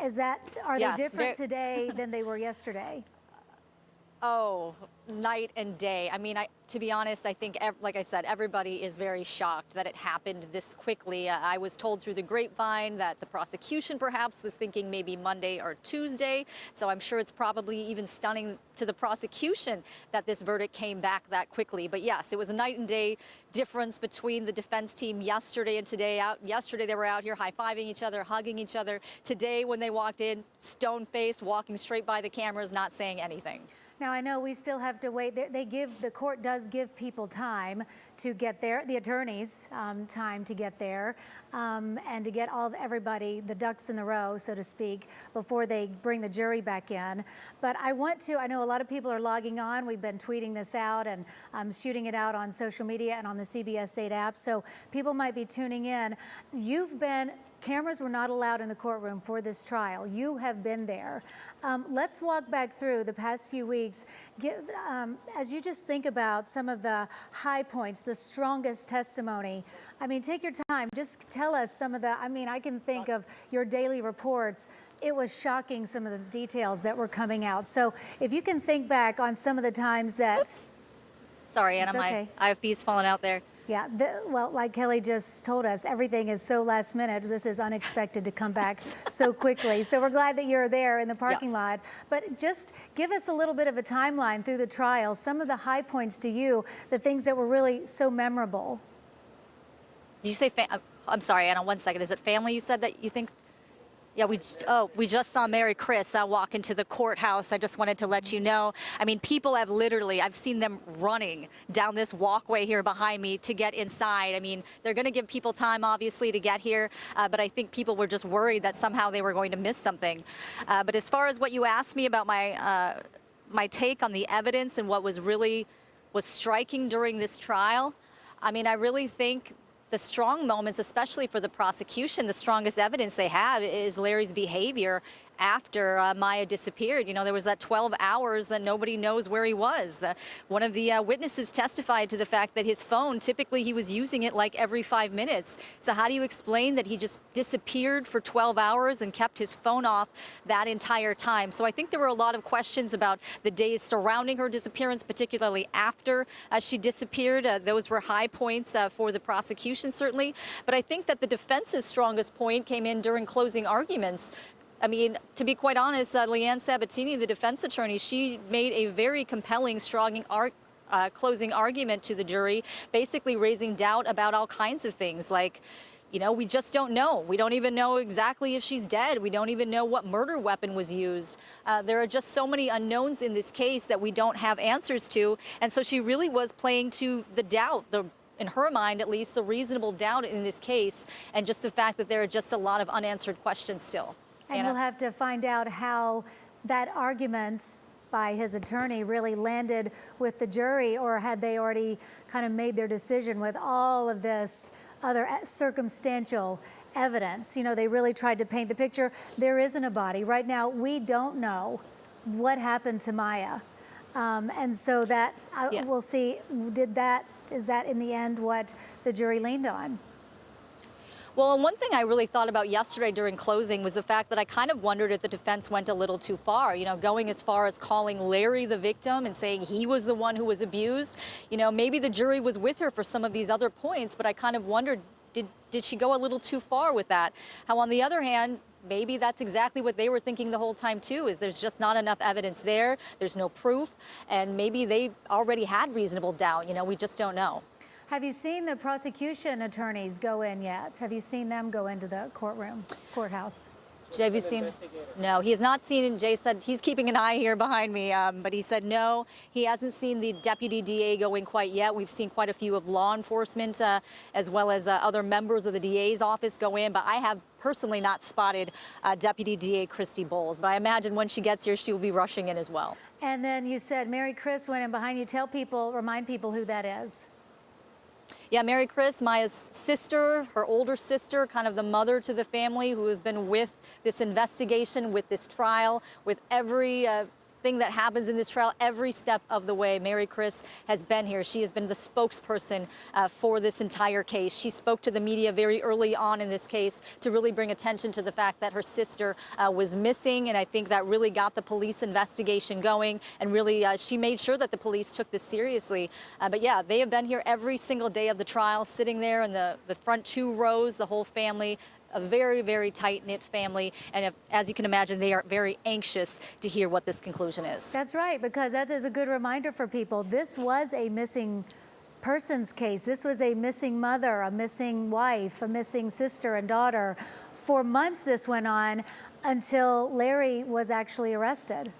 Are Yes, they different today than they were yesterday? Oh, night and day. I mean, to be honest, I think, like I said, everybody is very shocked that it happened this quickly. I was told through the grapevine that the prosecution perhaps was thinking maybe Monday or Tuesday. So I'm sure it's probably even stunning to the prosecution that this verdict came back that quickly. But yes, it was a night and day difference between the defense team yesterday and today. Yesterday, they were out here high-fiving each other, hugging each other. Today, when they walked in, stone-faced, walking straight by the cameras, not saying anything. Now, I know we still have to wait. The court does give people time to get there, the attorneys time to get there, and to get everybody, the ducks in the row, so to speak, before they bring the jury back in. But I know a lot of people are logging on. We've been tweeting this out and shooting it out on social media and on the CBS 8 app, so people might be tuning in. Cameras were not allowed in the courtroom for this trial. You have been there. Let's walk back through the past few weeks. As you just think about some of the high points, the strongest testimony, I mean, take your time. Just tell us some of I can think of your daily reports. It was shocking, some of the details that were coming out. So if you can think back on some of the times that... Oops. Sorry, Anna, okay. my IFB's falling out there. Yeah, well, like Kelly just told us, everything is so last minute. This is unexpected to come back so quickly. So we're glad that you're there in the parking lot. But just give us a little bit of a timeline through the trial, some of the high points to you, the things that were really so memorable. Did you say, I'm sorry, Anna, 1 second. Is it family you said that you think? Yeah, we just saw Mary Chris walk into the courthouse. I just wanted to let you know. I mean, people have I've seen them running down this walkway here behind me to get inside. I mean, they're going to give people time, obviously, to get here. But I think people were just worried that somehow they were going to miss something. But as far as what you asked me about my take on the evidence and what was striking during this trial, I mean, I really think the strong moments, especially for the prosecution, the strongest evidence they have is Larry's behavior after Maya disappeared. You know, there was that 12 hours that nobody knows where he was. One of the witnesses testified to the fact that his phone, typically he was using it like every 5 minutes. So how do you explain that he just disappeared for 12 hours and kept his phone off that entire time? So I think there were a lot of questions about the days surrounding her disappearance, particularly after she disappeared. Those were high points for the prosecution, certainly. But I think that the defense's strongest point came in during closing arguments. I mean, to be quite honest, Leanne Sabatini, the defense attorney, she made a very compelling, strong closing argument to the jury, basically raising doubt about all kinds of things like, you know, we just don't know. We don't even know exactly if she's dead. We don't even know what murder weapon was used. There are just so many unknowns in this case that we don't have answers to. And so she really was playing to the doubt, in her mind, at least, the reasonable doubt in this case, and just the fact that there are just a lot of unanswered questions still. And we'll have to find out how that argument by his attorney really landed with the jury, or had they already kind of made their decision with all of this other circumstantial evidence. You know, they really tried to paint the picture. There isn't a body. Right now, we don't know what happened to Maya. And so that, we'll see, is that in the end what the jury leaned on? Well, and one thing I really thought about yesterday during closing was the fact that I kind of wondered if the defense went a little too far, you know, going as far as calling Larry the victim and saying he was the one who was abused. You know, maybe the jury was with her for some of these other points, but I kind of wondered, did she go a little too far with that? How, on the other hand, maybe that's exactly what they were thinking the whole time, too, is there's just not enough evidence there. There's no proof. And maybe they already had reasonable doubt. You know, we just don't know. Have you seen the prosecution attorneys go in yet? Have you seen them go into the courthouse? Jay, have you seen? No, he has not seen. Jay said he's keeping an eye here behind me, but he said no, he hasn't seen the deputy DA go in quite yet. We've seen quite a few of law enforcement as well as other members of the DA's office go in, but I have personally not spotted Deputy DA Christy Bowles, but I imagine when she gets here, she will be rushing in as well. And then you said Mary Chris went in behind you. Remind people who that is. Yeah, Mary Chris, Maya's sister, her older sister, kind of the mother to the family, who has been with this investigation, with this trial, with every thing that happens in this trial every step of the way. Mary Chris has been here. She has been the spokesperson for this entire case. She spoke to the media very early on in this case to really bring attention to the fact that her sister was missing, and I think that really got the police investigation going, and really she made sure that the police took this seriously. But yeah, they have been here every single day of the trial, sitting there in the front 2 rows, the whole family. A very, very tight-knit family, and as you can imagine, they are very anxious to hear what this conclusion is. That's right, because that is a good reminder for people. This was a missing persons case. This was a missing mother, a missing wife, a missing sister and daughter. For months this went on until Larry was actually arrested.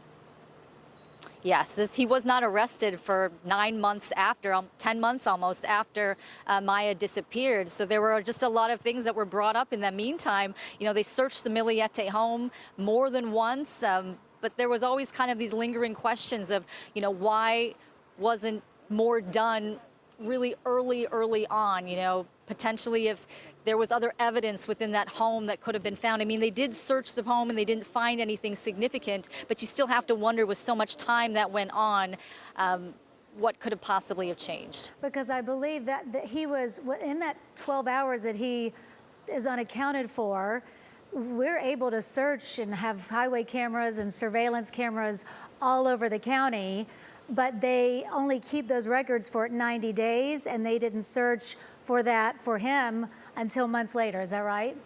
Yes, he was not arrested for 9 months after, 10 months almost after Maya disappeared. So there were just a lot of things that were brought up in the meantime. You know, they searched the Millete home more than once, but there was always kind of these lingering questions of, you know, why wasn't more done really early on, you know, potentially if there was other evidence within that home that could have been found. I mean, they did search the home and they didn't find anything significant, but you still have to wonder with so much time that went on, what could have possibly have changed. Because I believe that he was, in that 12 hours that he is unaccounted for, we're able to search and have highway cameras and surveillance cameras all over the county, but they only keep those records for 90 days, and they didn't search for that for him until months later. Is that right?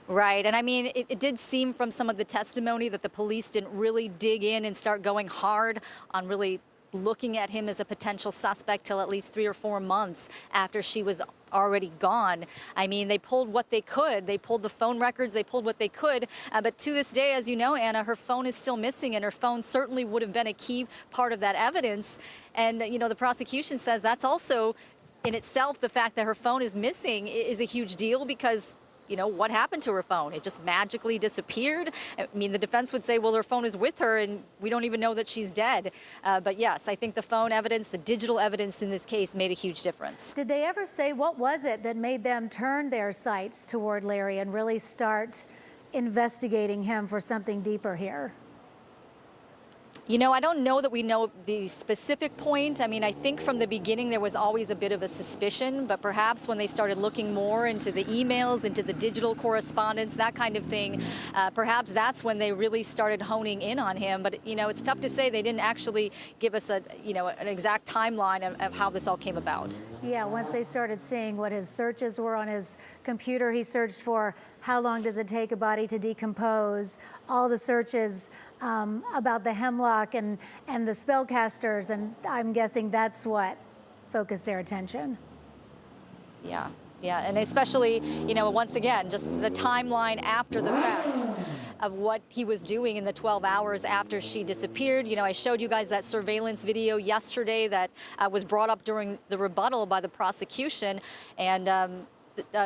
Right, and I mean, it did seem from some of the testimony that the police didn't really dig in and start going hard on really looking at him as a potential suspect till at least 3 or 4 months after she was already gone. I mean, they pulled what they could. They pulled the phone records, they pulled what they could, but to this day, as you know, Anna, her phone is still missing, and her phone certainly would have been a key part of that evidence. And, you know, the prosecution says that's also in itself, the fact that her phone is missing is a huge deal because, you know, what happened to her phone? It just magically disappeared. I mean, the defense would say, well, her phone is with her and we don't even know that she's dead. But yes, I think the phone evidence, the digital evidence in this case made a huge difference. Did they ever say what was it that made them turn their sights toward Larry and really start investigating him for something deeper here? You know, I don't know that we know the specific point. I mean, I think from the beginning there was always a bit of a suspicion, but perhaps when they started looking more into the emails, into the digital correspondence, that kind of thing, perhaps that's when they really started honing in on him. But, you know, it's tough to say. They didn't actually give us an exact timeline of how this all came about. Yeah, once they started seeing what his searches were on his computer, he searched for how long does it take a body to decompose, all the searches about the hemlock and the spellcasters, and I'm guessing that's what focused their attention. Yeah, and especially, you know, once again, just the timeline after the fact of what he was doing in the 12 hours after she disappeared. You know, I showed you guys that surveillance video yesterday that was brought up during the rebuttal by the prosecution, and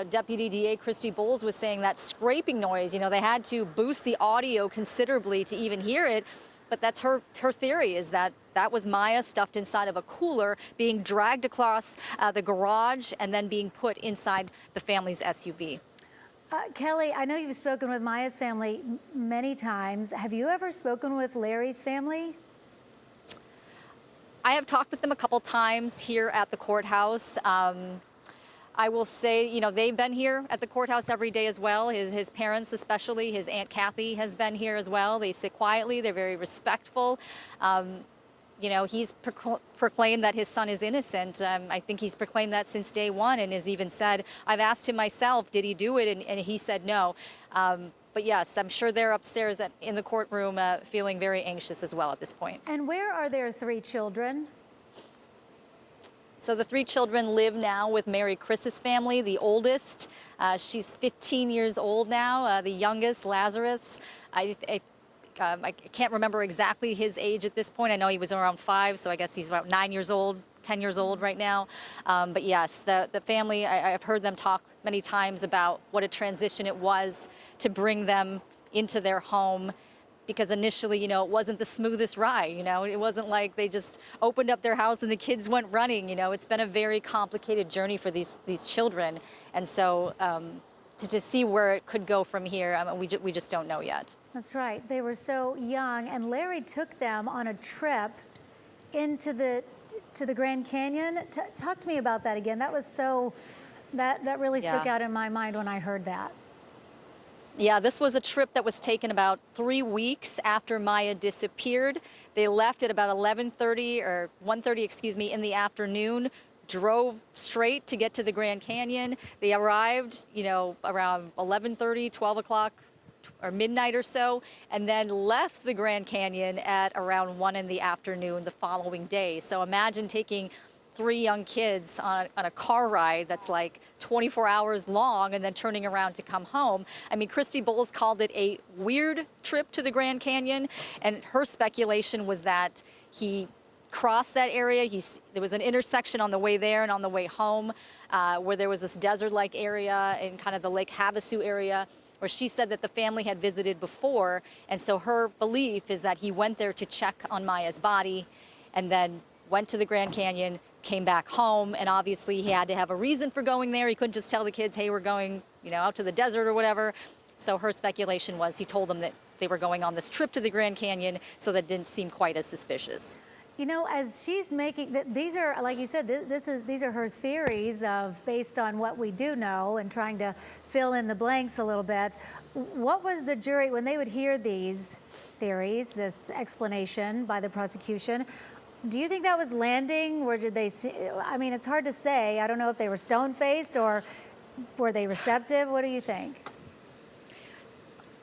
Deputy DA Christy Bowles was saying that scraping noise, you know, they had to boost the audio considerably to even hear it. But that's her theory, is that that was Maya stuffed inside of a cooler, being dragged across the garage and then being put inside the family's SUV. Kelly, I know you've spoken with Maya's family many times. Have you ever spoken with Larry's family? I have talked with them a couple times here at the courthouse. I will say, you know, they've been here at the courthouse every day as well. His parents, especially, his Aunt Kathy has been here as well. They sit quietly. They're very respectful. You know, he's proclaimed that his son is innocent. I think he's proclaimed that since day one, and has even said, I've asked him myself, did he do it? And he said no. But yes, I'm sure they're upstairs in the courtroom feeling very anxious as well at this point. And where are their 3 children? So the 3 children live now with Mary Chris's family. The oldest, she's 15 years old now. The youngest, Lazarus, I can't remember exactly his age at this point. I know he was around 5, so I guess he's about 9 years old, 10 years old right now. But yes, the family, I've heard them talk many times about what a transition it was to bring them into their home. Because initially, you know, it wasn't the smoothest ride, you know, it wasn't like they just opened up their house and the kids went running, you know, it's been a very complicated journey for these children. And so, to see where it could go from here. I mean, we just don't know yet. That's right. They were so young, and Larry took them on a trip into the Grand Canyon. Talk to me about that again. That was so, that really stuck out in my mind when I heard that. Yeah, this was a trip that was taken about 3 weeks after Maya disappeared. They left at about 11:30 or 1:30, excuse me, in the afternoon, drove straight to get to the Grand Canyon. They arrived, you know, around 11:30, 12 o'clock or midnight or so, and then left the Grand Canyon at around 1 in the afternoon the following day. So imagine taking 3 young kids on a car ride that's like 24 hours long and then turning around to come home. I mean, Christy Bowles called it a weird trip to the Grand Canyon, and her speculation was that he crossed that area. There was an intersection on the way there and on the way home where there was this desert-like area in kind of the Lake Havasu area, where she said that the family had visited before, and so her belief is that he went there to check on Maya's body and then went to the Grand Canyon, came back home, and obviously he had to have a reason for going there. He couldn't just tell the kids, hey, we're going, you know, out to the desert or whatever. So her speculation was he told them that they were going on this trip to the Grand Canyon, so that didn't seem quite as suspicious. You know, as she's making, these are, like you said, these are her theories of, based on what we do know and trying to fill in the blanks a little bit. What was the jury, when they would hear these theories, this explanation by the prosecution, do you think that was landing? Or did they see, I mean, it's hard to say. I don't know if they were stone-faced or were they receptive? What do you think?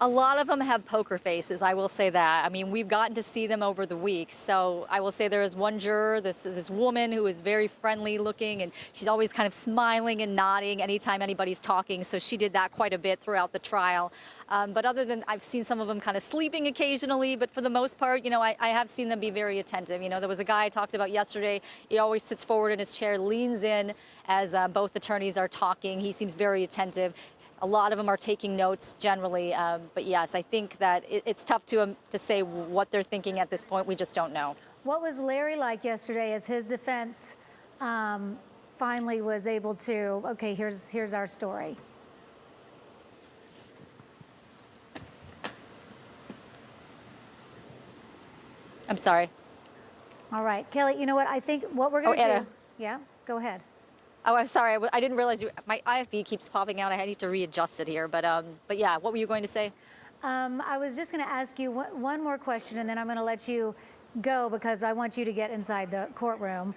A lot of them have poker faces, I will say that. I mean, we've gotten to see them over the week. So I will say there is one juror, this woman who is very friendly looking, and she's always kind of smiling and nodding anytime anybody's talking. So she did that quite a bit throughout the trial. But other than, I've seen some of them kind of sleeping occasionally, but for the most part, you know, I have seen them be very attentive. You know, there was a guy I talked about yesterday. He always sits forward in his chair, leans in as both attorneys are talking. He seems very attentive. A lot of them are taking notes generally, but yes, I think that it's tough to say what they're thinking at this point. We just don't know. What was Larry like yesterday as his defense finally was able to, okay, here's our story? I'm sorry. All right, Kelly, you know what? I think what we're going to do. Yeah, go ahead. Oh, I'm sorry. I didn't realize my IFB keeps popping out. I need to readjust it here. But yeah, what were you going to say? I was just going to ask you one more question, and then I'm going to let you go because I want you to get inside the courtroom.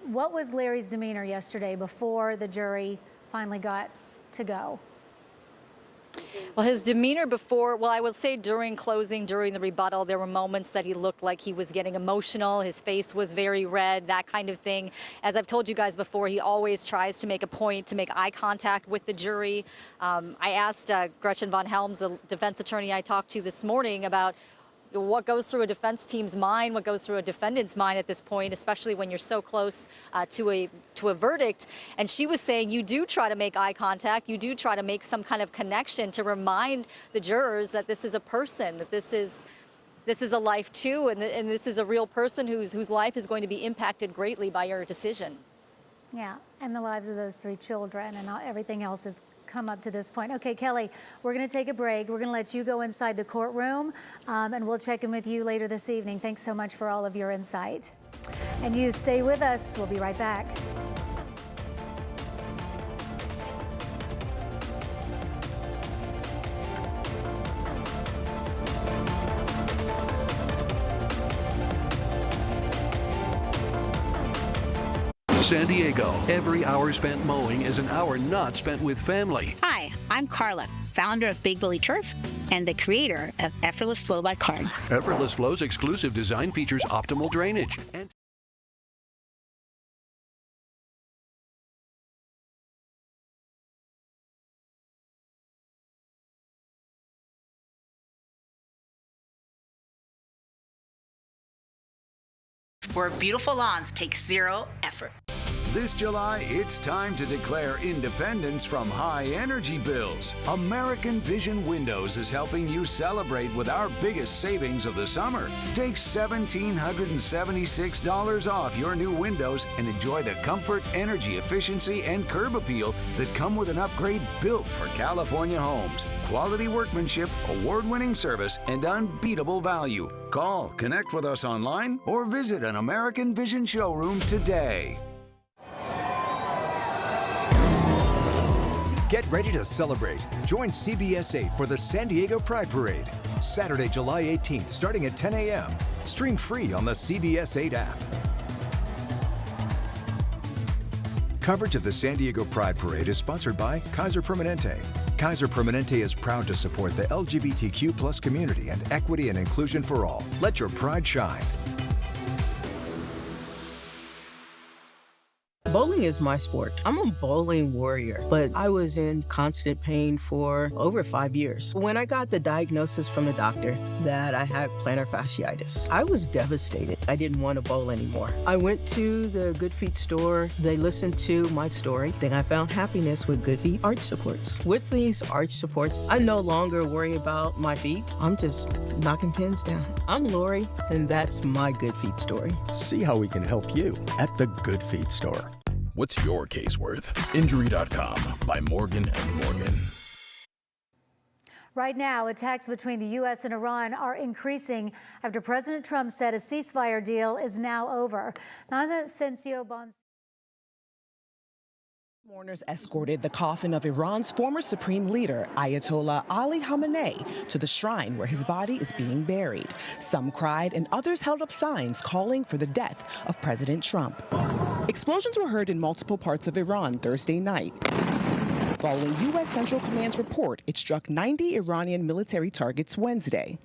What was Larry's demeanor yesterday before the jury finally got to go? Well, his demeanor before, well, I will say during closing, during the rebuttal, there were moments that he looked like he was getting emotional. His face was very red, that kind of thing. As I've told you guys before, he always tries to make a point to make eye contact with the jury. I asked Gretchen von Helms, the defense attorney I talked to this morning, about what goes through a defense team's mind, what goes through a defendant's mind at this point, especially when you're so close to a verdict. And she was saying you do try to make eye contact, you do try to make some kind of connection to remind the jurors that this is a person, that this is a life too, and this is a real person whose life is going to be impacted greatly by your decision. Yeah, and the lives of those 3 children and everything else has come up to this point. Okay, Kelly, we're going to take a break. We're going to let you go inside the courtroom, and we'll check in with you later this evening. Thanks so much for all of your insight. And you stay with us. We'll be right back. San Diego, every hour spent mowing is an hour not spent with family. Hi, I'm Carla, founder of Big Billy Turf and the creator of Effortless Flow by Card. Effortless Flow's exclusive design features optimal drainage. And Where beautiful lawns take 0 effort. This July, it's time to declare independence from high energy bills. American Vision Windows is helping you celebrate with our biggest savings of the summer. Take $1,776 off your new windows and enjoy the comfort, energy efficiency, and curb appeal that come with an upgrade built for California homes. Quality workmanship, award-winning service, and unbeatable value. Call, connect with us online, or visit an American Vision showroom today. Get ready to celebrate. Join CBS 8 for the San Diego Pride Parade. Saturday, July 18th, starting at 10 a.m. Stream free on the CBS 8 app. Coverage of the San Diego Pride Parade is sponsored by Kaiser Permanente. Kaiser Permanente is proud to support the LGBTQ+ community and equity and inclusion for all. Let your pride shine. Bowling is my sport. I'm a bowling warrior, but I was in constant pain for over 5 years. When I got the diagnosis from the doctor that I had plantar fasciitis, I was devastated. I didn't want to bowl anymore. I went to the Good Feet store. They listened to my story. Then I found happiness with Good Feet arch supports. With these arch supports, I no longer worry about my feet. I'm just knocking pins down. I'm Lori, and that's my Good Feet story. See how we can help you at the Good Feet store. What's your case worth? Injury.com by Morgan & Morgan. Right now, attacks between the U.S. and Iran are increasing after President Trump said a ceasefire deal is now over. Mourners escorted the coffin of Iran's former supreme leader, Ayatollah Ali Khamenei, to the shrine where his body is being buried. Some cried and others held up signs calling for the death of President Trump. Explosions were heard in multiple parts of Iran Thursday night. Following U.S. Central Command's report, it struck 90 Iranian military targets Wednesday.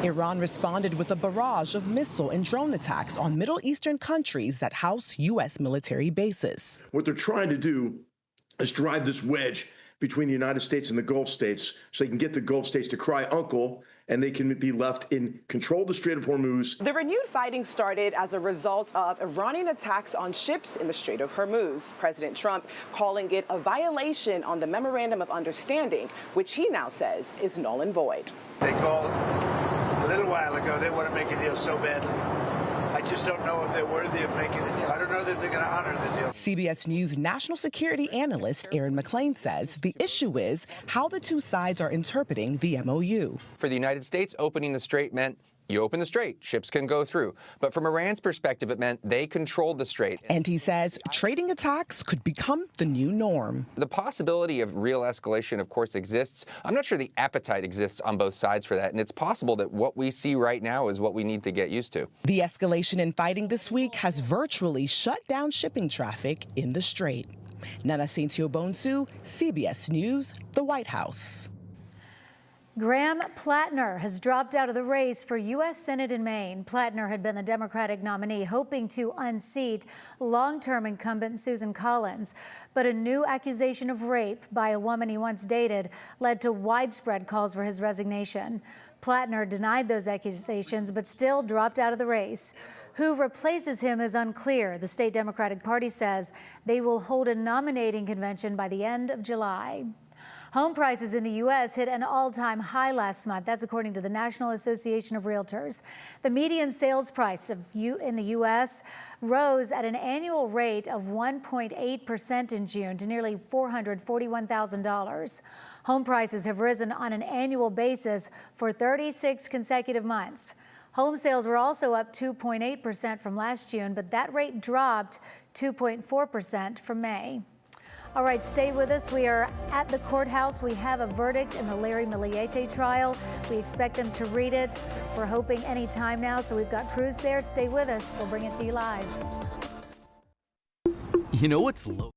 Iran responded with a barrage of missile and drone attacks on Middle Eastern countries that house U.S. military bases. What they're trying to do is drive this wedge between the United States and the Gulf states so they can get the Gulf states to cry uncle and they can be left in control of the Strait of Hormuz. The renewed fighting started as a result of Iranian attacks on ships in the Strait of Hormuz. President Trump calling it a violation on the Memorandum of Understanding, which he now says is null and void. They called a little while ago. They want to make a deal so badly. I just don't know if they're worthy of making a deal. I don't know that they're going to honor the deal. CBS News national security analyst Aaron McClain says the issue is how the two sides are interpreting the MOU. For the United States, opening the strait meant you open the strait, ships can go through. But from Iran's perspective, it meant they controlled the strait. And he says trading attacks could become the new norm. The possibility of real escalation, of course, exists. I'm not sure the appetite exists on both sides for that. And it's possible that what we see right now is what we need to get used to. The escalation in fighting this week has virtually shut down shipping traffic in the strait. Nana Cintio Bonsu, CBS News, the White House. Graham Plattner has dropped out of the race for U.S. Senate in Maine. Plattner had been the Democratic nominee, hoping to unseat long-term incumbent Susan Collins. But a new accusation of rape by a woman he once dated led to widespread calls for his resignation. Plattner denied those accusations, but still dropped out of the race. Who replaces him is unclear. The state Democratic Party says they will hold a nominating convention by the end of July. Home prices in the U.S. hit an all-time high last month. That's according to the National Association of Realtors. The median sales price in the U.S. rose at an annual rate of 1.8% in June to nearly $441,000. Home prices have risen on an annual basis for 36 consecutive months. Home sales were also up 2.8% from last June, but that rate dropped 2.4% from May. All right, stay with us. We are at the courthouse. We have a verdict in the Larry Millete trial. We expect them to read it. We're hoping any time now, so we've got crews there. Stay with us. We'll bring it to you live. You know what's low?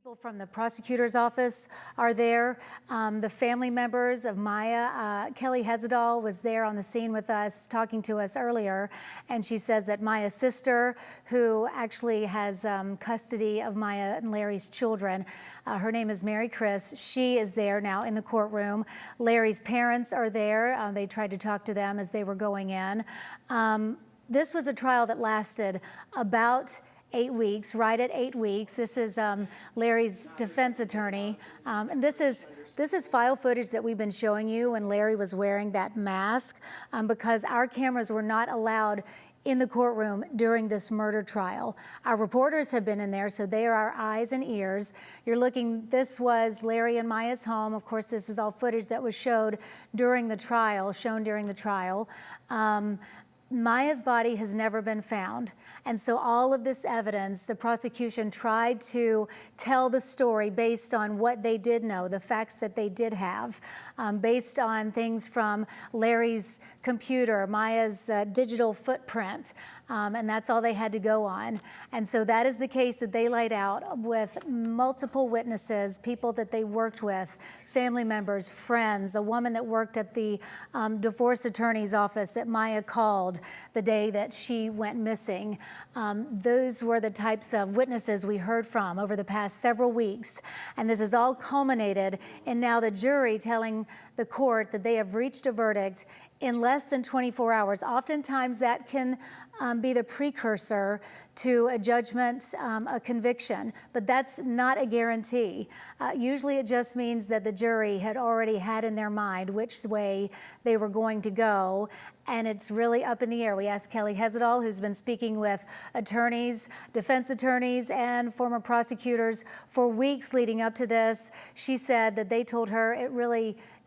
People from the prosecutor's office are there. The family members of Maya, Kelly Hezedal was there on the scene with us, talking to us earlier, and she says that Maya's sister, who actually has custody of Maya and Larry's children, her name is Mary Chris. She is there now in the courtroom. Larry's parents are there. They tried to talk to them as they were going in. This was a trial that lasted about 8 weeks, right at 8 weeks. This is Larry's defense attorney. And this is file footage that we've been showing you when Larry was wearing that mask because our cameras were not allowed in the courtroom during this murder trial. Our reporters have been in there, so they are our eyes and ears. You're looking, this was Larry and Maya's home. Of course, this is all footage that was shown during the trial. Maya's body has never been found. And so all of this evidence, the prosecution tried to tell the story based on what they did know, the facts that they did have, based on things from Larry's computer, Maya's digital footprint, and that's all they had to go on. And so that is the case that they laid out with multiple witnesses, people that they worked with, family members, friends, a woman that worked at the divorce attorney's office that Maya called the day that she went missing. Those were the types of witnesses we heard from over the past several weeks. And this has all culminated in now the jury telling the court that they have reached a verdict in less than 24 hours. Oftentimes that can be the precursor to a judgment, a conviction, but that's not a guarantee. Usually it just means that the jury had already had in their mind which way they were going to go, and it's really up in the air. We asked Kelly Hezedal, who's been speaking with attorneys, defense attorneys, and former prosecutors for weeks leading up to this. She said that they told her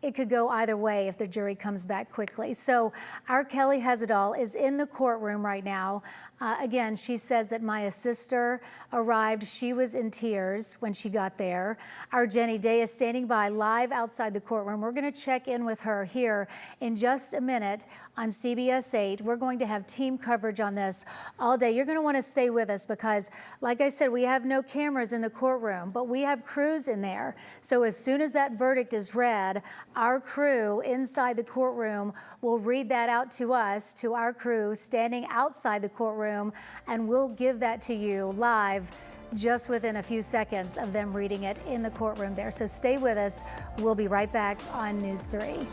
it could go either way if the jury comes back quickly. So our Kelly Hezedal is in the courtroom right now. Again, she says that Maya's sister arrived. She was in tears when she got there. Our Jenny Day is standing by live outside the courtroom. We're going to check in with her here in just a minute on CBS 8. We're going to have team coverage on this all day. You're going to want to stay with us because, like I said, we have no cameras in the courtroom, but we have crews in there. So as soon as that verdict is read, our crew inside the courtroom will read that out to us, to our crew standing outside the courtroom, and we'll give that to you live just within a few seconds of them reading it in the courtroom there. So stay with us. We'll be right back on News 3.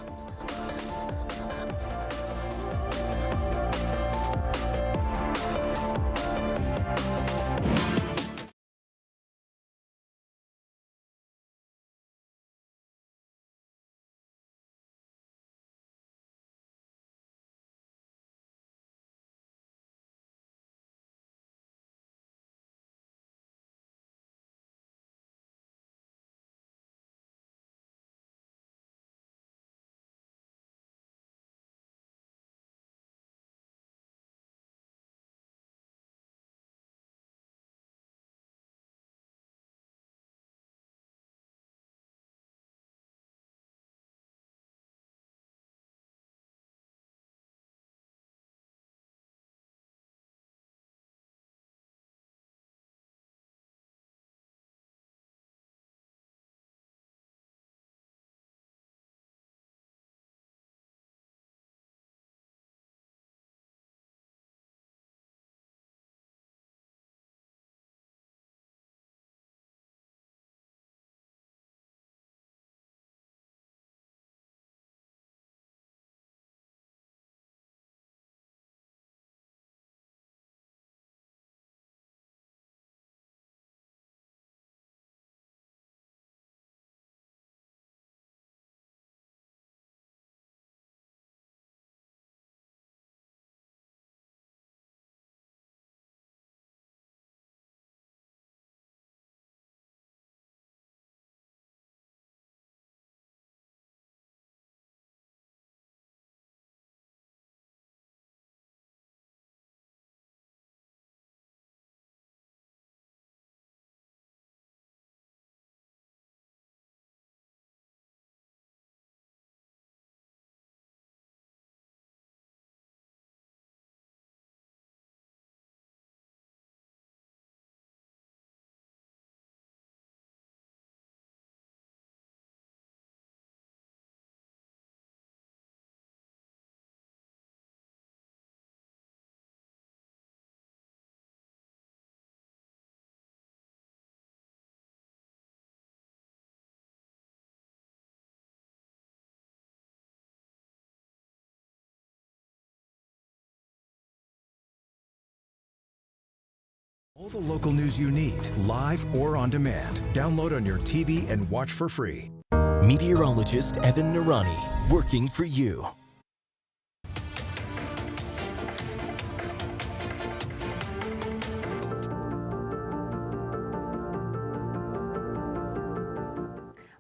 All the local news you need, live or on demand. Download on your TV and watch for free. Meteorologist Evan Narani, working for you.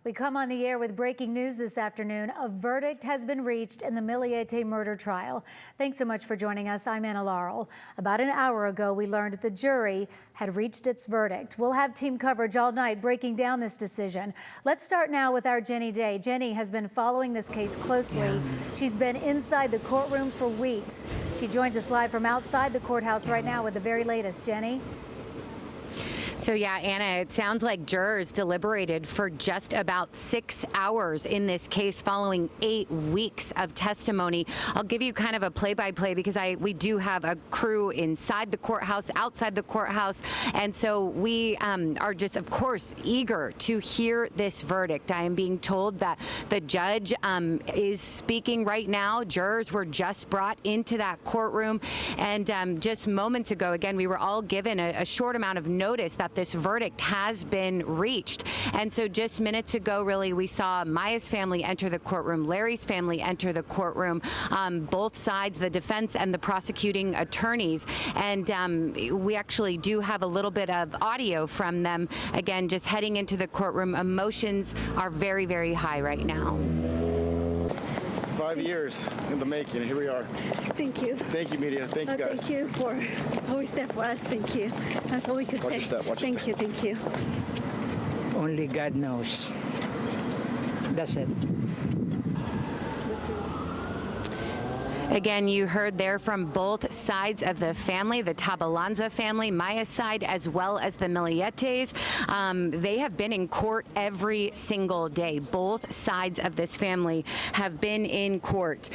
We come on the air with breaking news this afternoon. A verdict has been reached in the Millete murder trial. Thanks so much for joining us. I'm Anna Laurel. About an hour ago, we learned the jury had reached its verdict. We'll have team coverage all night breaking down this decision. Let's start now with our Jenny Day. Jenny has been following this case closely. She's been inside the courtroom for weeks. She joins us live from outside the courthouse right now with the very latest. Jenny? So yeah, Anna, it sounds like jurors deliberated for just about 6 hours in this case following 8 weeks of testimony. I'll give you kind of a play-by-play because we do have a crew inside the courthouse, outside the courthouse, and so we are just, of course, eager to hear this verdict. I am being told that the judge is speaking right now. Jurors were just brought into that courtroom, and just moments ago, again, we were all given a short amount of notice that this verdict has been reached. And so just minutes ago, really, we saw Maya's family enter the courtroom, Larry's family enter the courtroom, both sides, the defense and the prosecuting attorneys. And we actually do have a little bit of audio from them. Again, just heading into the courtroom, emotions are very, very high right now. 5 years in the making. Here we are. Thank you. Thank you, media. Thank you, guys. Thank you for always there for us. Thank you. That's all we could Watch say. your step. Watch Thank your you. step. Thank you. Only God knows. That's it. Again, you heard there from both sides of the family, the Tabalanza family, Maya's side, as well as the Millietes. They have been in court every single day. Both sides of this family have been in court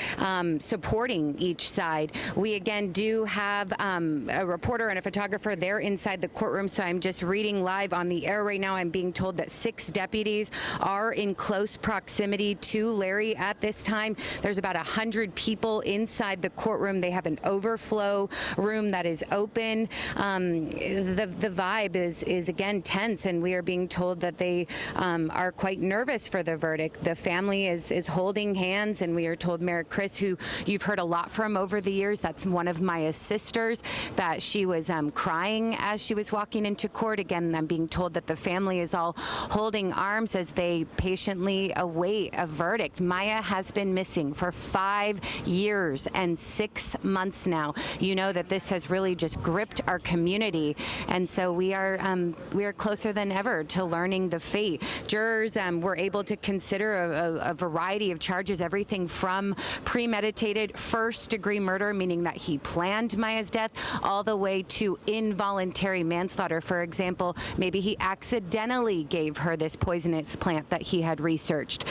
supporting each side. We again do have a reporter and a photographer there inside the courtroom, so I'm just reading live on the air right now. I'm being told that 6 deputies are in close proximity to Larry at this time. There's about 100 people inside the courtroom. They have an overflow room that is open. The vibe is again tense, and we are being told that they are quite nervous for the verdict. The family is holding hands, and we are told Mary Chris, who you've heard a lot from over the years, that's one of Maya's sisters, that she was crying as she was walking into court. Again, I'm being told that the family is all holding arms as they patiently await a verdict. Maya has been missing for 5 years and 6 months now. You know that this has really just gripped our community, and so we are closer than ever to learning the fate. Jurors were able to consider a variety of charges, everything from premeditated first-degree murder, meaning that he planned Maya's death, all the way to involuntary manslaughter. For example, maybe he accidentally gave her this poisonous plant that he had researched.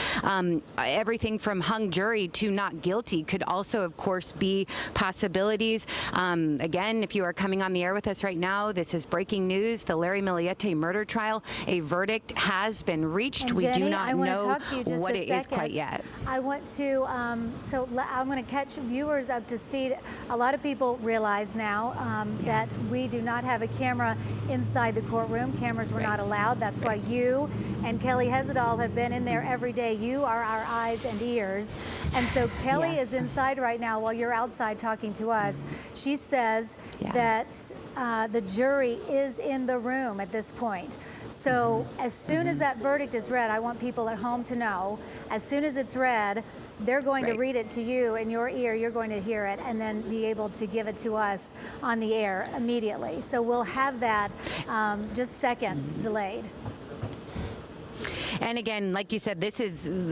Everything from hung jury to not guilty could also, of course, be possibilities. Again, if you are coming on the air with us right now, this is breaking news. The Larry Millete murder trial, a verdict has been reached. And we Jenny, do not know what it is quite yet. I want to, so I'm going to catch viewers up to speed. A lot of people realize now that we do not have a camera inside the courtroom. Cameras were not allowed. That's why you and Kelly Hezedal have been in there every day. You are our eyes and ears. And so Kelly is inside right now while you're outside talking to us. She says that the jury is in the room at this point. So as soon as that verdict is read, I want people at home to know, as soon as it's read, they're going to read it to you in your ear, you're going to hear it, and then be able to give it to us on the air immediately. So we'll have that just seconds delayed. And again, like you said,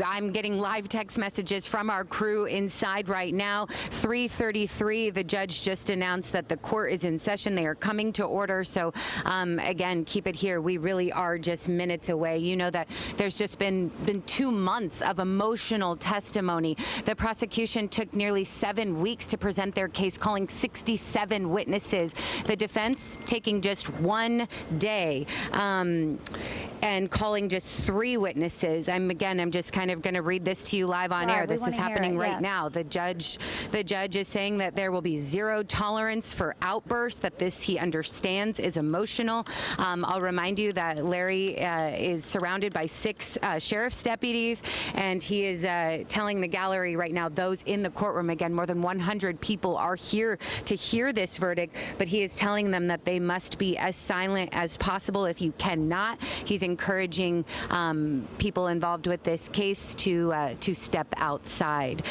I'm getting live text messages from our crew inside right now. 3:33, the judge just announced that the court is in session. They are coming to order. So again, keep it here. We really are just minutes away. You know that there's just been 2 months of emotional testimony. The prosecution took nearly 7 weeks to present their case, calling 67 witnesses. The defense taking just 1 day and calling just 3 key witnesses. I'm just kind of going to read this to you live on air. This is happening right now. The judge is saying that there will be zero tolerance for outbursts, that this he understands is emotional. I'll remind you that Larry is surrounded by 6 sheriff's deputies, and he is telling the gallery right now, those in the courtroom, again, more than 100 people are here to hear this verdict, but he is telling them that they must be as silent as possible. If you cannot, he's encouraging people involved with this case to step outside.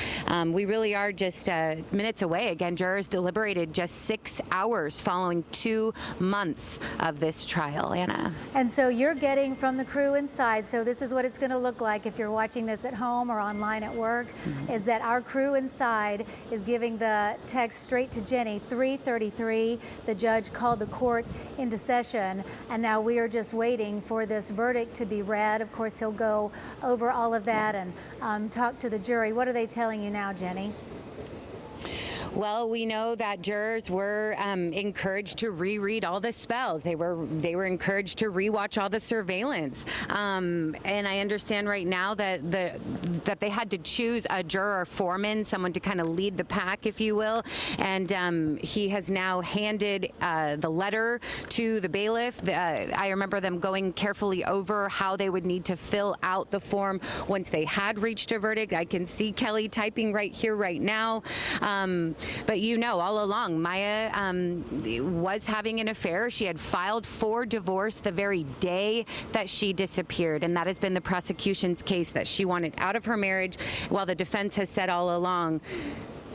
We really are just minutes away. Again, jurors deliberated just 6 hours following 2 months of this trial, Anna. And so you're getting from the crew inside, so this is what it's going to look like if you're watching this at home or online at work, is that our crew inside is giving the text straight to Jenny, 3:33. The judge called the court into session, and now we are just waiting for this verdict to be read. Of course, he'll go over all of that and talk to the jury. What are they telling you now, Jenny? Well, we know that jurors were encouraged to reread all the spells. They were encouraged to rewatch all the surveillance. And I understand right now that that they had to choose a juror foreman, someone to kind of lead the pack, if you will. And he has now handed the letter to the bailiff. I remember them going carefully over how they would need to fill out the form once they had reached a verdict. I can see Kelly typing right here, right now. But you know, all along, Maya was having an affair. She had filed for divorce the very day that she disappeared, and that has been the prosecution's case, that she wanted out of her marriage, while the defense has said all along.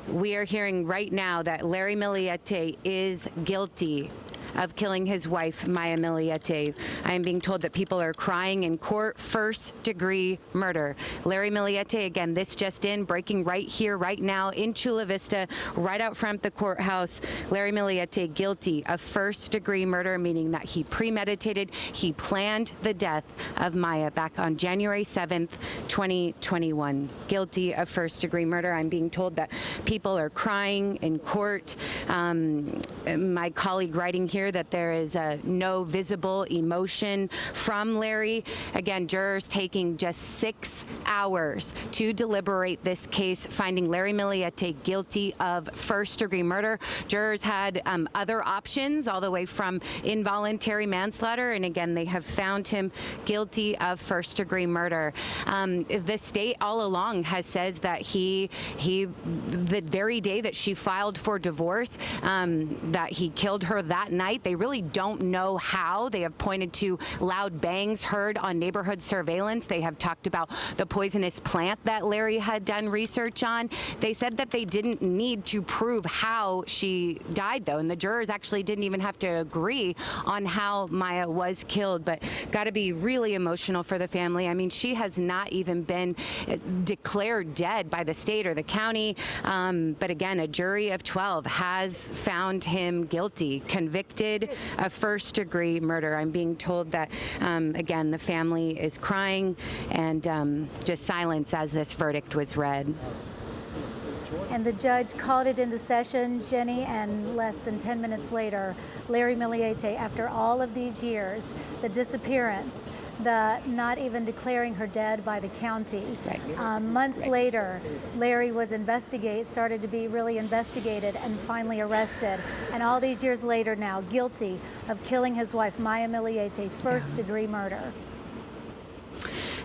We are hearing right now that Larry Millete is guilty of killing his wife, Maya Millete. I am being told that people are crying in court. First-degree murder. Larry Millete, again, this just in, breaking right here, right now, in Chula Vista, right out front of the courthouse. Larry Millete guilty of first-degree murder, meaning that he premeditated, he planned the death of Maya back on January 7th, 2021. Guilty of first-degree murder. I'm being told that people are crying in court. My colleague writing here that there is no visible emotion from Larry. Again, jurors taking just 6 hours to deliberate this case, finding Larry Millete guilty of first-degree murder. Jurors had other options, all the way from involuntary manslaughter, and again, they have found him guilty of first-degree murder. The state all along has said that the very day that she filed for divorce, that he killed her that night. They really don't know how. They have pointed to loud bangs heard on neighborhood surveillance. They have talked about the poisonous plant that Larry had done research on. They said that they didn't need to prove how she died, though, and the jurors actually didn't even have to agree on how Maya was killed. But got to be really emotional for the family. I mean, she has not even been declared dead by the state or the county. But again, a jury of 12 has found him guilty, convicted of first-degree murder. I'm being told that, again, the family is crying and just silence as this verdict was read. And the judge called it into session, Jenny, and less than 10 minutes later, Larry Millete, after all of these years, the disappearance, the not even declaring her dead by the county. Months later, Larry was started to be really investigated and finally arrested. And all these years later now, guilty of killing his wife, Maya Millete, first-degree murder.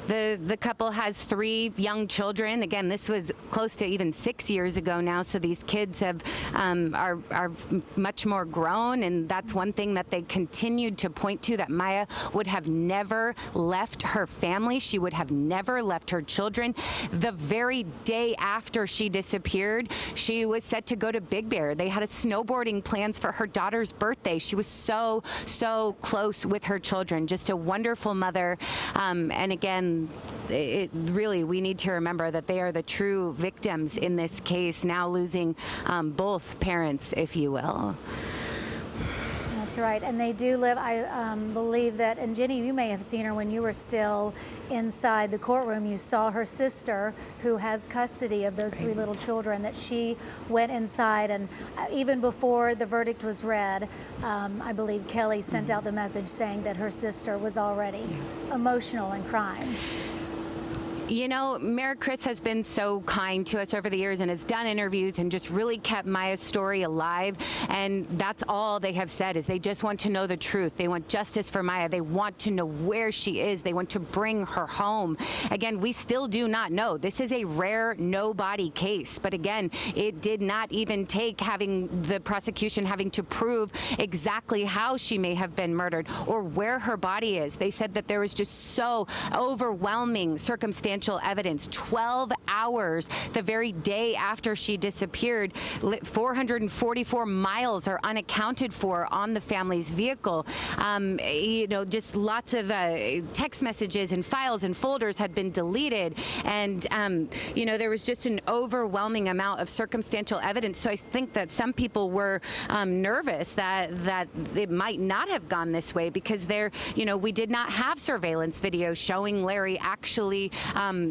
The couple has 3 young children. Again, this was close to even 6 years ago now, so these kids are much more grown, and that's one thing that they continued to point to, that Maya would have never left her family. She would have never left her children. The very day after she disappeared, she was set to go to Big Bear. They had a snowboarding plans for her daughter's birthday. She was so close with her children. Just a wonderful mother. And again, really, we need to remember that they are the true victims in this case, now losing both parents, if you will. That's That's right, and they do live, I believe that, and Jenny, you may have seen her when you were still inside the courtroom. You saw her sister, who has custody of those three little children, that she went inside, and even before the verdict was read, I believe Kelly sent out the message saying that her sister was already emotional and crying. You know, Mayor Chris has been so kind to us over the years and has done interviews and just really kept Maya's story alive. And that's all they have said, is they just want to know the truth. They want justice for Maya. They want to know where she is. They want to bring her home. Again, we still do not know. This is a rare no-body case. But again, it did not even take having the prosecution having to prove exactly how she may have been murdered or where her body is. They said that there was just so overwhelming circumstantial evidence. 12 hours the very day after she disappeared, 444 miles are unaccounted for on the family's vehicle. You know, just lots of text messages and files and folders had been deleted, and you know, there was just an overwhelming amount of circumstantial evidence. So I think that some people were nervous that it might not have gone this way, because you know, we did not have surveillance video showing Larry actually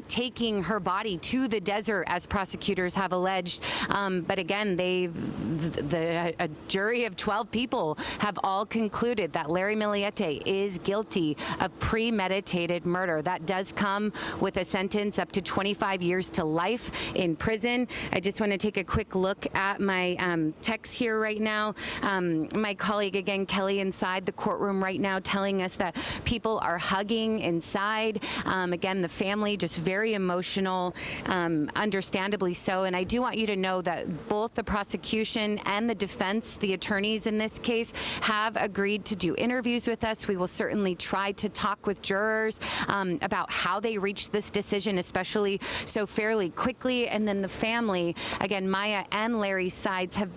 taking her body to the desert, as prosecutors have alleged. But again, a jury of 12 people have all concluded that Larry Millete is guilty of premeditated murder. That does come with a sentence up to 25 years to life in prison. I just want to take a quick look at my text here right now. My colleague, again, Kelly, inside the courtroom right now, telling us that people are hugging inside. Again, the family just very emotional, understandably so. And I do want you to know that both the prosecution and the defense, the attorneys in this case, have agreed to do interviews with us. We will certainly try to talk with jurors about how they reached this decision, especially so fairly quickly. And then the family, again, Maya and Larry's sides have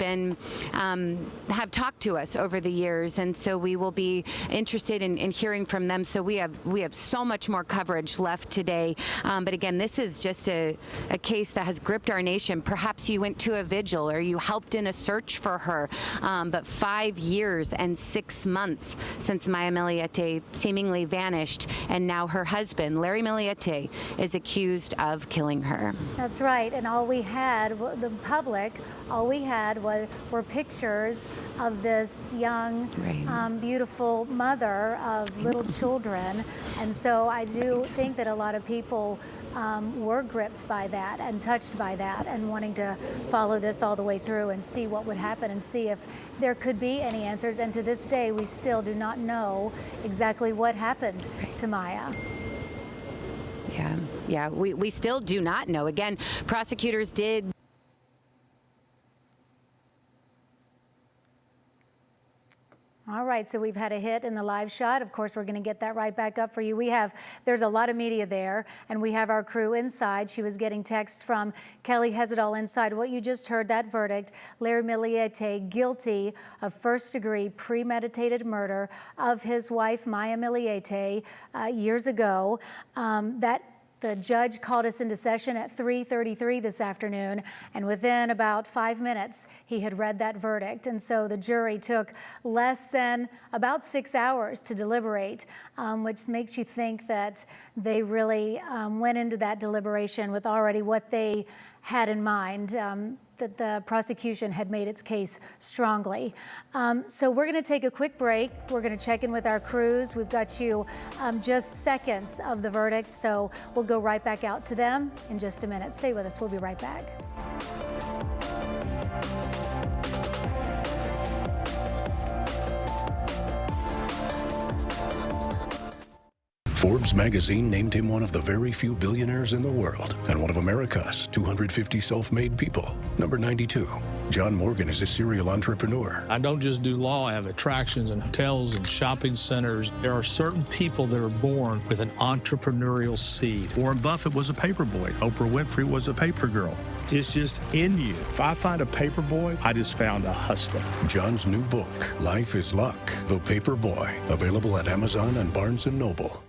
talked to us over the years, and so we will be interested in hearing from them. So we have so much more coverage left today. But again, this is just a case that has gripped our nation. Perhaps you went to a vigil or you helped in a search for her. But 5 years and 6 months since Maya Millete seemingly vanished, and now her husband, Larry Millete, is accused of killing her. That's right, and all we had, the public, all we had were pictures of this young, beautiful mother of little children. And so I do think that a lot of people were gripped by that and touched by that, and wanting to follow this all the way through and see what would happen and see if there could be any answers. And to this day, we still do not know exactly what happened to Maya. Yeah, we still do not know. Again, prosecutors did. All right, so we've had a hit in the live shot. Of course, we're going to get that right back up for you. There's a lot of media there, and we have our crew inside. She was getting texts from Kelly Hezedal inside. What you just heard, that verdict, Larry Millete guilty of first-degree premeditated murder of his wife, Maya Millete, years ago. The judge called us into session at 3:33 this afternoon, and within about 5 minutes, he had read that verdict. And so the jury took less than about 6 hours to deliberate, which makes you think that they really went into that deliberation with already what they had in mind, that the prosecution had made its case strongly. So we're going to take a quick break. We're going to check in with our crews. We've got you just seconds of the verdict, so we'll go right back out to them in just a minute. Stay with us. We'll be right back. Forbes magazine named him one of the very few billionaires in the world and one of America's 250 self-made people. Number 92. John Morgan is a serial entrepreneur. I don't just do law. I have attractions and hotels and shopping centers. There are certain people that are born with an entrepreneurial seed. Warren Buffett was a paper boy. Oprah Winfrey was a paper girl. It's just in you. If I find a paper boy, I just found a hustler. John's new book, Life is Luck, The Paper Boy, available at Amazon and Barnes & Noble.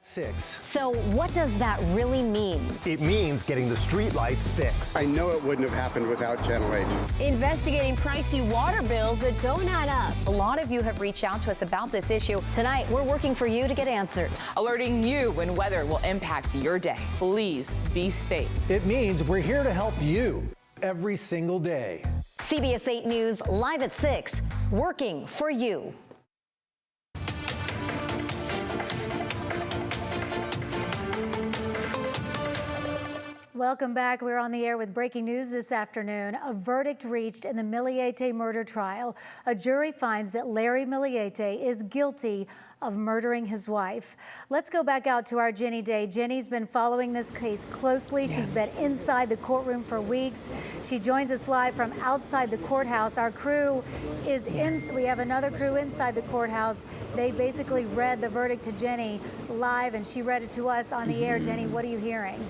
6. So what does that really mean? It means getting the streetlights fixed. I know it wouldn't have happened without Channel 8. Investigating pricey water bills that don't add up. A lot of you have reached out to us about this issue. Tonight, we're working for you to get answers. Alerting you when weather will impact your day. Please be safe. It means we're here to help you every single day. CBS 8 News live at 6, working for you. Welcome back. We're on the air with breaking news this afternoon. A verdict reached in the Millete murder trial. A jury finds that Larry Millete is guilty of murdering his wife. Let's go back out to our Jenny Day. Jenny's been following this case closely. She's been inside the courtroom for weeks. She joins us live from outside the courthouse. Our crew is we have another crew inside the courthouse. They basically read the verdict to Jenny live, and she read it to us on the air. Jenny, what are you hearing?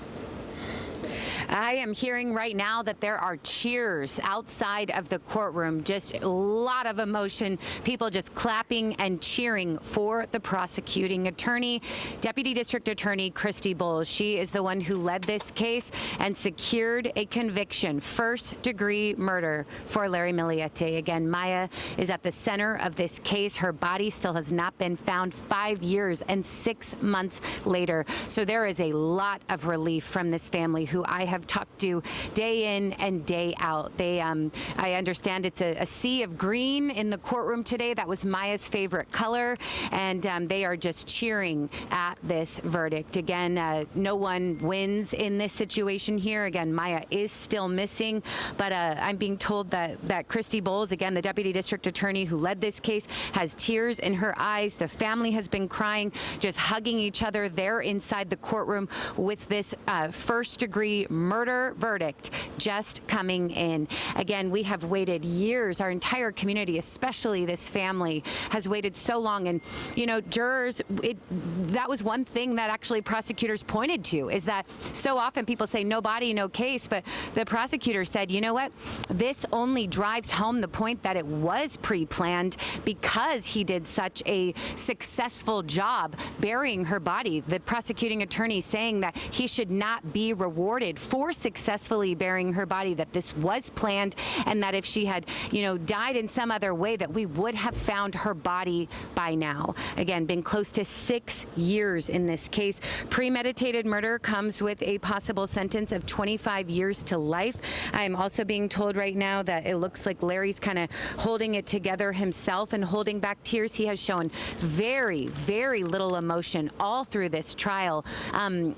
I am hearing right now that there are cheers outside of the courtroom, just a lot of emotion, people just clapping and cheering for the prosecuting attorney, Deputy District Attorney Christy Bowles. She is the one who led this case and secured a conviction, first-degree murder for Larry Millete. Again, Maya is at the center of this case. Her body still has not been found 5 years and 6 months later. So there is a lot of relief from this family who I have talked to day in and day out. They, I understand it's a sea of green in the courtroom today. That was Maya's favorite color, and they are just cheering at this verdict. Again, no one wins in this situation here. Again, Maya is still missing, but I'm being told that Christy Bowles, again, the Deputy District Attorney who led this case, has tears in her eyes. The family has been crying, just hugging each other there inside the courtroom with this first-degree murder verdict just coming in. Again, we have waited years. Our entire community, especially this family, has waited so long. And, you know, jurors, that was one thing that actually prosecutors pointed to, is that so often people say no body, no case, but the prosecutor said, you know what, this only drives home the point that it was pre-planned because he did such a successful job burying her body. The prosecuting attorney saying that he should not be rewarded for successfully burying her body, that this was planned, and that if she had, you know, died in some other way, that we would have found her body by now. Again, been close to 6 years in this case. Premeditated murder comes with a possible sentence of 25 years to life. I'm also being told right now that it looks like Larry's kind of holding it together himself and holding back tears. He has shown very, very little emotion all through this trial.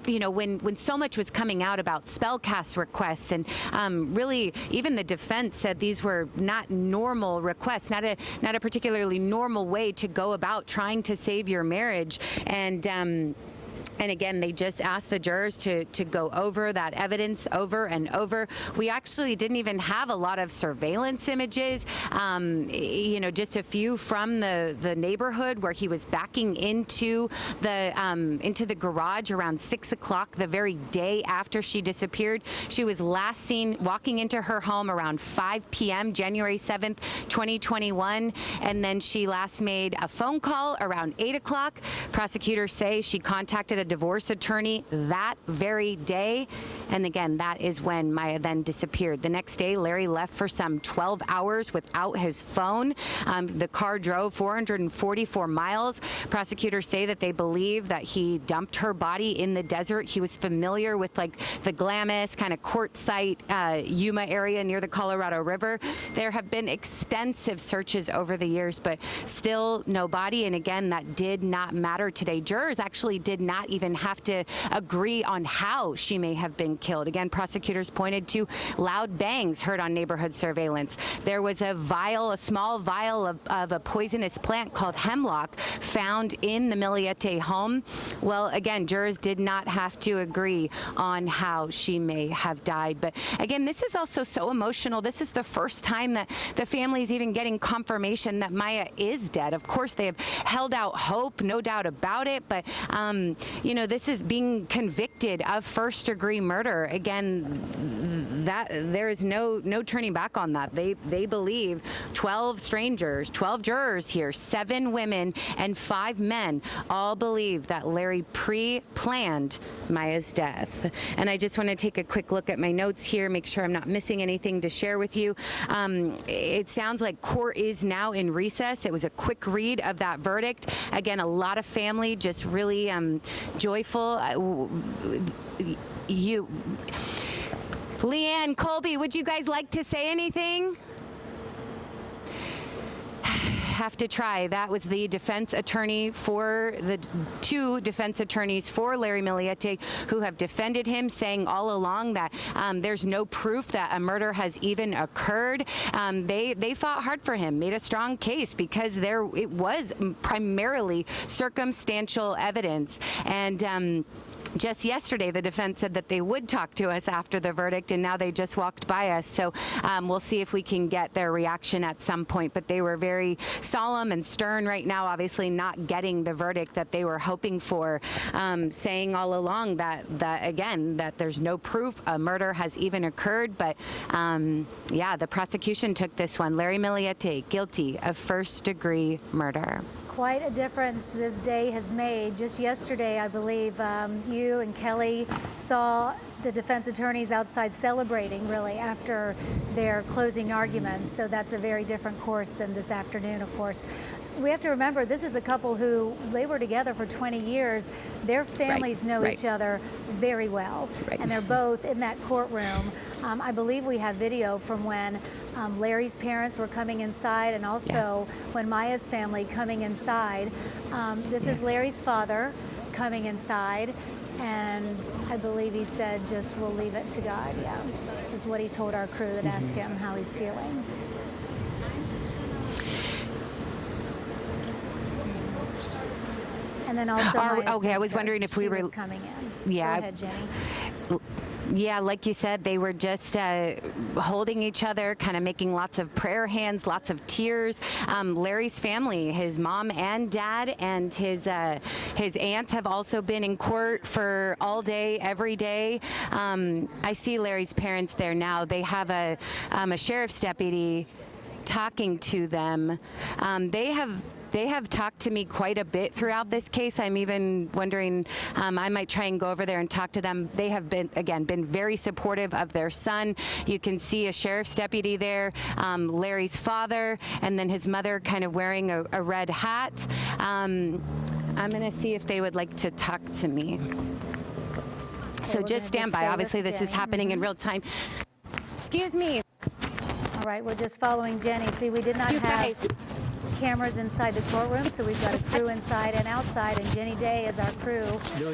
You know, when so much was coming out about spellcast requests, and really even the defense said these were not normal requests, not a particularly normal way to go about trying to save your marriage. And again, they just asked the jurors to go over that evidence over and over. We actually didn't even have a lot of surveillance images, you know, just a few from the neighborhood where he was backing into the garage around 6 o'clock the very day after she disappeared. She was last seen walking into her home around 5 p.m. January 7th, 2021, and then she last made a phone call around 8 o'clock. Prosecutors say she contacted a divorce attorney that very day, and again, that is when Maya then disappeared. The next day, Larry left for some 12 hours without his phone. The car drove 444 miles. Prosecutors say that they believe that he dumped her body in the desert. He was familiar with like the Glamis kind of quartzsite Yuma area near the Colorado River. There have been extensive searches over the years, but still no body. And again, that did not matter today. Jurors actually did not even have to agree on how she may have been killed. Again, prosecutors pointed to loud bangs heard on neighborhood surveillance. There was a small vial of a poisonous plant called hemlock found in the Millete home. Well, again, jurors did not have to agree on how she may have died. But again, this is also so emotional. This is the first time that the family is even getting confirmation that Maya is dead. Of course, they have held out hope, no doubt about it, but this is being convicted of first-degree murder. Again, that there is no turning back on that. They believe 12 strangers, 12 jurors here, 7 women and 5 men, all believe that Larry pre-planned Maya's death. And I just want to take a quick look at my notes here, make sure I'm not missing anything to share with you. It sounds like court is now in recess. It was a quick read of that verdict. Again, a lot of family just really joyful. Leanne, Colby, would you guys like to say anything? Have to try. That was the defense attorney for the 2 defense attorneys for Larry Millete who have defended him, saying all along that there's no proof that a murder has even occurred. They fought hard for him, made a strong case because it was primarily circumstantial evidence. And just yesterday, the defense said that they would talk to us after the verdict, and now they just walked by us. So we'll see if we can get their reaction at some point. But they were very solemn and stern right now, obviously not getting the verdict that they were hoping for, saying all along that again, that there's no proof a murder has even occurred. But yeah, the prosecution took this one. Larry Millete, guilty of first-degree murder. Quite a difference this day has made. Just yesterday, I believe, you and Kelly saw the defense attorneys outside celebrating, really, after their closing arguments. So that's a very different course than this afternoon, of course. We have to remember, this is a couple who, they were together for 20 years. Their families know each other very well. And they're both in that courtroom. I believe we have video from when Larry's parents were coming inside, and also when Maya's family coming inside. This is Larry's father coming inside, and I believe he said, just we'll leave it to God, is what he told our crew that asked him how he's feeling. And then also okay, I was wondering if we were coming in. Yeah. Go ahead, Jenny. Yeah, like you said, they were just holding each other, kind of making lots of prayer hands, lots of tears. Larry's family, his mom and dad, and his aunts have also been in court for all day, every day. I see Larry's parents there now. They have a sheriff's deputy talking to them. They have talked to me quite a bit throughout this case. I'm even wondering, I might try and go over there and talk to them. They have been very supportive of their son. You can see a sheriff's deputy there, Larry's father, and then his mother kind of wearing a red hat. I'm gonna see if they would like to talk to me. So just stand by. Obviously this is happening in real time. Excuse me. All right, we're just following Jenny. See, we did not have cameras inside the courtroom, so we've got a crew inside and outside, and Jenny Day is our crew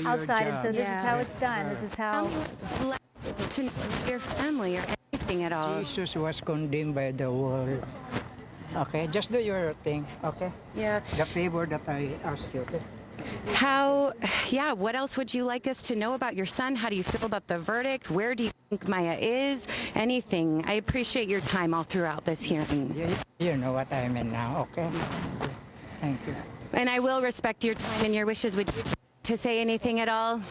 outside, and so this is how it's done. This is how... To your family or anything at all. Jesus was condemned by the world. Okay, just do your thing, okay? Yeah. The favor that I asked you, okay? What else would you like us to know about your son? How do you feel about the verdict? Where do you think Maya is? Anything. I appreciate your time all throughout this hearing. You know what I mean now, okay? Thank you. And I will respect your time and your wishes. Would you like to say anything at all?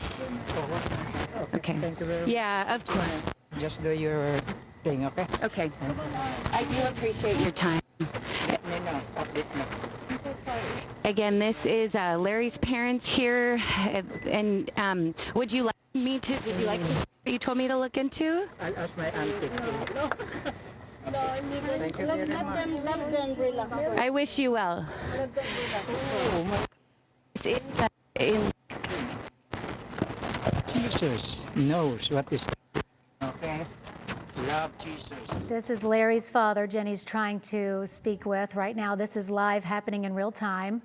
Okay. Thank you very much. Yeah, of course. Just do your thing, okay? Okay. I do appreciate your time. Let me know. Update me. Again, this is Larry's parents here, and would you like to, you told me to look into? I'll ask my auntie. Thank you very much. I wish you well. This is Jesus knows what is okay. Love Jesus. This is Larry's father Jenny's trying to speak with right now. This is live, happening in real time.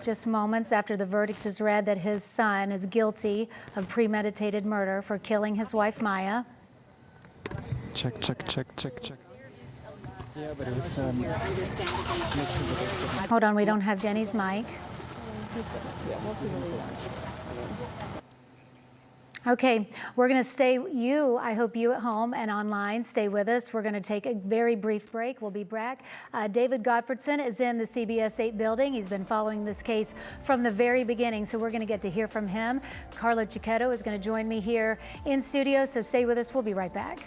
Just moments after the verdict is read that his son is guilty of premeditated murder for killing his wife Maya. Check. Yeah, but it was Hold on, we don't have Jenny's mic. Okay, we're going to I hope you at home and online stay with us. We're going to take a very brief break. We'll be back. David Gottfredson is in the CBS 8 building. He's been following this case from the very beginning, so we're going to get to hear from him. Carlo Cicchetto is going to join me here in studio, so stay with us. We'll be right back.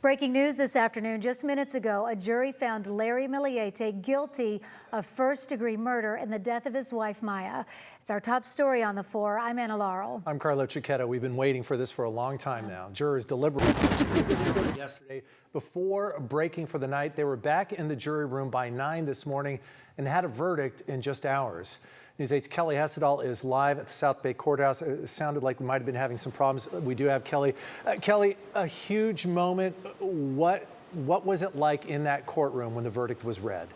Breaking news this afternoon, just minutes ago, a jury found Larry Millete guilty of first-degree murder in the death of his wife, Maya. It's our top story on the 4. I'm Anna Laurel. I'm Carlo Cicchetto. We've been waiting for this for a long time now. Jurors deliberated yesterday before breaking for the night. They were back in the jury room by 9 this morning and had a verdict in just hours. News 8's Kelly Hessedal is live at the South Bay Courthouse. It sounded like we might have been having some problems. We do have Kelly. Kelly, a huge moment. What was it like in that courtroom when the verdict was read?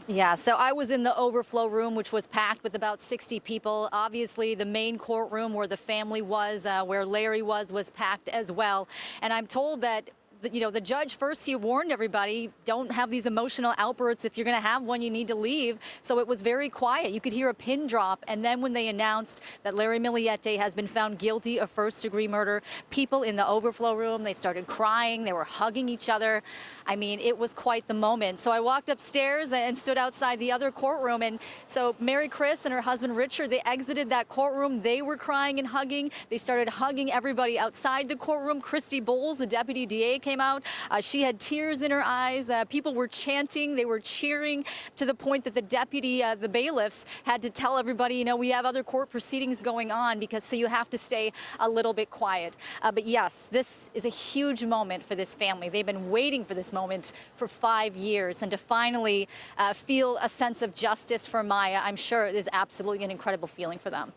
Yeah, so I was in the overflow room, which was packed with about 60 people. Obviously, the main courtroom where the family was, where Larry was packed as well. And I'm told that the judge first, he warned everybody, don't have these emotional outbursts. If you're going to have one, you need to leave. So it was very quiet. You could hear a pin drop. And then when they announced that Larry Millete has been found guilty of first-degree murder, people in the overflow room, they started crying. They were hugging each other. I mean, it was quite the moment. So I walked upstairs and stood outside the other courtroom. And so Mary Chris and her husband Richard, they exited that courtroom. They were crying and hugging. They started hugging everybody outside the courtroom. Christy Bowles, the deputy DA, came out. She had tears in her eyes. People were chanting. They were cheering to the point that the deputy, the bailiffs, had to tell everybody, you know, we have other court proceedings going on, because so you have to stay a little bit quiet. But yes, this is a huge moment for this family. They've been waiting for this moment for 5 years, and to finally feel a sense of justice for Maya, I'm sure it is absolutely an incredible feeling for them.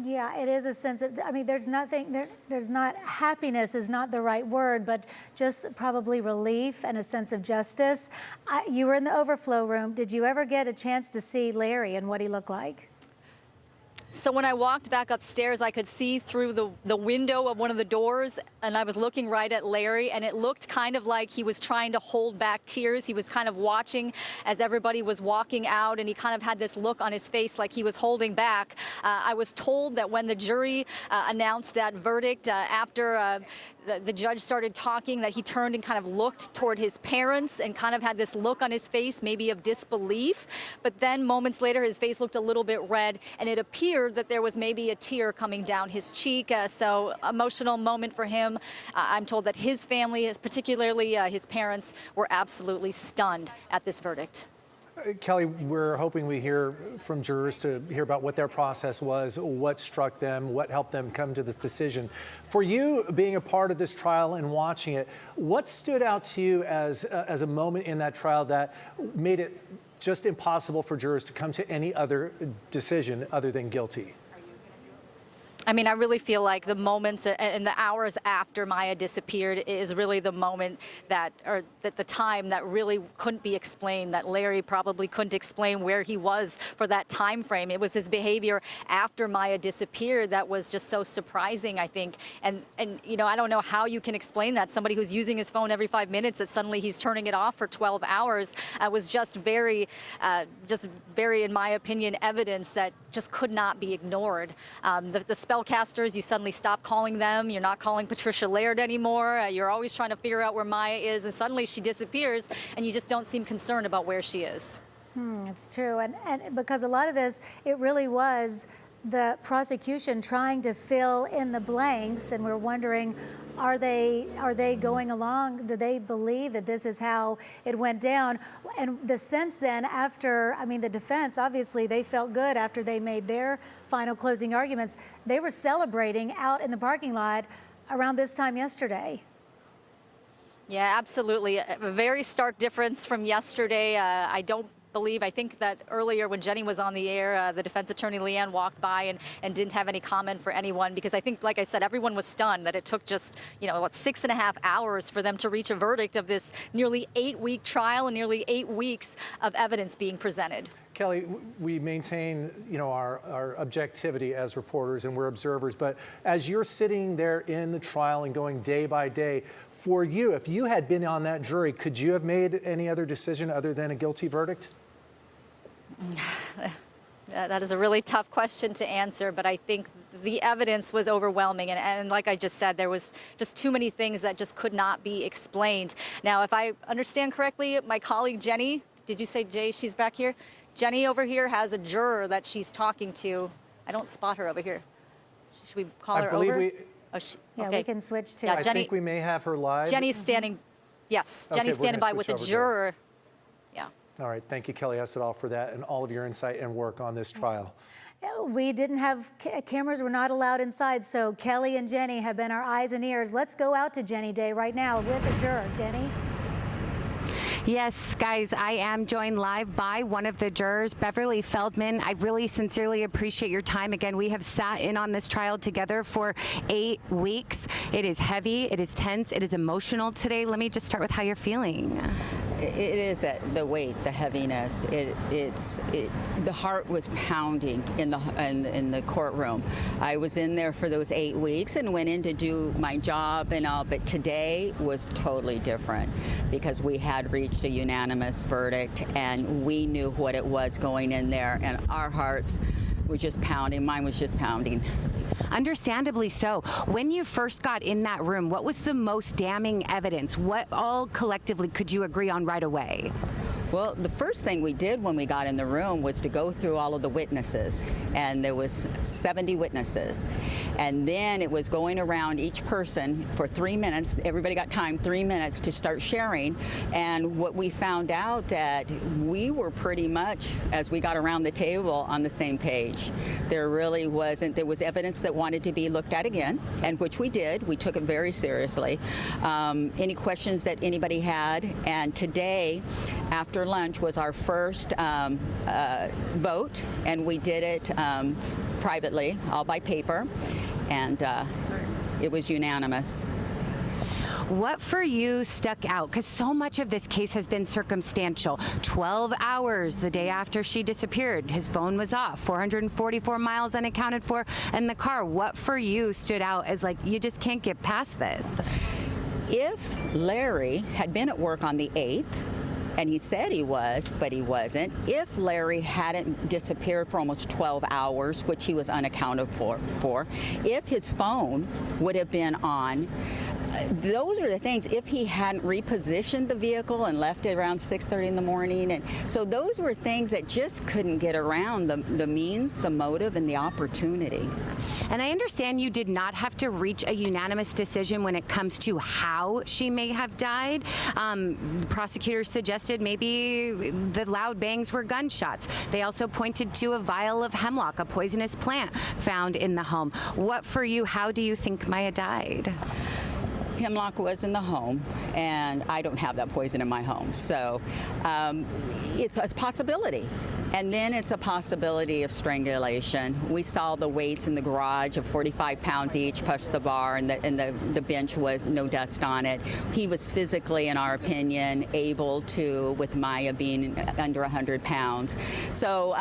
Yeah, it is a sense of, I mean, there's nothing, there's not, happiness is not the right word, but just probably relief and a sense of justice. You were in the overflow room. Did you ever get a chance to see Larry and what he looked like? So when I walked back upstairs, I could see through the window of one of the doors, and I was looking right at Larry, and it looked kind of like he was trying to hold back tears. He was kind of watching as everybody was walking out, and he kind of had this look on his face like he was holding back. I was told that when the jury announced that verdict, after the judge started talking, that he turned and kind of looked toward his parents and kind of had this look on his face, maybe of disbelief. But then moments later, his face looked a little bit red, and it appeared that there was maybe a tear coming down his cheek. So emotional moment for him. I'm told that his family, particularly his parents, were absolutely stunned at this verdict. Kelly, we're hoping we hear from jurors to hear about what their process was, what struck them, what helped them come to this decision. For you, being a part of this trial and watching it, what stood out to you as a moment in that trial that made it just impossible for jurors to come to any other decision other than guilty? I mean, I really feel like the moments and the hours after Maya disappeared is really the moment that, or that the time that really couldn't be explained, that Larry probably couldn't explain where he was for that time frame. It was his behavior after Maya disappeared that was just so surprising, I think. And you know, I don't know how you can explain that. Somebody who's using his phone every 5 minutes, that suddenly he's turning it off for 12 hours, was just very, in my opinion, evidence that just could not be ignored. The spellcasters, you suddenly stop calling them. You're not calling Patricia Laird anymore. You're always trying to figure out where Maya is, and suddenly she disappears, and you just don't seem concerned about where she is. It's true, and because a lot of this, it really was the prosecution trying to fill in the blanks, and we're wondering, are they going along? Do they believe that this is how it went down? And the sense then after, I mean, the defense, obviously they felt good after they made their final closing arguments. They were celebrating out in the parking lot around this time yesterday. Yeah, absolutely. A very stark difference from yesterday. I think that earlier when Jenny was on the air, the defense attorney Leanne walked by and didn't have any comment for anyone, because I think, like I said, everyone was stunned that it took just, 6.5 hours for them to reach a verdict of this nearly 8-week trial and nearly 8 weeks of evidence being presented. Kelly, we maintain, our objectivity as reporters, and we're observers, but as you're sitting there in the trial and going day by day, for you, if you had been on that jury, could you have made any other decision other than a guilty verdict? That is a really tough question to answer, but I think the evidence was overwhelming. And like I just said, there was just too many things that just could not be explained. Now, if I understand correctly, my colleague Jenny, did you say Jay, she's back here? Jenny over here has a juror that she's talking to. I don't spot her over here. Should we call her over? Yeah, okay. we can switch to. Yeah, I think we may have her live. Jenny's standing. Yes, Jenny's standing by with a juror. Yeah. All right. Thank you, Kelly Essedal, for that and all of your insight and work on this trial. We didn't have cameras, were not allowed inside, so Kelly and Jenny have been our eyes and ears. Let's go out to Jenny Day right now with a juror. Jenny? Yes, guys, I am joined live by one of the jurors, Beverly Feldman. I really sincerely appreciate your time. Again, we have sat in on this trial together for 8 weeks. It is heavy, it is tense, it is emotional today. Let me just start with how you're feeling. It is the weight, the heaviness. The heart was pounding in the courtroom. I was in there for those 8 weeks and went in to do my job and all, but today was totally different because we had reached a unanimous verdict and we knew what it was going in there, and our hearts were just pounding. Mine was just pounding. Understandably so. When you first got in that room, what was the most damning evidence? What all collectively could you agree on right away? Well, the first thing we did when we got in the room was to go through all of the witnesses, and there was 70 witnesses. And then it was going around each person for 3 minutes. Everybody got time, 3 minutes, to start sharing. And what we found out that we were pretty much, as we got around the table, on the same page. There really wasn't, there was evidence that wanted to be looked at again, and which we did. We took it very seriously. Any questions that anybody had, and today, after lunch, was our first vote, and we did it privately, all by paper, and it was unanimous. What for you stuck out? Because so much of this case has been circumstantial. 12 hours the day after she disappeared. His phone was off. 444 miles unaccounted for in the car. What for you stood out as like, you just can't get past this? If Larry had been at work on the 8th, and he said he was, but he wasn't. If Larry hadn't disappeared for almost 12 hours, which he was unaccounted for, if his phone would have been on, those are the things. If he hadn't repositioned the vehicle and left it around 6:30 in the morning, and so those were things that just couldn't get around the means, the motive, and the opportunity. And I understand you did not have to reach a unanimous decision when it comes to how she may have died. Prosecutors suggested maybe the loud bangs were gunshots. They also pointed to a vial of hemlock, a poisonous plant found in the home. What for you, how do you think Maya died? Hemlock was in the home, and I don't have that poison in my home. So it's a possibility. And then it's a possibility of strangulation. We saw the weights in the garage of 45 pounds each, plus the bar, and the bench was no dust on it. He was physically, in our opinion, able to, with Maya being under 100 pounds. So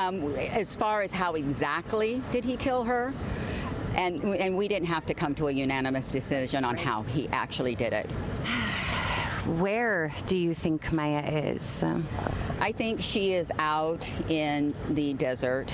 as far as how exactly did he kill her, and we didn't have to come to a unanimous decision on how he actually did it. Where do you think Maya is? I think she is out in the desert.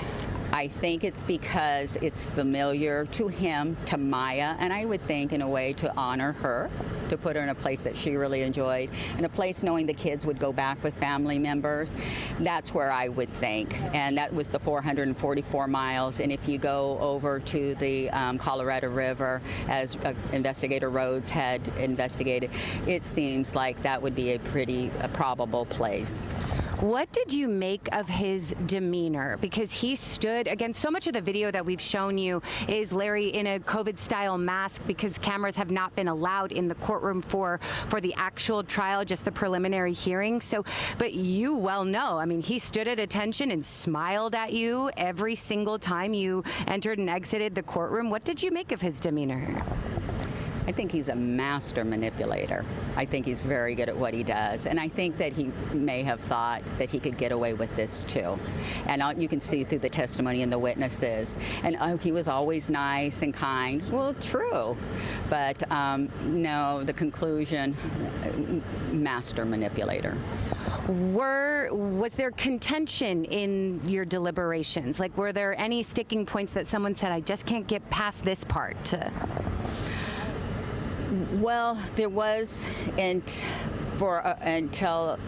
I think it's because it's familiar to him, to Maya, and I would think in a way to honor her, to put her in a place that she really enjoyed, in a place knowing the kids would go back with family members. That's where I would think, and that was the 444 miles. And if you go over to the Colorado River, as Investigator Rhodes had investigated, it seems like that would be a pretty probable place. What did you make of his demeanor? Because he stood, again, so much of the video that we've shown you is Larry in a COVID-style mask because cameras have not been allowed in the courtroom for the actual trial, just the preliminary hearing. So, but you well know, I mean, he stood at attention and smiled at you every single time you entered and exited the courtroom. What did you make of his demeanor? I think he's a master manipulator. I think he's very good at what he does. And I think that he may have thought that he could get away with this too. And you can see through the testimony and the witnesses. And he was always nice and kind. Well, true. But no, the conclusion, master manipulator. Was there contention in your deliberations? Like, were there any sticking points that someone said, I just can't get past this part? Well, there was, until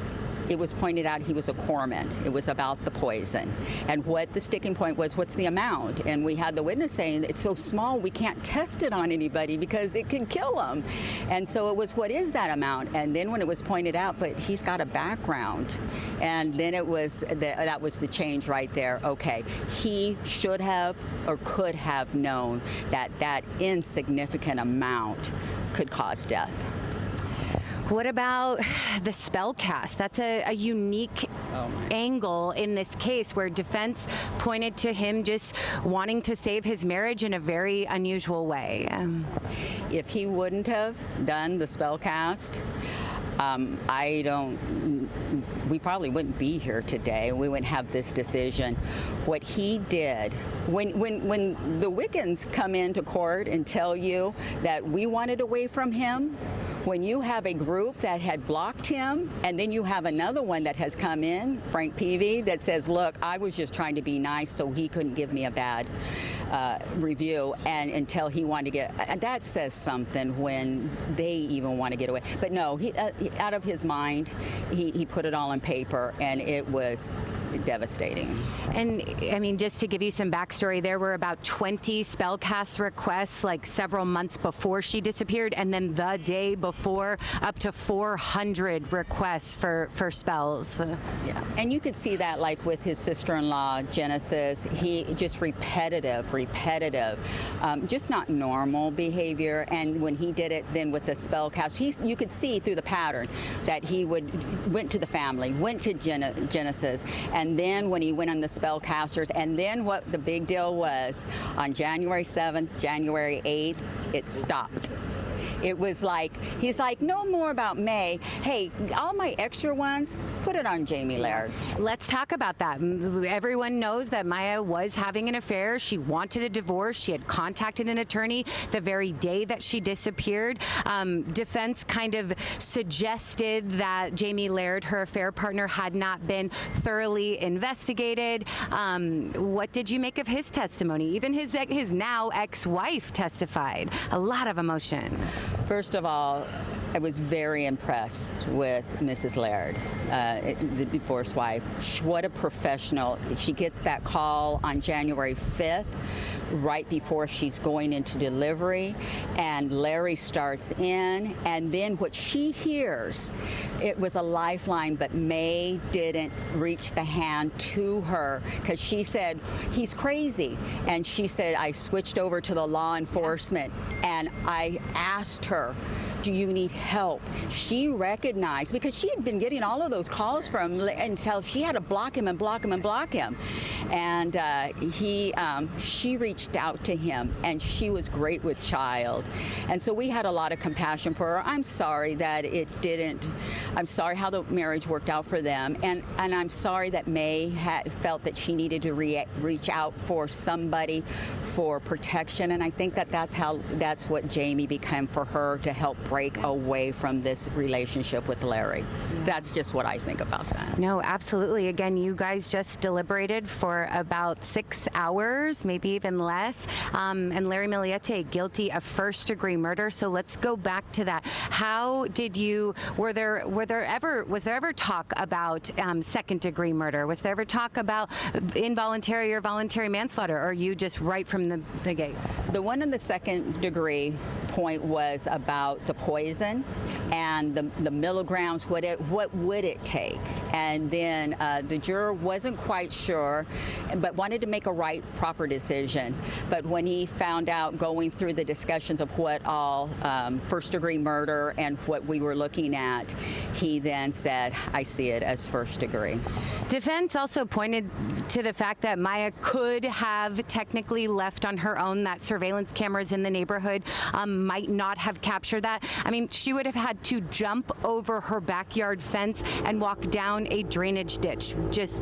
it was pointed out he was a corpsman. It was about the poison. And what the sticking point was, what's the amount? And we had the witness saying, it's so small, we can't test it on anybody because it can kill them. And so it was, what is that amount? And then when it was pointed out, but he's got a background. And then it was, that was the change right there. Okay, he should have or could have known that that insignificant amount could cause death. What about the spell cast? That's a unique angle in this case where defense pointed to him just wanting to save his marriage in a very unusual way. If he wouldn't have done the spell cast, we probably wouldn't be here today. We wouldn't have this decision. What he did, when the Wiccans come into court and tell you that we wanted away from him, when you have a group that had blocked him, and then you have another one that has come in, Frank Peavy, that says, look, I was just trying to be nice so he couldn't give me a bad review, and until he wanted to get, that says something when they even want to get away. But no, he out of his mind, he put it all on paper, and it was devastating. And I mean, just to give you some backstory, there were about 20 spellcast requests like several months before she disappeared, and then the day before, up to 400 requests for spells. Yeah, and you could see that like with his sister-in-law, Genesis. He just repetitive, just not normal behavior. And when he did it then with the spellcast, you could see through the pattern that he went to the family, went to Genesis, and then when he went on the spellcasters, and then what the big deal was, on January 7th, January 8th, it stopped. It was like, he's like, no more about May. Hey, all my extra ones, put it on Jamie Laird. Let's talk about that. Everyone knows that Maya was having an affair. She wanted a divorce. She had contacted an attorney the very day that she disappeared. Defense kind of suggested that Jamie Laird, her affair partner, had not been thoroughly investigated. What did you make of his testimony? Even his now ex-wife testified. A lot of emotion. First of all, I was very impressed with Mrs. Laird, the divorced wife. What a professional. She gets that call on January 5th, right before she's going into delivery, and Larry starts in, and then what she hears, it was a lifeline, but May didn't reach the hand to her because she said, he's crazy. And she said, I switched over to the law enforcement, and I asked her, do you need help? She recognized, because she had been getting all of those calls from until she had to block him and block him and block him. And she reached out to him, and she was great with child. And so we had a lot of compassion for her. I'm sorry that it didn't, I'm sorry how the marriage worked out for them. And I'm sorry that May felt that she needed to reach out for somebody for protection. And I think that that's what Jamie became for her, to help break away from this relationship with Larry. Yeah. That's just what I think about that. No, absolutely. Again, you guys just deliberated for about 6 hours, maybe even less. And Larry Millete guilty of first-degree murder. So let's go back to that. How did you? Was there ever talk about second-degree murder? Was there ever talk about involuntary or voluntary manslaughter? Or are you just right from the gate? The one in the second-degree point was about the poison and the milligrams. What would it take? And then the juror wasn't quite sure, but wanted to make a proper decision. But when he found out, going through the discussions of what all first-degree murder and what we were looking at, he then said, I see it as first degree. Defense also pointed to the fact that Maya could have technically left on her own. That surveillance cameras in the neighborhood might not have captured that. I mean, she would have had to jump over her backyard fence and walk down a drainage ditch. Just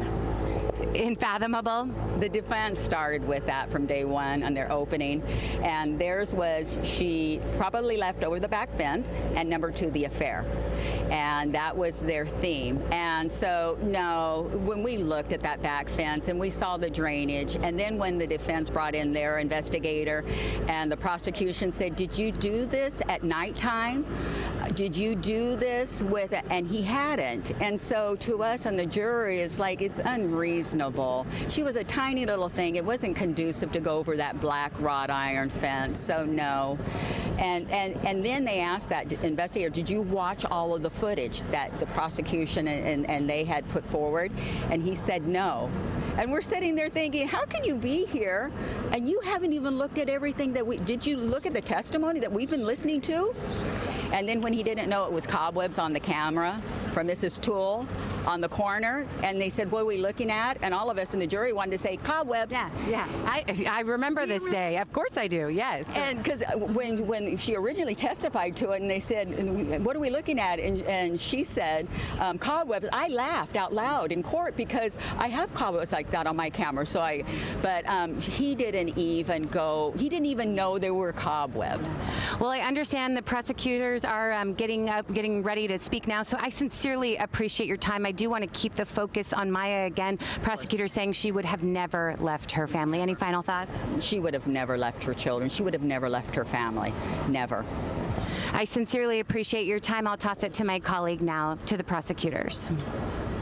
unfathomable. The defense started with that from day one on their opening, and theirs was she probably left over the back fence, and number two, the affair. And that was their theme. And so, no, when we looked at that back fence and we saw the drainage, and then when the defense brought in their investigator and the prosecution said, did you do this at nighttime? Did you do this with it? And he hadn't. And so to us on the jury, it's like, it's unreasonable. She was a tiny little thing. It wasn't conducive to go over that black wrought iron fence. So no. And then they asked that investigator, did you watch all of the footage that the prosecution and they had put forward? And he said no. And we're sitting there thinking, how can you be here and you haven't even looked at everything did you look at the testimony that we've been listening to? And then when he didn't know it was cobwebs on the camera from Mrs. Toole on the corner, and they said, what are we looking at? And all of us in the jury wanted to say, cobwebs. Yeah. I remember this day. Of course I do, yes. And because when she originally testified to it, and they said, what are we looking at? And she said, cobwebs. I laughed out loud in court because I have cobwebs like that on my camera. But he didn't even know there were cobwebs. Well, I understand the prosecutors prosecutors are getting ready to speak now, so I sincerely appreciate your time. I do want to keep the focus on Maya again. Prosecutor saying she would have never left her family. Any final thoughts? She would have never left her children. She would have never left her family. Never. I sincerely appreciate your time. I'll toss it to my colleague now, to the prosecutors.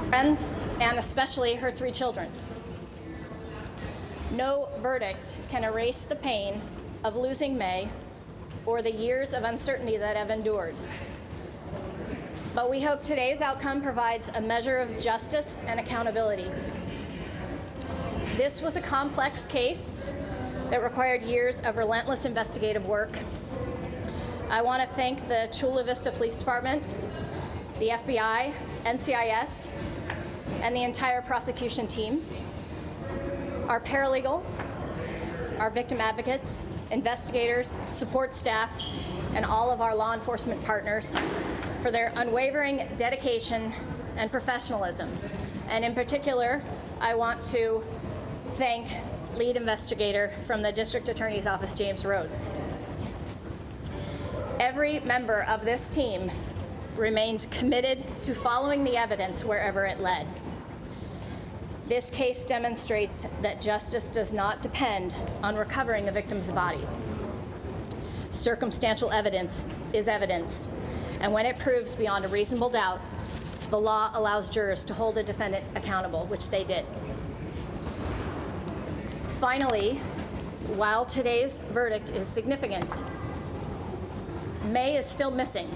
Friends, and especially her 3 children. No verdict can erase the pain of losing May or the years of uncertainty that have endured. But we hope today's outcome provides a measure of justice and accountability. This was a complex case that required years of relentless investigative work. I want to thank the Chula Vista Police Department, the FBI, NCIS, and the entire prosecution team, our paralegals, our victim advocates, investigators, support staff, and all of our law enforcement partners for their unwavering dedication and professionalism. And in particular, I want to thank lead investigator from the District Attorney's Office, James Rhodes. Every member of this team remained committed to following the evidence wherever it led. This case demonstrates that justice does not depend on recovering a victim's body. Circumstantial evidence is evidence, and when it proves beyond a reasonable doubt, the law allows jurors to hold a defendant accountable, which they did. Finally, while today's verdict is significant, May is still missing.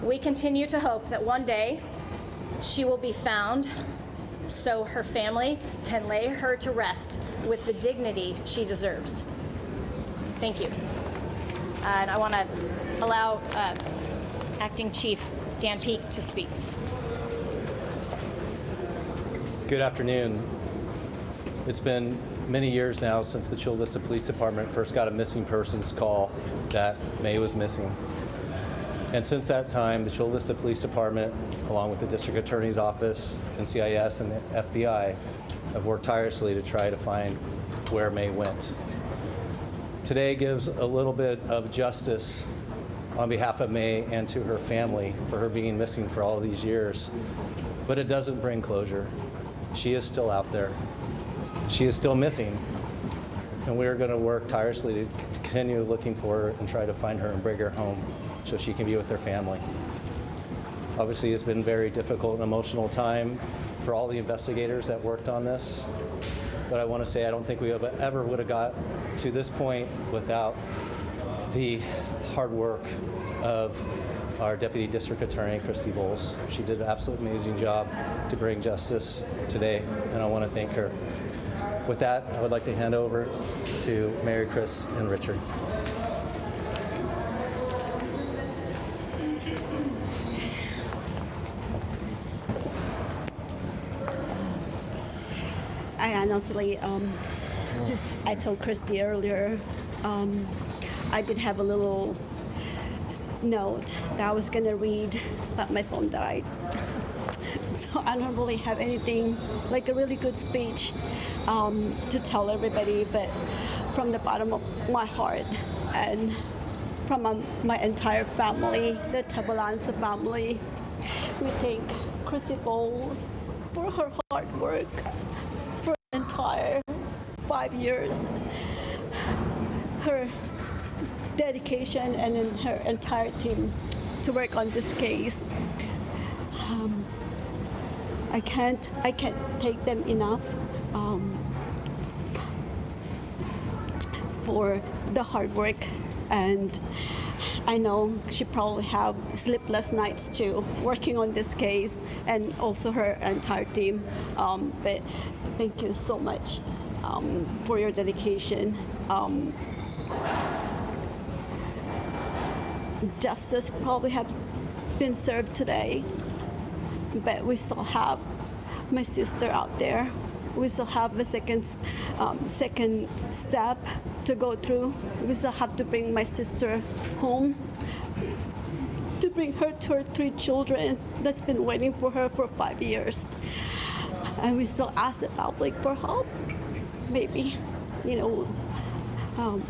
We continue to hope that one day she will be found so her family can lay her to rest with the dignity she deserves. Thank you. And I want to allow Acting Chief Dan Peake to speak. Good afternoon. It's been many years now since the Chula Vista Police Department first got a missing persons call that May was missing. And since that time, the Chula Vista Police Department, along with the District Attorney's Office, NCIS, and the FBI, have worked tirelessly to try to find where May went. Today gives a little bit of justice on behalf of May and to her family for her being missing for all these years, but it doesn't bring closure. She is still out there. She is still missing, and we are going to work tirelessly to continue looking for her and try to find her and bring her home so she can be with her family. Obviously, it's been a very difficult and emotional time for all the investigators that worked on this, but I want to say I don't think we ever would have got to this point without the hard work of our Deputy District Attorney, Christy Bowles. She did an absolutely amazing job to bring justice today, and I want to thank her. With that, I would like to hand over to Mary, Chris, and Richard. I honestly, I told Christy earlier, I did have a little note that I was going to read, but my phone died. So I don't really have anything like a really good speech to tell everybody, but from the bottom of my heart and from my entire family, the Tabalanza family, we thank Christy Bowles for her hard work for the entire 5 years, her dedication and in her entire team to work on this case. I can't take them enough for the hard work, and I know she probably have sleepless nights too working on this case, and also her entire team. But thank you so much for your dedication. Justice probably have been served today, but we still have my sister out there. We still have a second step to go through. We still have to bring my sister home, to bring her to her 3 children that's been waiting for her for 5 years. And we still ask the public for help. Maybe,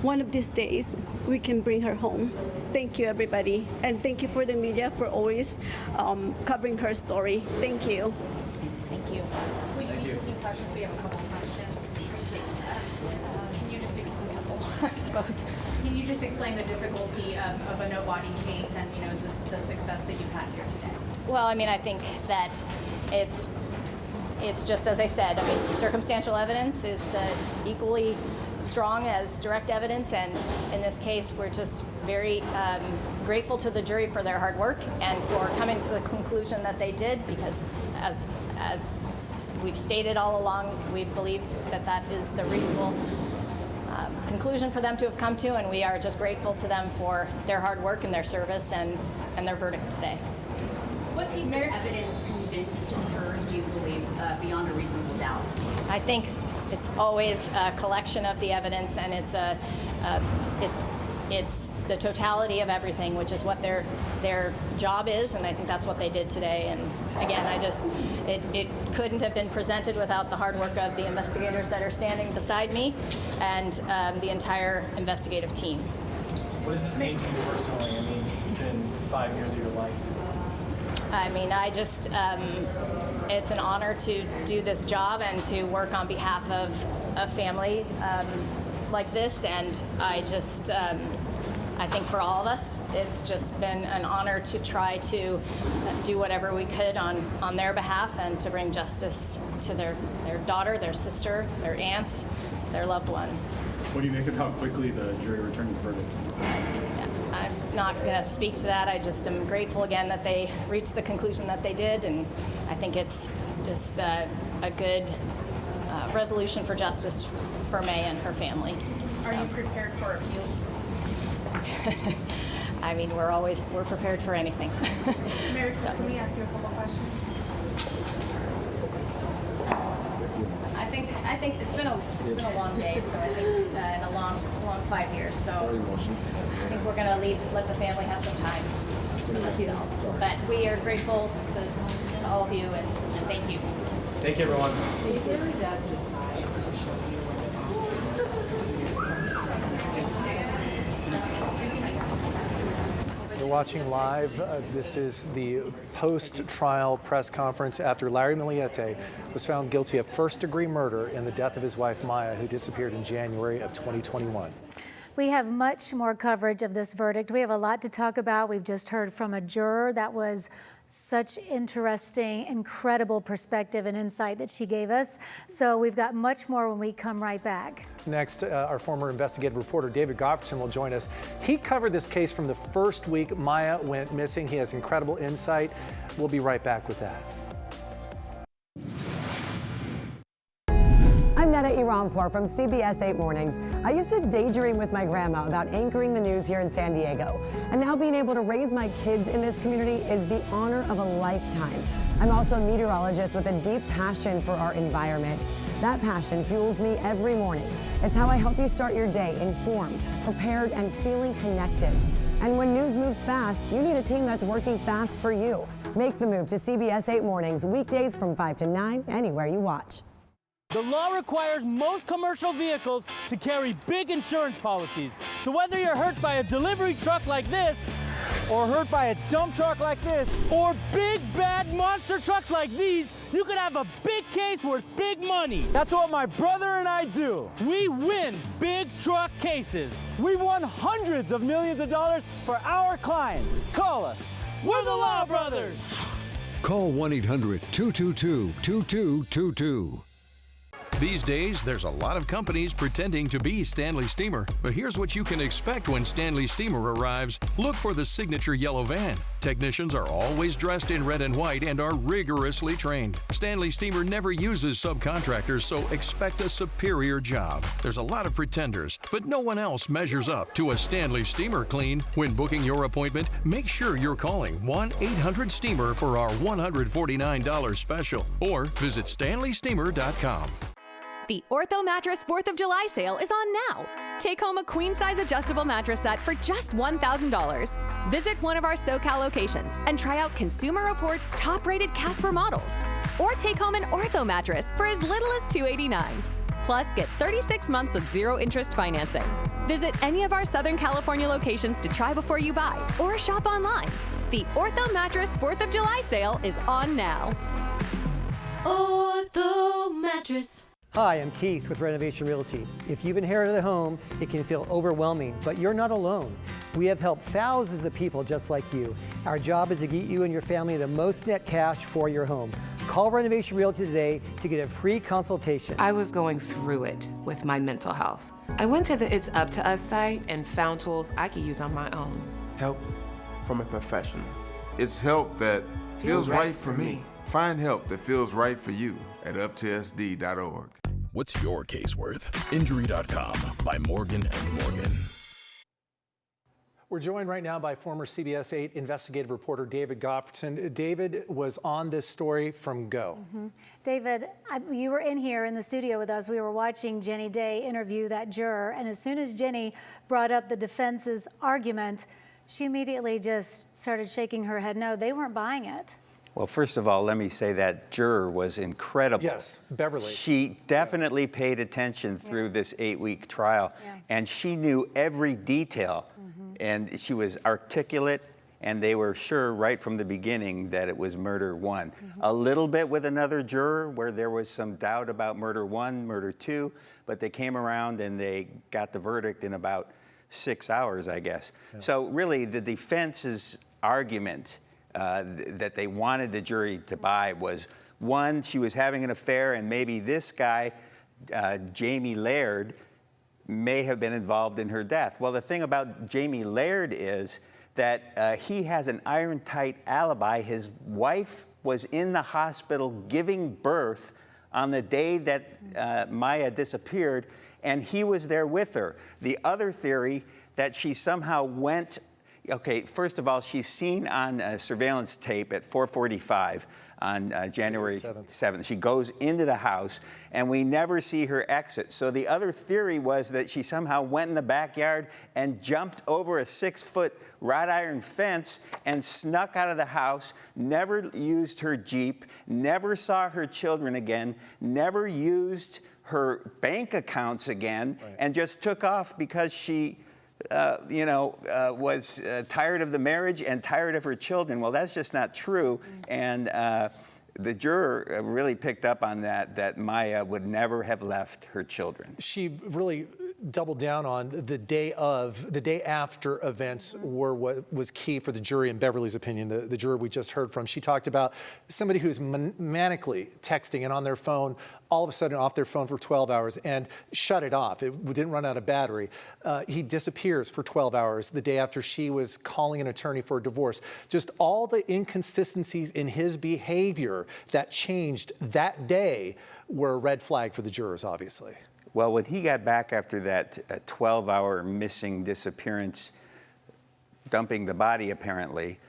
one of these days we can bring her home. Thank you, everybody. And thank you for the media for always covering her story. Thank you. Thank you. We have a couple of questions. Can you just Can you just explain the difficulty of a no-body case and the success that you've had here today? Well, I mean, I think that it's just as I said. I mean, circumstantial evidence is equally strong as direct evidence, and in this case, we're just very grateful to the jury for their hard work and for coming to the conclusion that they did, because as we've stated all along, we believe that is the reasonable conclusion for them to have come to, and we are just grateful to them for their hard work and their service and their verdict today. What piece of evidence convinced jurors, do you believe, beyond a reasonable doubt? I think it's always a collection of the evidence, and it's the totality of everything, which is what their job is, and I think that's what they did today. And again, it couldn't have been presented without the hard work of the investigators that are standing beside me and the entire investigative team. What does this mean to you personally? I mean, this has been 5 years of your life. I mean, it's an honor to do this job and to work on behalf of a family like this, and I think for all of us, it's just been an honor to try to do whatever we could on their behalf and to bring justice to their daughter, their sister, their aunt, their loved one. What do you make of how quickly the jury returned its verdict? I'm not going to speak to that. I just am grateful again that they reached the conclusion that they did, and I think it's just a good resolution for justice for May and her family. Are you prepared for appeals? I mean, we're prepared for anything. Mary, can we ask you a couple questions? I think it's been a long day, so I think and a long 5 years. So I think we're gonna let the family have some time for themselves. But we are grateful to all of you, and thank you. Thank you, everyone. If Larry does decide to show you You're watching live. This is the post-trial press conference after Larry Millete was found guilty of first-degree murder in the death of his wife, Maya, who disappeared in January of 2021. We have much more coverage of this verdict. We have a lot to talk about. We've just heard from a juror. That was such interesting, incredible perspective and insight that she gave us. So we've got much more when we come right back. Next, our former investigative reporter David Gofferson will join us. He covered this case from the first week Maya went missing. He has incredible insight. We'll be right back with that. I'm Neda Iranpour from CBS 8 Mornings. I used to daydream with my grandma about anchoring the news here in San Diego. And now being able to raise my kids in this community is the honor of a lifetime. I'm also a meteorologist with a deep passion for our environment. That passion fuels me every morning. It's how I help you start your day informed, prepared, and feeling connected. And when news moves fast, you need a team that's working fast for you. Make the move to CBS 8 Mornings, weekdays from 5 to 9, anywhere you watch. The law requires most commercial vehicles to carry big insurance policies. So whether you're hurt by a delivery truck like this, or hurt by a dump truck like this, or big bad monster trucks like these, you could have a big case worth big money. That's what my brother and I do. We win big truck cases. We've won hundreds of millions of dollars for our clients. Call us. We're the Law Brothers. Call 1-800-222-2222. These days, there's a lot of companies pretending to be Stanley Steamer, but here's what you can expect when Stanley Steamer arrives. Look for the signature yellow van. Technicians are always dressed in red and white and are rigorously trained. Stanley Steamer never uses subcontractors, so expect a superior job. There's a lot of pretenders, but no one else measures up to a Stanley Steamer clean. When booking your appointment, make sure you're calling 1-800-STEAMER for our $149 special, or visit StanleySteamer.com. The Ortho Mattress 4th of July sale is on now. Take home a queen-size adjustable mattress set for just $1,000. Visit one of our SoCal locations and try out Consumer Reports' top-rated Casper models. Or take home an Ortho mattress for as little as $289. Plus, get 36 months of zero-interest financing. Visit any of our Southern California locations to try before you buy, or shop online. The Ortho Mattress 4th of July sale is on now. Ortho Mattress. Hi, I'm Keith with Renovation Realty. If you've inherited a home, it can feel overwhelming, but you're not alone. We have helped thousands of people just like you. Our job is to get you and your family the most net cash for your home. Call Renovation Realty today to get a free consultation. I was going through it with my mental health. I went to the It's Up to Us site and found tools I could use on my own. Help from a professional. It's help that feels right for me. Find help that feels right for you at uptosd.org. What's your case worth? Injury.com by Morgan & Morgan. We're joined right now by former CBS 8 investigative reporter David Goffredson. David was on this story from go. David, you were in here in the studio with us. We were watching Jenny Day interview that juror, and as soon as Jenny brought up the defense's argument, she immediately just started shaking her head. No, they weren't buying it. Well, first of all, let me say that juror was incredible. Yes, Beverly. She definitely paid attention through this 8-week trial, and she knew every detail, and she was articulate, and they were sure right from the beginning that it was murder 1. A little bit with another juror where there was some doubt about murder 1, murder 2, but they came around and they got the verdict in about 6 hours, I guess. So really, the defense's argument that they wanted the jury to buy was, 1, she was having an affair, and maybe this guy, Jamie Laird, may have been involved in her death. Well, the thing about Jamie Laird is that he has an iron-tight alibi. His wife was in the hospital giving birth on the day that Maya disappeared, and he was there with her. The other theory that she somehow went. Okay, first of all, she's seen on surveillance tape at 4:45 on January 7th. She goes into the house, and we never see her exit. So the other theory was that she somehow went in the backyard and jumped over a 6-foot wrought iron fence and snuck out of the house, never used her Jeep, never saw her children again, never used her bank accounts again, and just took off because she was tired of the marriage and tired of her children. Well, that's just not true. And the juror really picked up on that Maya would never have left her children. She really doubled down on the day after events were what was key for the jury, in Beverly's opinion, the juror we just heard from. She talked about somebody who's manically texting and on their phone, all of a sudden off their phone for 12 hours and shut it off. It didn't run out of battery. He disappears for 12 hours the day after she was calling an attorney for a divorce. Just all the inconsistencies in his behavior that changed that day were a red flag for the jurors, obviously. Well, when he got back after that 12-hour missing disappearance, dumping the body apparently,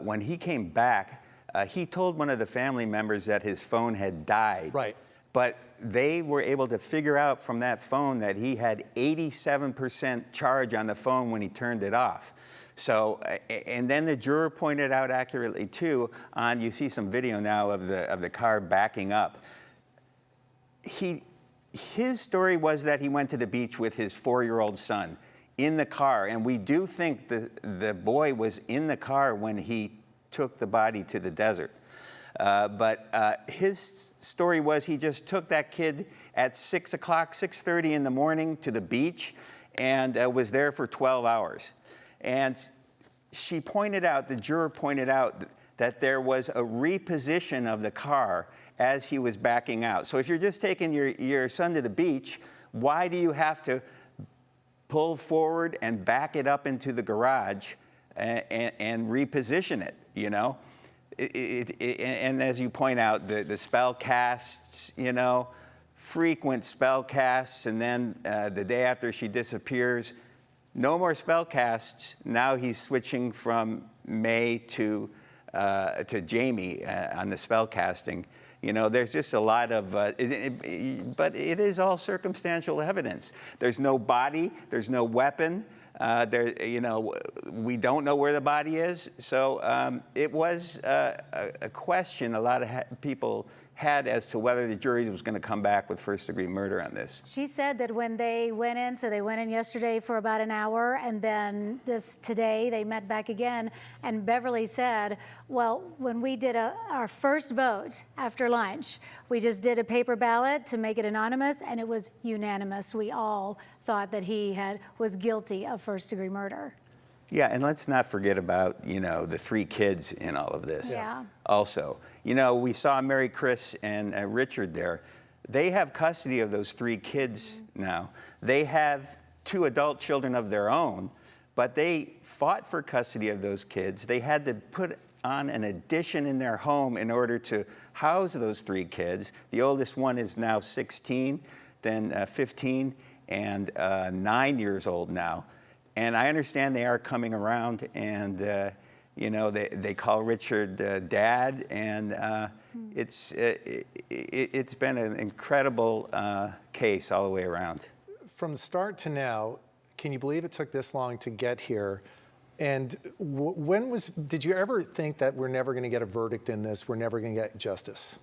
when he came back, he told one of the family members that his phone had died. Right. But they were able to figure out from that phone that he had 87% charge on the phone when he turned it off. So, and then the juror pointed out accurately too, you see some video now of the car backing up. His story was that he went to the beach with his 4-year-old son in the car, and we do think the boy was in the car when he took the body to the desert. But his story was he just took that kid at 6 o'clock, 6:30 in the morning to the beach and was there for 12 hours. And she pointed out, the juror pointed out that there was a reposition of the car as he was backing out. So if you're just taking your son to the beach, why do you have to pull forward and back it up into the garage and reposition it, you know? And as you point out, the spell casts, you know, frequent spell casts, and then the day after she disappears, no more spell casts. Now he's switching from May to Jamie on the spell casting. You know, there's just a lot of, but it is all circumstantial evidence. There's no body, there's no weapon, You know, we don't know where the body is. So it was a question a lot of people had as to whether the jury was going to come back with first-degree murder on this. She said that when they went in, so they went in yesterday for about an hour, and then today they met back again, and Beverly said, well, when we did our first vote after lunch, we just did a paper ballot to make it anonymous, and it was unanimous. We all thought that he was guilty of first-degree murder. Yeah, and let's not forget about, you know, the 3 kids in all of this. Yeah. Also, you know, we saw Mary Chris and Richard there. They have custody of those 3 kids now. They have 2 adult children of their own, but they fought for custody of those kids. They had to put on an addition in their home in order to house those 3 kids. The oldest one is now 16, then 15, and 9 years old now. And I understand they are coming around, and you know, they call Richard Dad, and it's been an incredible case all the way around. From the start to now, can you believe it took this long to get here? And did you ever think that we're never going to get a verdict in this, we're never going to get justice?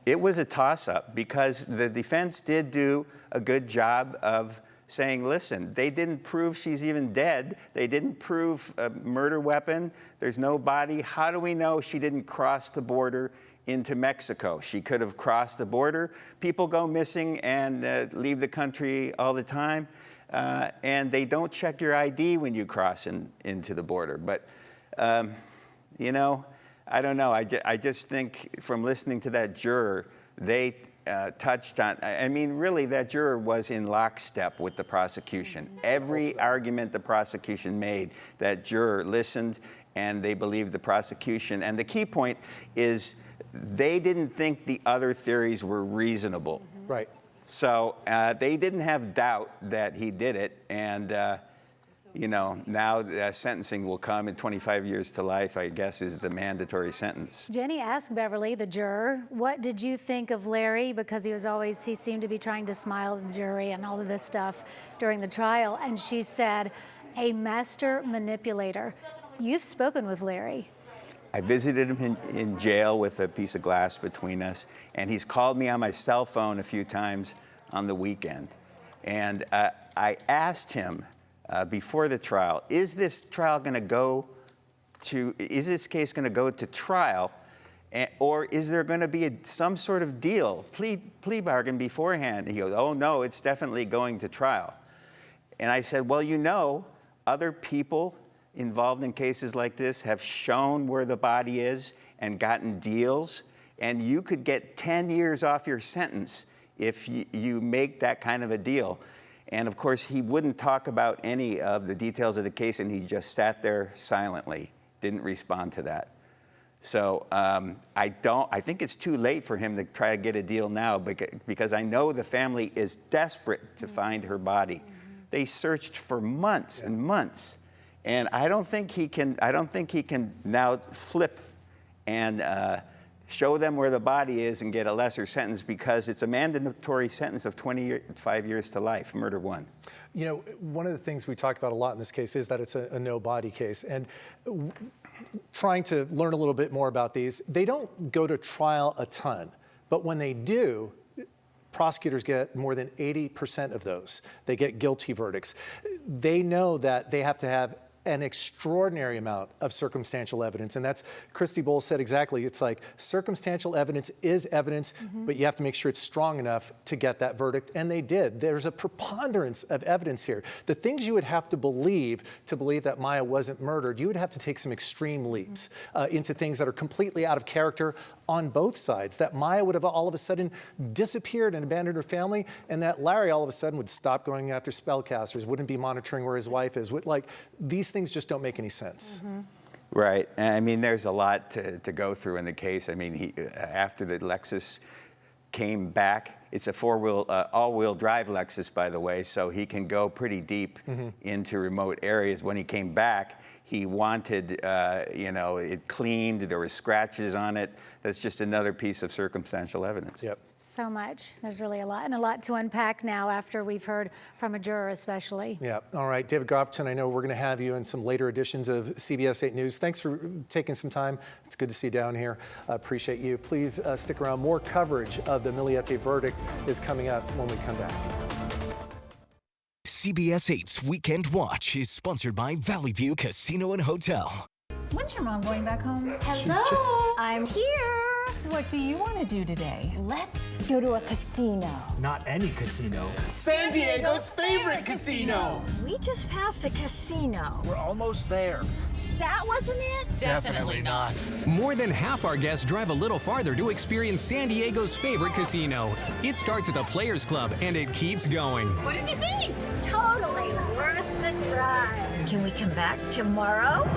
It was a toss-up because the defense did do a good job of saying, listen, they didn't prove she's even dead. They didn't prove a murder weapon. There's no body. How do we know she didn't cross the border into Mexico? She could have crossed the border. People go missing and leave the country all the time. And they don't check your ID when you cross into the border. But, you know, I don't know. I just think from listening to that juror, they touched on, I mean, really, that juror was in lockstep with the prosecution. Every argument the prosecution made, that juror listened, and they believed the prosecution. And the key point is they didn't think the other theories were reasonable. Right. So they didn't have doubt that he did it, and you know, now sentencing will come, and 25 years to life, I guess, is the mandatory sentence. Jenny asked Beverly, the juror, what did you think of Larry? Because he seemed to be trying to smile at the jury and all of this stuff during the trial. And she said, a master manipulator. You've spoken with Larry. I visited him in jail with a piece of glass between us, and he's called me on my cell phone a few times on the weekend. And I asked him, before the trial, is this case going to go to trial, or is there going to be some sort of deal, plea bargain beforehand? And he goes, oh no, it's definitely going to trial. And I said, well, you know, other people involved in cases like this have shown where the body is and gotten deals, and you could get 10 years off your sentence if you make that kind of a deal. And of course, he wouldn't talk about any of the details of the case, and he just sat there silently, didn't respond to that. So I think it's too late for him to try to get a deal now, because I know the family is desperate to find her body. They searched for months and months, and I don't think he can now flip and show them where the body is and get a lesser sentence, because it's a mandatory sentence of 25 years to life, murder 1. You know, one of the things we talk about a lot in this case is that it's a no-body case. And trying to learn a little bit more about these, they don't go to trial a ton, but when they do, prosecutors get more than 80% of those. They get guilty verdicts. They know that they have to have an extraordinary amount of circumstantial evidence. And that's, Christy Bowles said exactly, it's like circumstantial evidence is evidence, but you have to make sure it's strong enough to get that verdict. And they did. There's a preponderance of evidence here. The things you would have to believe that Maya wasn't murdered, you would have to take some extreme leaps into things that are completely out of character on both sides, that Maya would have all of a sudden disappeared and abandoned her family, and that Larry all of a sudden would stop going after spellcasters, wouldn't be monitoring where his wife is. These things just don't make any sense. Right. I mean, there's a lot to go through in the case. I mean, after the Lexus came back, it's a all-wheel drive Lexus, by the way, so he can go pretty deep into remote areas. When he came back, He wanted, it cleaned. There were scratches on it. That's just another piece of circumstantial evidence. Yep. So much. There's really a lot, and a lot to unpack now after we've heard from a juror especially. Yeah. All right, David Grofton, I know we're going to have you in some later editions of CBS 8 News. Thanks for taking some time. It's good to see you down here. Appreciate you. Please stick around. More coverage of the Millete verdict is coming up when we come back. CBS 8's Weekend Watch is sponsored by Valley View Casino and Hotel. When's your mom going back home? Hello, I'm here. What do you want to do today? Let's go to a casino. Not any casino. San Diego's favorite casino. We just passed a casino. We're almost there. That wasn't it? Definitely not. More than half our guests drive a little farther to experience San Diego's favorite casino. It starts at the Players Club and it keeps going. What did you think? Totally worth the drive. Can we come back tomorrow?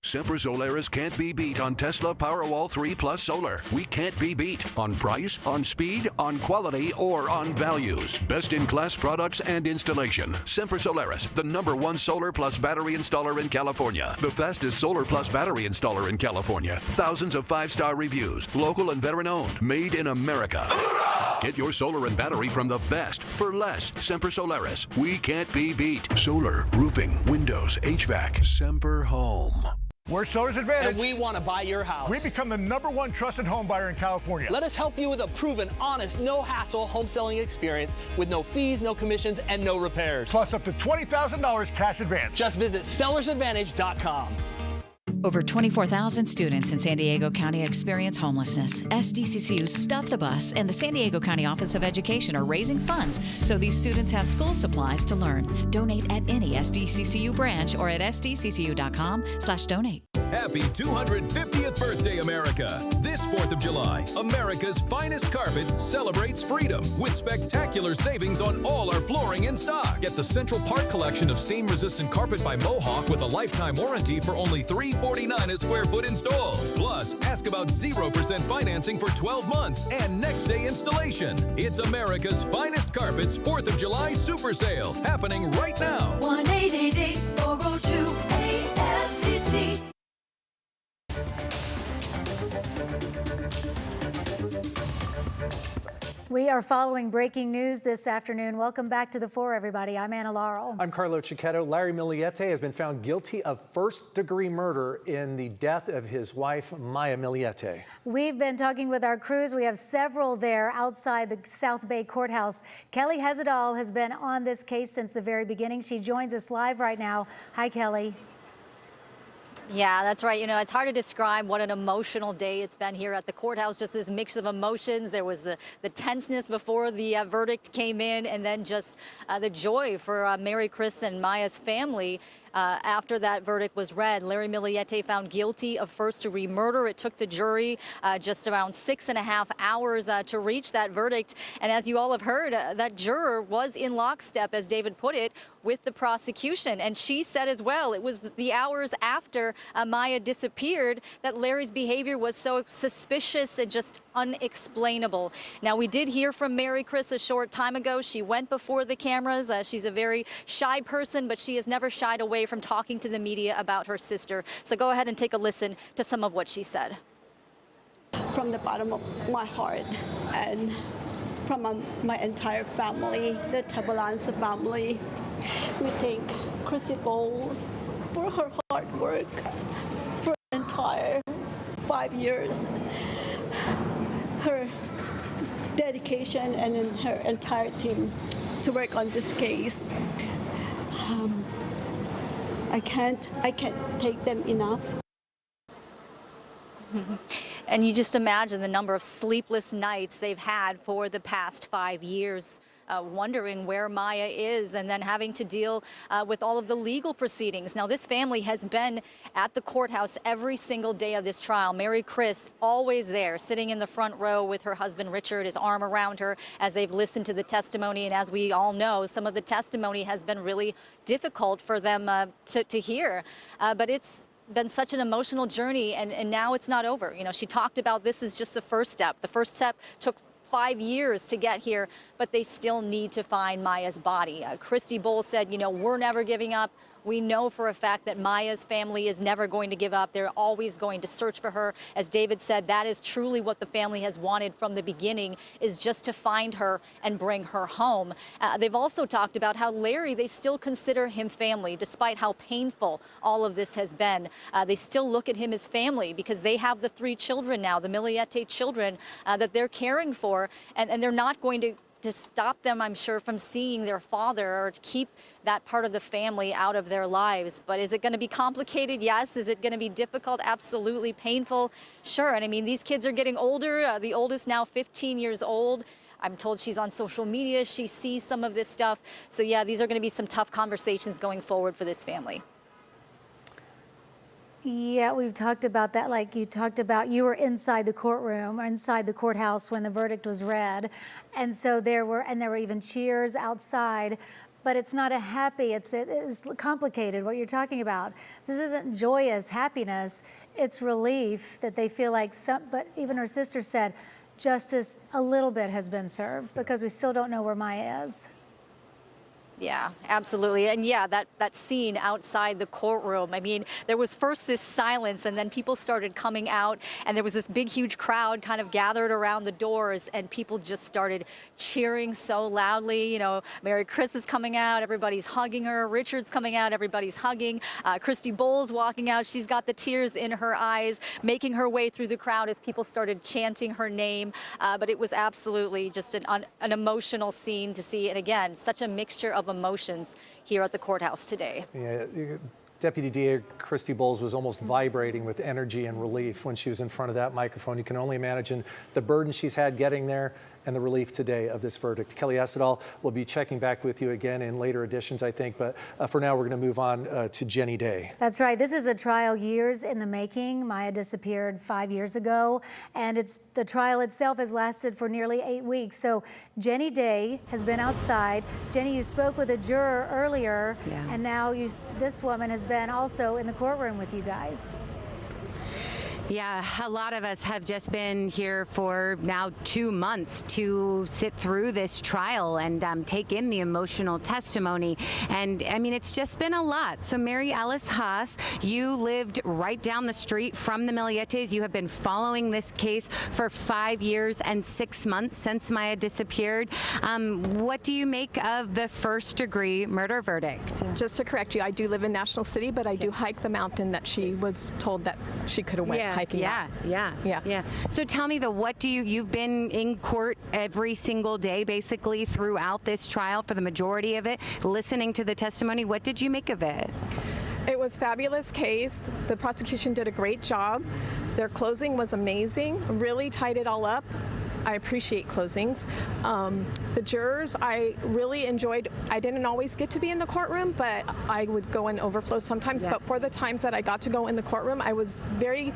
Semper Solaris can't be beat on Tesla Powerwall 3 Plus Solar. We can't be beat on price, on speed, on quality, or on values. Best-in-class products and installation. Semper Solaris, the #1 solar plus battery installer in California. The fastest solar plus battery installer in California. Thousands of 5-star reviews. Local and veteran-owned. Made in America. Get your solar and battery from the best for less. Semper Solaris. We can't be beat. Solar, roofing, windows, HVAC. Semper Home. We're Solar's Advantage. And we want to buy your house. We become the #1 trusted home buyer in California. Let us help you with a proven, honest, no-hassle home selling experience with no fees, no commissions, and no repairs. Plus up to $20,000 cash advance. Just visit sellersadvantage.com. Over 24,000 students in San Diego County experience homelessness. SDCCU Stuff the Bus and the San Diego County Office of Education are raising funds so these students have school supplies to learn. Donate at any SDCCU branch or at sdccu.com/donate. Happy 250th birthday, America. This 4th of July, America's finest carpet celebrates freedom with spectacular savings on all our flooring in stock. Get the Central Park collection of steam-resistant carpet by Mohawk with a lifetime warranty for only $349 a square foot installed. Plus, ask about 0% financing for 12 months and next-day installation. It's America's finest carpets 4th of July super sale happening right now. 1-888-402-ASCC. We are following breaking news this afternoon. Welcome back to The 4, everybody. I'm Anna Laurel. I'm Carlo Cicchetto. Larry Millete has been found guilty of first-degree murder in the death of his wife, Maya Millete. We've been talking with our crews. We have several there outside the South Bay Courthouse. Kelly Hezedal has been on this case since the very beginning. She joins us live right now. Hi, Kelly. Yeah, that's right. You know, it's hard to describe what an emotional day it's been here at the courthouse. Just this mix of emotions. There was the tenseness before the verdict came in, and then just the joy for Mary Chris and Maya's family. After that verdict was read, Larry Millete found guilty of first-degree murder. It took the jury just around 6.5 hours to reach that verdict. And as you all have heard, that juror was in lockstep, as David put it, with the prosecution. And she said as well, it was the hours after Maya disappeared that Larry's behavior was so suspicious and just unexplainable. Now, we did hear from Mary Chris a short time ago. She went before the cameras. She's a very shy person, but she has never shied away from talking to the media about her sister. So go ahead and take a listen to some of what she said. From the bottom of my heart and from my entire family, the Tabalanza family, we thank Chrissy Bowles for her hard work for the entire 5 years. Her dedication and her entire team to work on this case. I can't take them enough. And you just imagine the number of sleepless nights they've had for the past 5 years, wondering where Maya is, and then having to deal with all of the legal proceedings. Now, this family has been at the courthouse every single day of this trial. Mary Chris always there, sitting in the front row with her husband Richard, his arm around her, as they've listened to the testimony. And as we all know, some of the testimony has been really difficult for them to hear. But it's been such an emotional journey, and now it's not over. You know, she talked about this is just the first step. The first step took 5 years to get here, but they still need to find Maya's body. Christy Bowles said, you know, we're never giving up. We know for a fact that Maya's family is never going to give up. They're always going to search for her. As David said, that is truly what the family has wanted from the beginning, is just to find her and bring her home. They've also talked about how Larry, they still consider him family, despite how painful all of this has been. They still look at him as family because they have the 3 children now, the Millete children, that they're caring for, and they're not going to stop them, I'm sure, from seeing their father or to keep that part of the family out of their lives. But is it going to be complicated? Yes. Is it going to be difficult? Absolutely. Painful? Sure. And I mean, these kids are getting older. The oldest now 15 years old. I'm told she's on social media. She sees some of this stuff. So yeah, these are going to be some tough conversations going forward for this family. Yeah, we've talked about that. Like you talked about, you were inside the courtroom, or inside the courthouse when the verdict was read. And so there were even cheers outside, but it's not a happy, it's complicated what you're talking about. This isn't joyous happiness, it's relief that they feel like but even her sister said, justice a little bit has been served because we still don't know where Maya is. Yeah, absolutely. And yeah, that scene outside the courtroom, I mean, there was first this silence and then people started coming out and there was this big, huge crowd kind of gathered around the doors and people just started cheering so loudly. You know, Mary Chris is coming out, everybody's hugging her. Richard's coming out, everybody's hugging. Christy Bowles walking out. She's got the tears in her eyes, making her way through the crowd as people started chanting her name. But it was absolutely just an emotional scene to see. And again, such a mixture of emotions here at the courthouse today. Yeah, Deputy DA Christy Bowles was almost vibrating with energy and relief when she was in front of that microphone. You can only imagine the burden she's had getting there and the relief today of this verdict. Kelly Essedal will be checking back with you again in later editions, I think, but for now we're going to move on to Jenny Day. That's right. This is a trial years in the making. Maya disappeared 5 years ago, and the trial itself has lasted for nearly 8 weeks. So Jenny Day has been outside. Jenny, you spoke with a juror earlier, and now this woman has been also in the courtroom with you guys. Yeah, a lot of us have just been here for now 2 months to sit through this trial and take in the emotional testimony. And I mean, it's just been a lot. So Mary Alice Haas, you lived right down the street from the Millietes. You have been following this case for 5 years and 6 months since Maya disappeared. What do you make of the first-degree murder verdict? Just to correct you, I do live in National City, but I do hike the mountain that she was told that she could have went hiking. Yeah. So tell me, though, you've been in court every single day, basically, throughout this trial for the majority of it, listening to the testimony. What did you make of it? It was a fabulous case. The prosecution did a great job. Their closing was amazing, really tied it all up. I appreciate closings. The jurors, I really enjoyed. I didn't always get to be in the courtroom, but I would go in overflow sometimes. But for the times that I got to go in the courtroom, I was very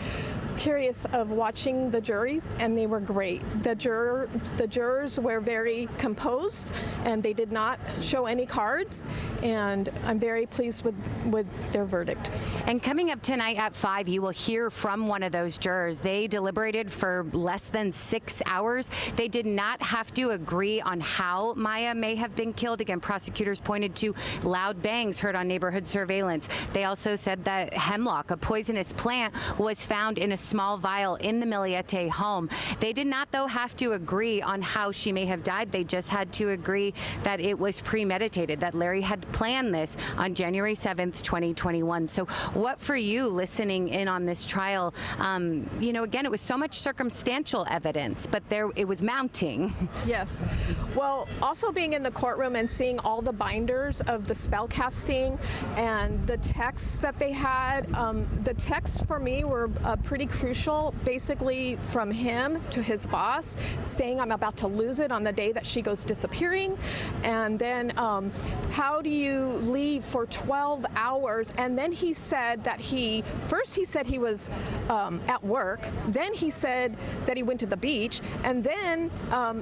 curious of watching the juries, and they were great. The jurors were very composed, and they did not show any cards, and I'm very pleased with their verdict. And coming up tonight at 5, you will hear from one of those jurors. They deliberated for less than 6 hours. They did not have to agree on how Maya may have been killed. Again, prosecutors pointed to loud bangs heard on neighborhood surveillance. They also said that hemlock, a poisonous plant, was found in a small vial in the Millete home. They did not, though, have to agree on how she may have died. They just had to agree that it was premeditated, that Larry had planned this on January 7th, 2021. So what for you listening in on this trial? You know, again, it was so much circumstantial evidence, but it was mounting. Yes. Well, also being in the courtroom and seeing all the binders of the spell casting and the texts that they had, the texts for me were pretty crucial, basically from him to his boss, saying I'm about to lose it on the day that she goes disappearing. And then how do you leave for 12 hours? And then he said that first he said he was at work, then he said that he went to the beach, and then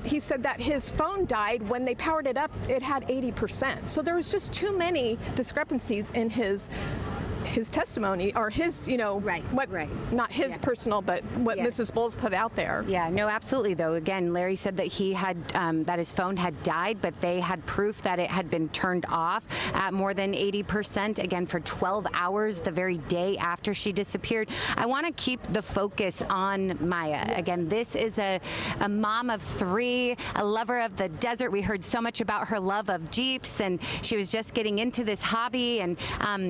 he said that his phone died. When they powered it up, it had 80%. So there was just too many discrepancies in his his testimony or his, you know, not his personal, but what Mrs. Bowles put out there. Yeah, no, absolutely. Though again, Larry said that he had that his phone had died, but they had proof that it had been turned off at more than 80%. Again, for 12 hours the very day after she disappeared. I want to keep the focus on Maya. Again, this is a mom of 3, a lover of the desert. We heard so much about her love of Jeeps, and she was just getting into this hobby, and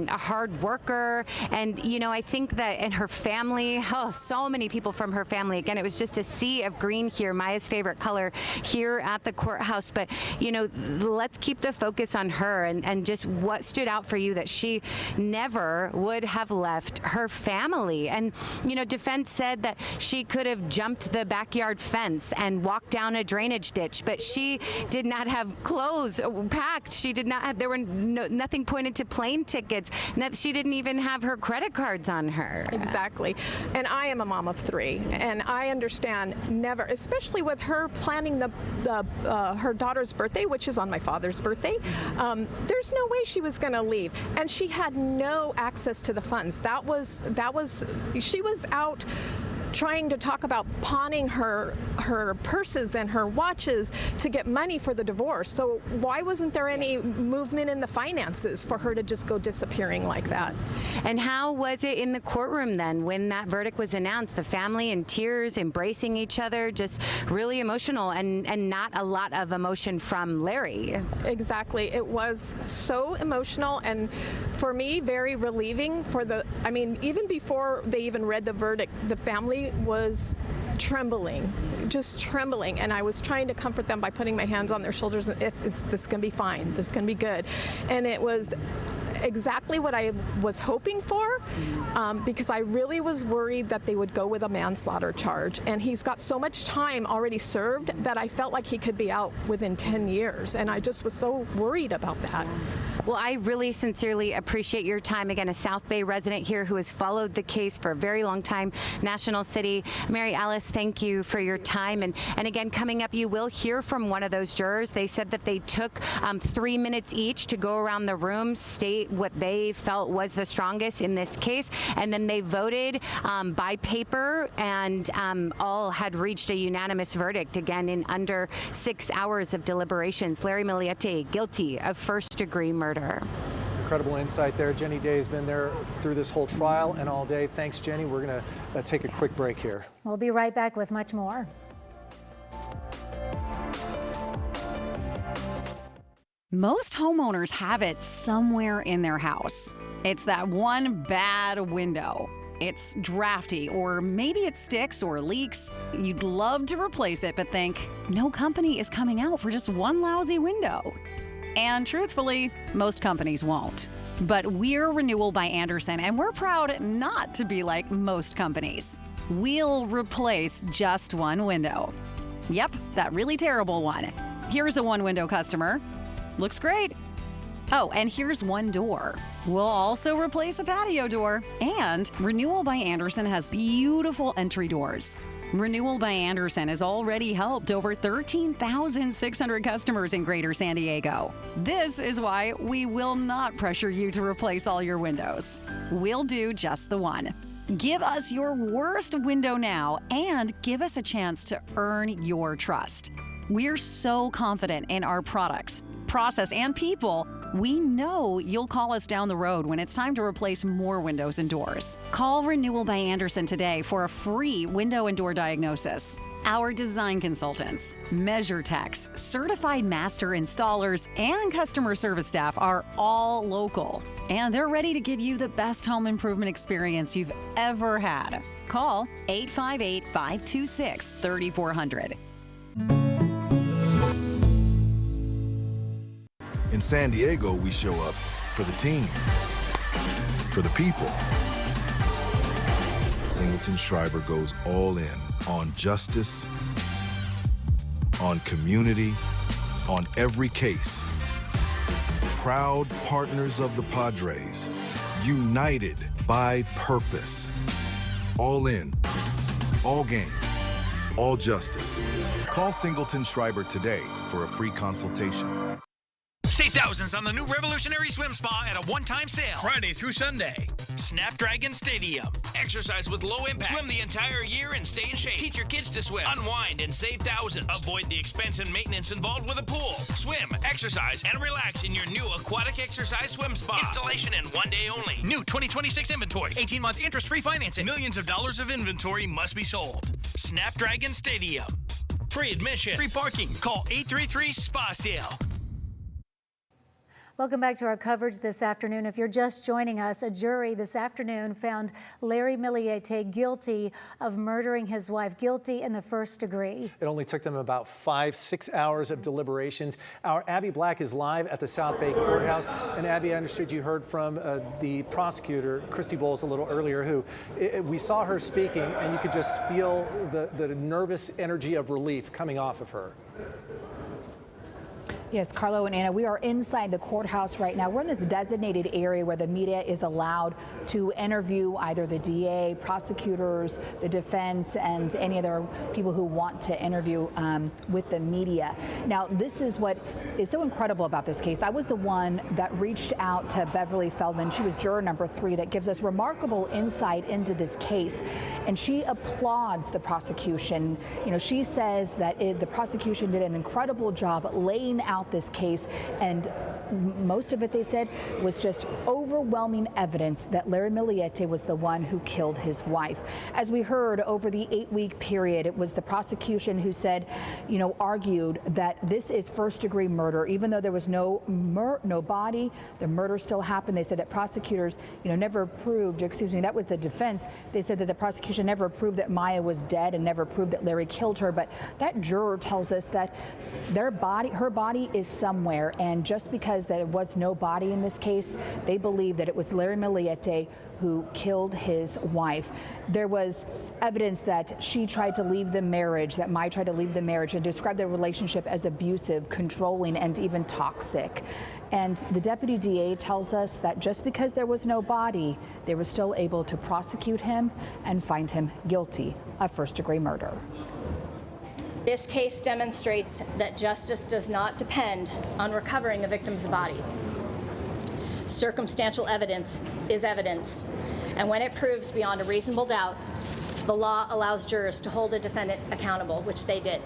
a hard worker. And, you know, I think that in her family, so many people from her family. Again, it was just a sea of green here, Maya's favorite color here at the courthouse. But, you know, let's keep the focus on her and just what stood out for you that she never would have left her family. And, you know, defense said that she could have jumped the backyard fence and walked down a drainage ditch, but she did not have clothes packed. She did not have, there were nothing pointed to plane tickets. She didn't even have her credit cards on her. Exactly. And I am a mom of 3, and I understand never, especially with her planning her daughter's birthday, which is on my father's birthday. There's no way she was going to leave, and she had no access to the funds. She was out trying to talk about pawning her purses and her watches to get money for the divorce. So why wasn't there any movement in the finances for her to just go disappearing like that? And how was it in the courtroom then when that verdict was announced? The family in tears, embracing each other, just really emotional, and not a lot of emotion from Larry. Exactly. It was so emotional, and for me, very relieving. Even before they even read the verdict, the family was trembling, just trembling, and I was trying to comfort them by putting my hands on their shoulders. This is going to be fine. This is going to be good. And it was exactly what I was hoping for, because I really was worried that they would go with a manslaughter charge. And he's got so much time already served that I felt like he could be out within 10 years. And I just was so worried about that. Well, I really sincerely appreciate your time. Again, a South Bay resident here who has followed the case for a very long time, National City. Mary Alice, thank you for your time. And again, coming up, you will hear from one of those jurors. They said that they took 3 minutes each to go around the room, state what they felt was the strongest in this case, and then they voted by paper, and all had reached a unanimous verdict, again, in under 6 hours of deliberations. Larry Millete, guilty of first-degree murder. Incredible insight there. Jenny Day has been there through this whole trial and all day. Thanks, Jenny. We're going to take a quick break here. We'll be right back with much more. Most homeowners have it somewhere in their house. It's that one bad window. It's drafty, or maybe it sticks or leaks. You'd love to replace it, but think, no company is coming out for just one lousy window. And truthfully, most companies won't. But we're Renewal by Andersen, and we're proud not to be like most companies. We'll replace just one window. Yep, that really terrible one. Here's a one-window customer. Looks great. Oh, and here's one door. We'll also replace a patio door. And Renewal by Andersen has beautiful entry doors. Renewal by Andersen has already helped over 13,600 customers in Greater San Diego. This is why we will not pressure you to replace all your windows. We'll do just the one. Give us your worst window now and give us a chance to earn your trust. We're so confident in our products, process, and people. We know you'll call us down the road when it's time to replace more windows and doors. Call Renewal by Andersen today for a free window and door diagnosis. Our design consultants, measure techs, certified master installers, and customer service staff are all local. And they're ready to give you the best home improvement experience you've ever had. Call 858-526-3400. In San Diego, we show up for the team, for the people. Singleton Schreiber goes all in on justice, on community, on every case. Proud partners of the Padres, united by purpose. All in, all game, all justice. Call Singleton Schreiber today for a free consultation. Save thousands on the new revolutionary swim spa at a one-time sale. Friday through Sunday. Snapdragon Stadium. Exercise with low impact. Swim the entire year and stay in shape. Teach your kids to swim. Unwind and save thousands. Avoid the expense and maintenance involved with a pool. Swim, exercise, and relax in your new aquatic exercise swim spa. Installation in 1 day only. New 2026 inventory. 18-month interest-free financing. Millions of dollars of inventory must be sold. Snapdragon Stadium. Free admission. Free parking. Call 833-SPA-SALE. Welcome back to our coverage this afternoon. If you're just joining us, a jury this afternoon found Larry Millete guilty of murdering his wife, guilty in the first degree. It only took them about 5-6 hours of deliberations. Our Abby Black is live at the South Bay Courthouse. And Abby, I understood you heard from the prosecutor, Christy Bowles, a little earlier, who we saw her speaking, and you could just feel the nervous energy of relief coming off of her. Yes, Carlo and Anna, we are inside the courthouse right now. We're in this designated area where the media is allowed to interview either the DA, prosecutors, the defense, and any other people who want to interview with the media. Now, this is what is so incredible about this case. I was the one that reached out to Beverly Feldman. She was juror number 3 that gives us remarkable insight into this case. And she applauds the prosecution. You know, she says that the prosecution did an incredible job laying out this case, and most of it, they said, was just overwhelming evidence that Larry Millete was the one who killed his wife. As we heard, over the 8-week period, it was the prosecution who said, you know, argued that this is first-degree murder. Even though there was no body, the murder still happened. They said that prosecutors, you know, never proved, excuse me, that was the defense. They said that the prosecution never proved that Maya was dead and never proved that Larry killed her. But that juror tells us that her body is somewhere, and just because there was no body in this case, they believe that it was Larry Millete who killed his wife. There was evidence that she tried to leave the marriage, that Maya tried to leave the marriage, and described their relationship as abusive, controlling, and even toxic. And the deputy DA tells us that just because there was no body, they were still able to prosecute him and find him guilty of first-degree murder. This case demonstrates that justice does not depend on recovering a victim's body. Circumstantial evidence is evidence, and when it proves beyond a reasonable doubt, the law allows jurors to hold a defendant accountable, which they did.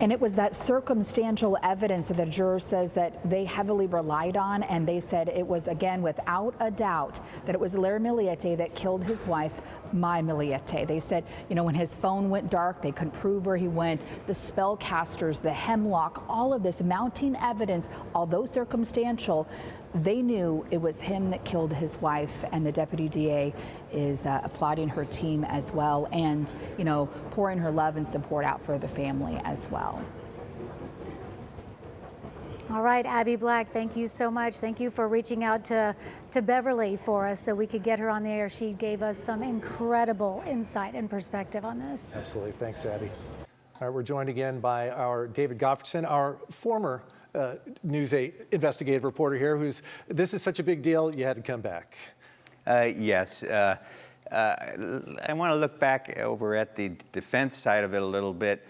And it was that circumstantial evidence that the juror says that they heavily relied on, and they said it was, again, without a doubt, that it was Larry Millete that killed his wife, Maya Millete. They said, you know, when his phone went dark, they couldn't prove where he went. The spellcasters, the hemlock, all of this mounting evidence, although circumstantial, they knew it was him that killed his wife, and the deputy DA is applauding her team as well, and, you know, pouring her love and support out for the family as well. All right, Abby Black, thank you so much. Thank you for reaching out to Beverly for us so we could get her on the air. She gave us some incredible insight and perspective on this. Absolutely. Thanks, Abby. All right, we're joined again by our David Goffredson, our former News 8 investigative reporter here, this is such a big deal, you had to come back. Yes. I want to look back over at the defense side of it a little bit.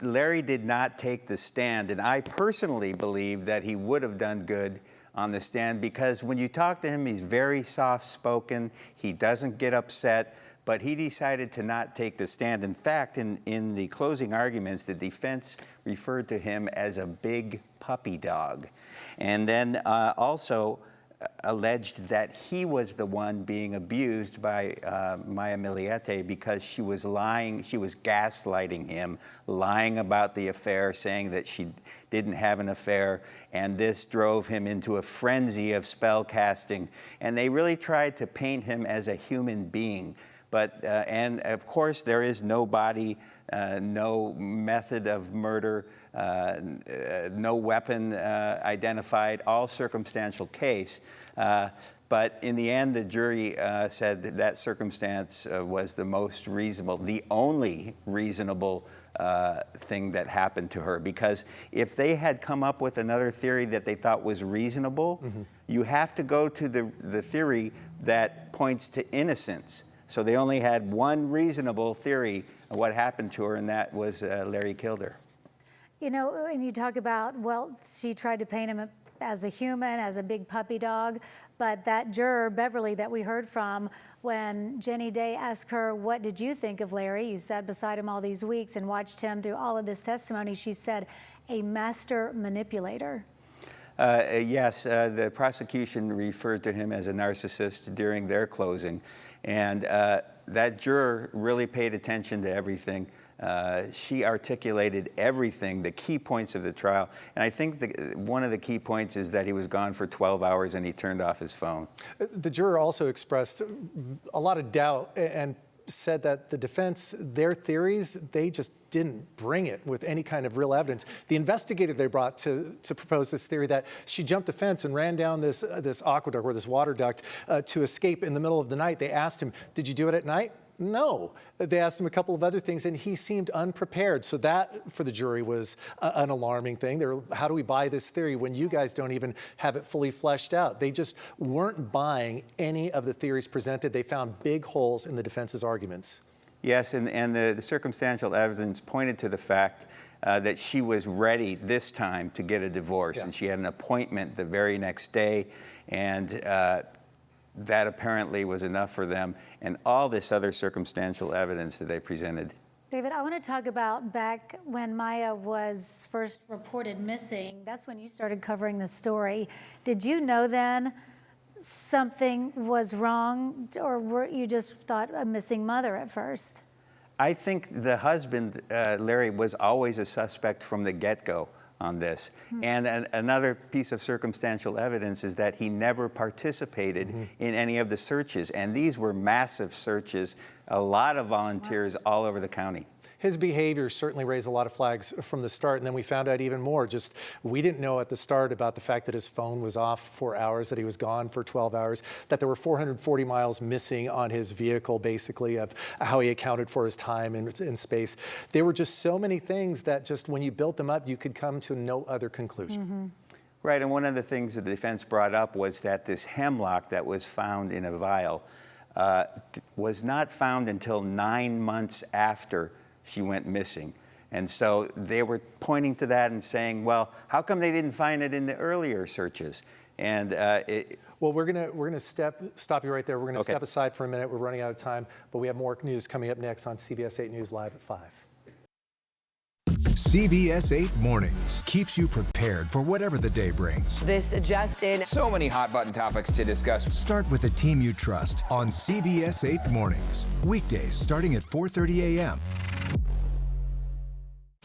Larry did not take the stand, and I personally believe that he would have done good on the stand, because when you talk to him, he's very soft-spoken, he doesn't get upset, but he decided to not take the stand. In fact, in the closing arguments, the defense referred to him as a big puppy dog, and then also alleged that he was the one being abused by Maya Millete because she was lying, she was gaslighting him, lying about the affair, saying that she didn't have an affair, and this drove him into a frenzy of spell casting. And they really tried to paint him as a human being. But, and of course, there is no body, no method of murder, no weapon identified, all circumstantial case. But in the end, the jury said that that circumstance was the most reasonable, the only reasonable thing that happened to her. Because if they had come up with another theory that they thought was reasonable, you have to go to the theory that points to innocence. So they only had one reasonable theory of what happened to her, and that was Larry killed her. You know, and you talk about, well, she tried to paint him as a human, as a big puppy dog, but that juror, Beverly, that we heard from, when Jenny Day asked her, what did you think of Larry? You sat beside him all these weeks and watched him through all of this testimony. She said, a master manipulator. Yes, the prosecution referred to him as a narcissist during their closing. And that juror really paid attention to everything. She articulated everything, the key points of the trial. And I think one of the key points is that he was gone for 12 hours and he turned off his phone. The juror also expressed a lot of doubt and said that the defense, their theories, they just didn't bring it with any kind of real evidence. The investigator they brought to propose this theory that she jumped a fence and ran down this aqueduct or this water duct to escape in the middle of the night. They asked him, did you do it at night? No. They asked him a couple of other things, and he seemed unprepared. So that, for the jury, was an alarming thing. They were, how do we buy this theory when you guys don't even have it fully fleshed out? They just weren't buying any of the theories presented. They found big holes in the defense's arguments. Yes, and the circumstantial evidence pointed to the fact that she was ready this time to get a divorce, and she had an appointment the very next day, and that apparently was enough for them, and all this other circumstantial evidence that they presented. David, I want to talk about back when Maya was first reported missing. That's when you started covering the story. Did you know then something was wrong, or were you just thought a missing mother at first? I think the husband, Larry, was always a suspect from the get-go on this. And another piece of circumstantial evidence is that he never participated in any of the searches. And these were massive searches, a lot of volunteers all over the county. His behavior certainly raised a lot of flags from the start, and then we found out even more. Just, we didn't know at the start about the fact that his phone was off for hours, that he was gone for 12 hours, that there were 440 miles missing on his vehicle, basically, of how he accounted for his time in space. There were just so many things that just, when you built them up, you could come to no other conclusion. Right, and one of the things that the defense brought up was that this hemlock that was found in a vial was not found until 9 months after she went missing. And so they were pointing to that and saying, well, how come they didn't find it in the earlier searches? And well, we're gonna stop you right there. We're gonna step aside for a minute. We're running out of time, but we have more news coming up next on CBS 8 News Live at 5. CBS 8 Mornings keeps you prepared for whatever the day brings. This just in. So many hot button topics to discuss. Start with the team you trust on CBS 8 Mornings. Weekdays starting at 4:30 a.m.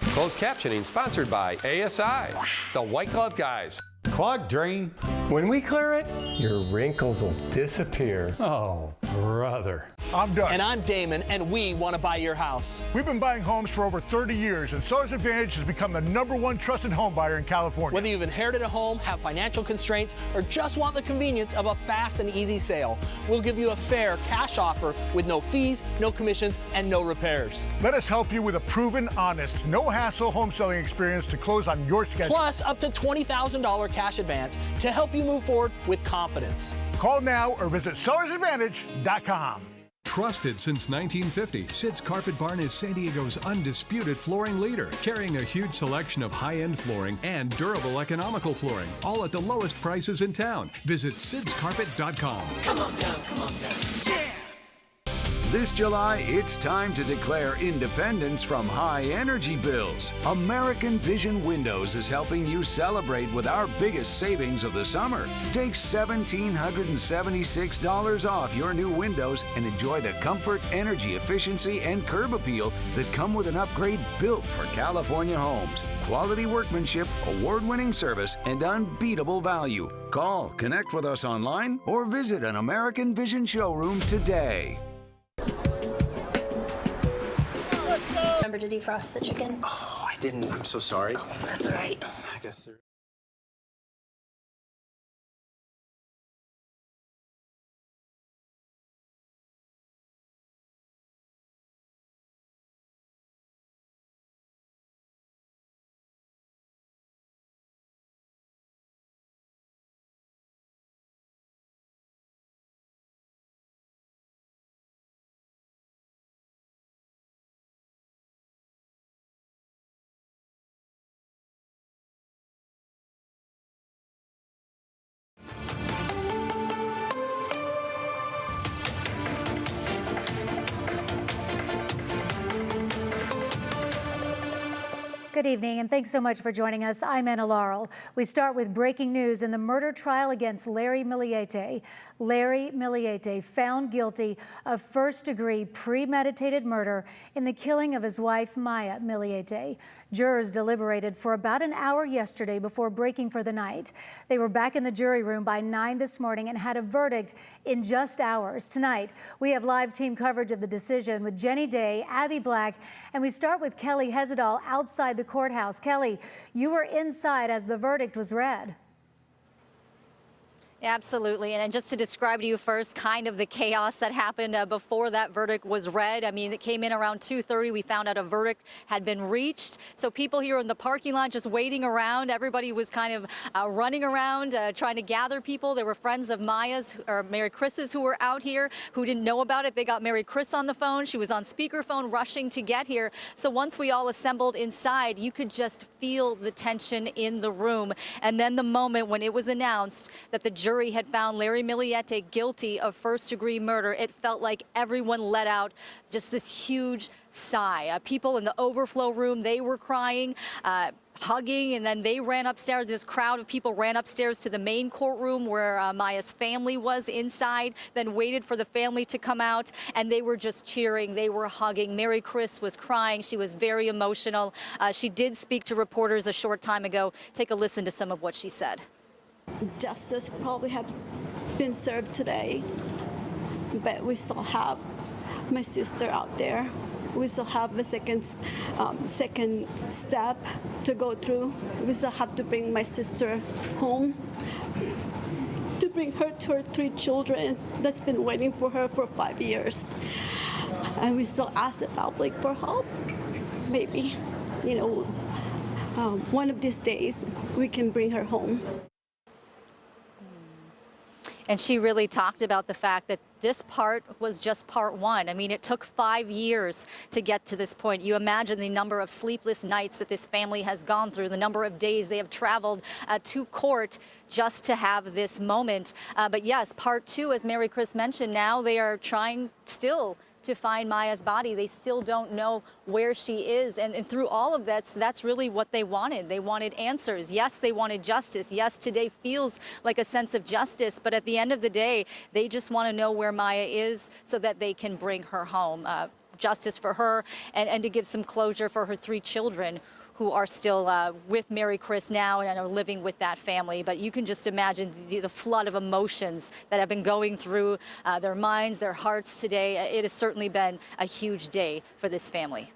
Closed captioning sponsored by ASI, the White Glove Guys. Clogged drain. When we clear it, your wrinkles will disappear. Oh, brother. I'm Doug. And I'm Damon, and we want to buy your house. We've been buying homes for over 30 years, and Sellers Advantage has become the #1 trusted home buyer in California. Whether you've inherited a home, have financial constraints, or just want the convenience of a fast and easy sale, we'll give you a fair cash offer with no fees, no commissions, and no repairs. Let us help you with a proven, honest, no-hassle home selling experience to close on your schedule. Plus, up to $20,000 cash advance to help you move forward with confidence. Call now or visit sellersadvantage.com. Trusted since 1950, Sid's Carpet Barn is San Diego's undisputed flooring leader, carrying a huge selection of high-end flooring and durable, economical flooring, all at the lowest prices in town. Visit sidscarpet.com. Come on down, come on down. Yeah! This July, it's time to declare independence from high energy bills. American Vision Windows is helping you celebrate with our biggest savings of the summer. Take $1,776 off your new windows and enjoy the comfort, energy efficiency, and curb appeal that come with an upgrade built for California homes. Quality workmanship, award-winning service, and unbeatable value. Call, connect with us online, or visit an American Vision showroom today. Remember to defrost the chicken? Oh, I didn't. I'm so sorry. Oh, that's all right. I guess there... Good evening, and thanks so much for joining us. I'm Anna Laurel. We start with breaking news in the murder trial against Larry Millete. Larry Millete found guilty of first-degree premeditated murder in the killing of his wife, Maya Millete. Jurors deliberated for about an hour yesterday before breaking for the night. They were back in the jury room by 9 this morning and had a verdict in just hours. Tonight, we have live team coverage of the decision with Jenny Day, Abby Black, and we start with Kelly Hezedal outside the courthouse. Kelly, you were inside as the verdict was read. Absolutely. And just to describe to you first kind of the chaos that happened before that verdict was read. I mean, it came in around 2:30. We found out a verdict had been reached. So people here in the parking lot just waiting around. Everybody was kind of running around trying to gather people. There were friends of Maya's or Mary Chris's who were out here who didn't know about it. They got Mary Chris on the phone. She was on speakerphone rushing to get here. So once we all assembled inside, you could just feel the tension in the room. And then the moment when it was announced that the jury had found Larry Millete guilty of first-degree murder, it felt like everyone let out just this huge sigh. People in the overflow room, they were crying, hugging, and then they ran upstairs. This crowd of people ran upstairs to the main courtroom where Maya's family was inside, then waited for the family to come out, and they were just cheering. They were hugging. Mary Chris was crying. She was very emotional. She did speak to reporters a short time ago. Take a listen to some of what she said. Justice probably have been served today, but we still have my sister out there. We still have a second step to go through. We still have to bring my sister home, to bring her to her 3 children that's been waiting for her for 5 years. And we still ask the public for help. Maybe, one of these days we can bring her home. And she really talked about the fact that this part was just part one. I mean, it took 5 years to get to this point. You imagine the number of sleepless nights that this family has gone through, the number of days they have traveled to court just to have this moment. But yes, part two, as Mary Chris mentioned, now they are trying still to find Maya's body. They still don't know where she is. And through all of that, that's really what they wanted. They wanted answers. Yes, they wanted justice. Yes, today feels like a sense of justice. But at the end of the day, they just want to know where Maya is so that they can bring her home. Justice for her and to give some closure for her 3 children who are still with Mary Chris now and are living with that family. But you can just imagine the flood of emotions that have been going through their minds, their hearts today. It has certainly been a huge day for this family.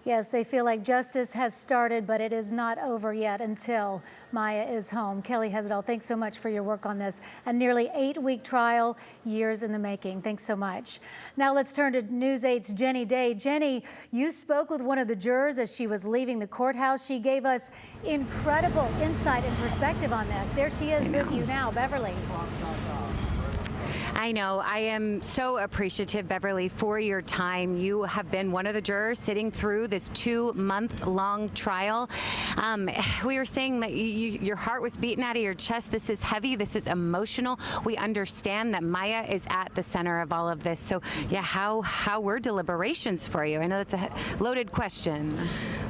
Yes, they feel like justice has started, but it is not over yet until Maya is home. Kelly Hezedal, thanks so much for your work on this. A nearly 8-week trial, years in the making. Thanks so much. Now let's turn to News 8's Jenny Day. Jenny, you spoke with one of the jurors as she was leaving the courthouse. She gave us incredible insight and perspective on this. There she is with you now, Beverly. I know. I am so appreciative, Beverly, for your time. You have been one of the jurors sitting through this 2-month-long trial. We were saying that your heart was beating out of your chest. This is heavy. This is emotional. We understand that Maya is at the center of all of this. So, yeah, how were deliberations for you? I know that's a loaded question.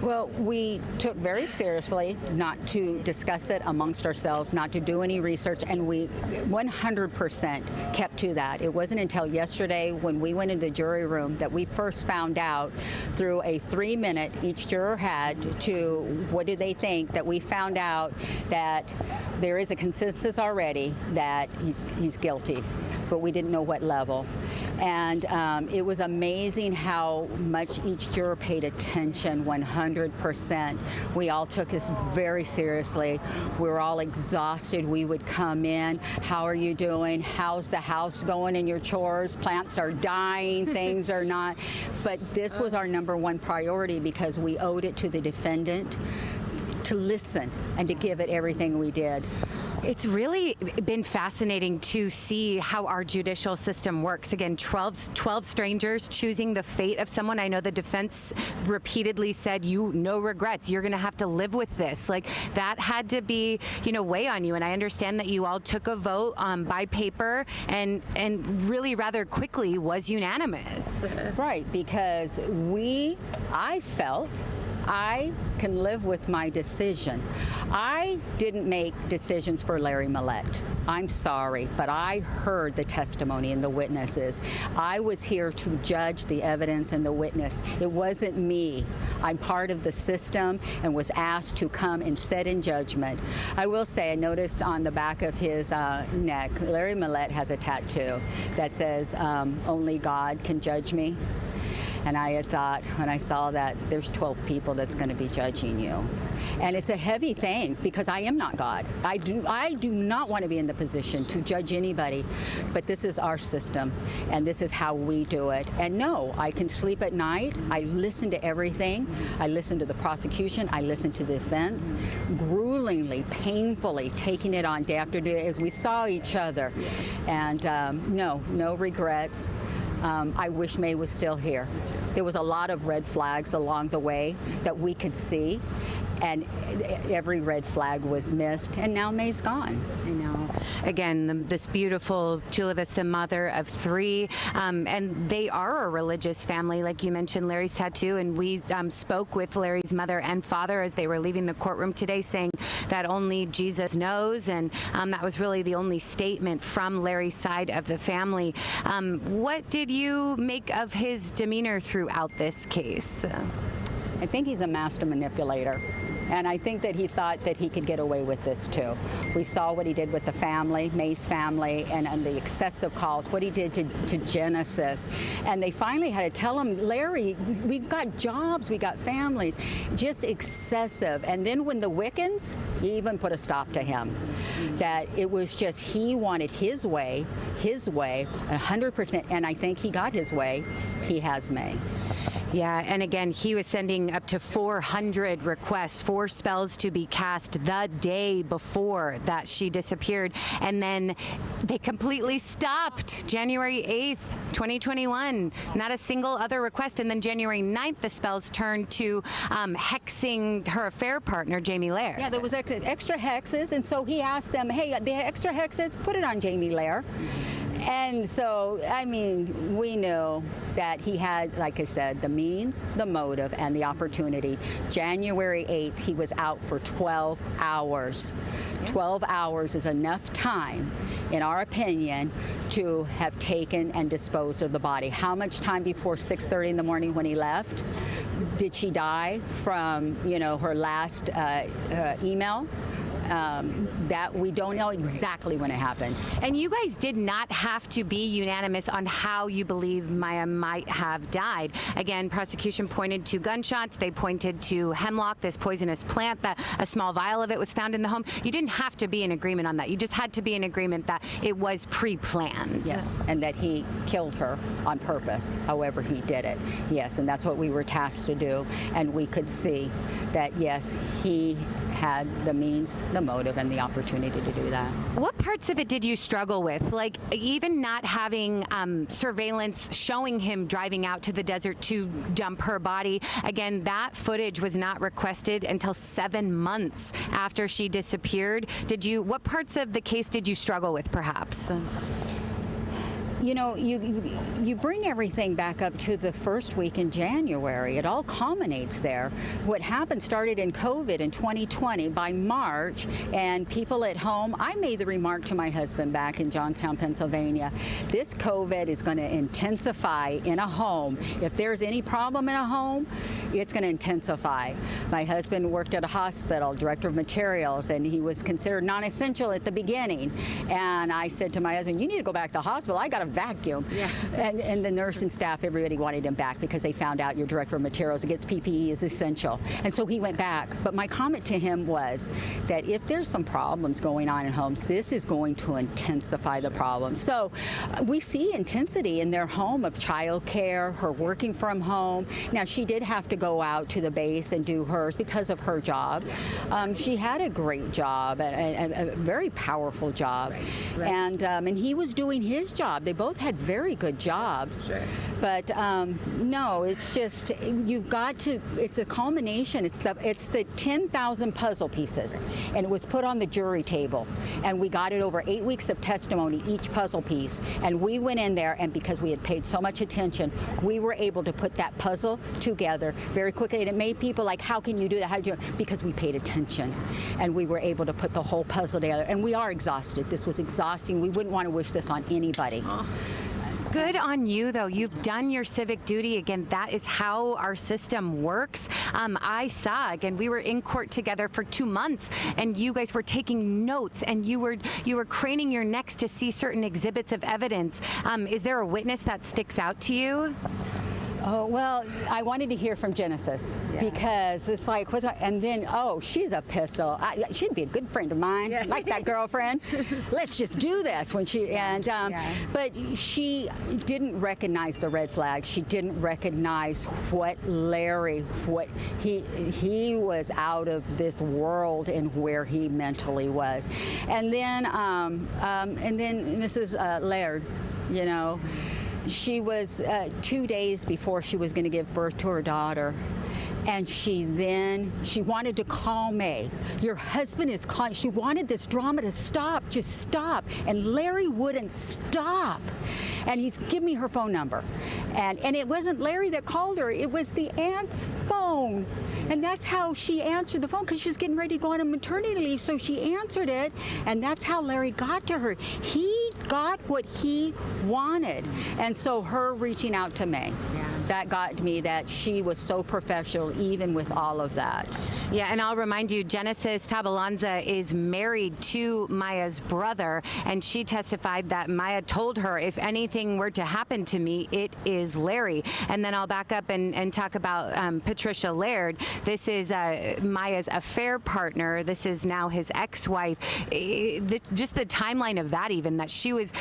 Well, we took very seriously not to discuss it amongst ourselves, not to do any research, and we 100% kept to that. It wasn't until yesterday when we went into the jury room that we first found out through a 3-minute each juror had to what do they think, that we found out that there is a consensus already that he's guilty, but we didn't know what level. And it was amazing how much each juror paid attention, 100%. We all took this very seriously. We were all exhausted. We would come in, how are you doing? How's the house going in your chores? Plants are dying, things are not. But this was our #1 priority because we owed it to the defendant to listen and to give it everything we did. It's really been fascinating to see how our judicial system works. Again, 12 strangers choosing the fate of someone. I know the defense repeatedly said, no regrets. You're going to have to live with this. Like, that had to be, weigh on you. And I understand that you all took a vote by paper and really rather quickly was unanimous. Right, because I felt I can live with my decision. I didn't make decisions for Larry Millete. I'm sorry, but I heard the testimony and the witnesses. I was here to judge the evidence and the witness. It wasn't me. I'm part of the system and was asked to come and sit in judgment. I will say, I noticed on the back of his neck, Larry Millete has a tattoo that says, only God can judge me. And I had thought, when I saw that, there's 12 people that's going to be judging you. And it's a heavy thing, because I am not God. I do not want to be in the position to judge anybody, but this is our system, and this is how we do it. And no, I can sleep at night. I listen to everything. I listen to the prosecution. I listen to the defense, gruelingly, painfully taking it on day after day as we saw each other. And no regrets. I wish May was still here. There was a lot of red flags along the way that we could see, and every red flag was missed, and now May's gone. I know. Again, this beautiful Chula Vista mother of 3, and they are a religious family, like you mentioned, Larry's tattoo, and we spoke with Larry's mother and father as they were leaving the courtroom today, saying that only Jesus knows, and that was really the only statement from Larry's side of the family. What did you make of his demeanor throughout this case? I think he's a master manipulator. And I think that he thought that he could get away with this too. We saw what he did with the family, May's family, and the excessive calls, what he did to Genesis. And they finally had to tell him, Larry, we've got jobs, we got families, just excessive. And then when the Wiccans, he even put a stop to him. That it was just, he wanted his way, 100%, and I think he got his way. He has May. Yeah, and again, he was sending up to 400 requests, 4 spells to be cast the day before that she disappeared. And then they completely stopped January 8th, 2021. Not a single other request. And then January 9th, the spells turned to hexing her affair partner, Jamie Lair. Yeah, there was extra hexes, and so he asked them, hey, the extra hexes, put it on Jamie Lair. And so, I mean, we knew that he had, like I said, the means, the motive, and the opportunity. January 8th, he was out for 12 hours. 12 hours is enough time, in our opinion, to have taken and disposed of the body. How much time before 6:30 in the morning when he left? Did she die from, her last email? That we don't know exactly when it happened. And you guys did not have to be unanimous on how you believe Maya might have died. Again, prosecution pointed to gunshots. They pointed to hemlock, this poisonous plant, that a small vial of it was found in the home. You didn't have to be in agreement on that. You just had to be in agreement that it was pre-planned. Yes, and that he killed her on purpose, however he did it. Yes, and that's what we were tasked to do. And we could see that, yes, he had the means, the motive, and the opportunity to do that. What parts of it did you struggle with? Like, even not having surveillance showing him driving out to the desert to dump her body. Again, that footage was not requested until 7 months after she disappeared. What parts of the case did you struggle with, perhaps? You bring everything back up to the first week in January. It all culminates there. What happened started in COVID in 2020 by March, and people at home, I made the remark to my husband back in Johnstown, Pennsylvania, this COVID is going to intensify in a home. If there's any problem in a home, it's going to intensify. My husband worked at a hospital, director of materials, and he was considered non-essential at the beginning. And I said to my husband, you need to go back to the hospital. I got a vacuum. Yeah. And the nurse and staff, everybody wanted him back because they found out your director of materials against PPE is essential. And so he went back. But my comment to him was that if there's some problems going on in homes, this is going to intensify the problem. So we see intensity in their home of child care, her working from home. Now, she did have to go out to the base and do hers because of her job. She had a great job, a very powerful job. Right. And he was doing his job. They both had very good jobs, But no, it's just, you've got to, it's a culmination. It's the 10,000 puzzle pieces, and it was put on the jury table, and we got it over 8 weeks of testimony, each puzzle piece, and we went in there, and because we had paid so much attention, we were able to put that puzzle together very quickly, and it made people like, how can you do that? How do you do it? Because we paid attention, and we were able to put the whole puzzle together, and we are exhausted. This was exhausting. We wouldn't want to wish this on anybody. Good on you, though. You've done your civic duty. Again, that is how our system works. I saw, again, we were in court together for 2 months, and you guys were taking notes, and you were craning your necks to see certain exhibits of evidence. Is there a witness that sticks out to you? Oh, well, I wanted to hear from Genesis because it's like, and then, oh, she's a pistol. She'd be a good friend of mine, like that girlfriend. Let's just do this when she, but she didn't recognize the red flag. She didn't recognize what Larry, he was out of this world and where he mentally was. And then Mrs. Laird, you know, she was 2 days before she was going to give birth to her daughter. And she wanted to call May. Your husband is calling. She wanted this drama to stop, just stop. And Larry wouldn't stop. And he's give me her phone number. And it wasn't Larry that called her, it was the aunt's phone. And that's how she answered the phone, because she was getting ready to go on a maternity leave, so she answered it, and that's how Larry got to her. He got what he wanted. And so her reaching out to May, that got me that she was so professional, even with all of that. Yeah, and I'll remind you, Genesis Tabalanza is married to Maya's brother, and she testified that Maya told her, if anything were to happen to me, it is Larry. And then I'll back up and talk about Patricia Laird. This is Maya's affair partner. This is now his ex-wife. Just the timeline of that, even, that she was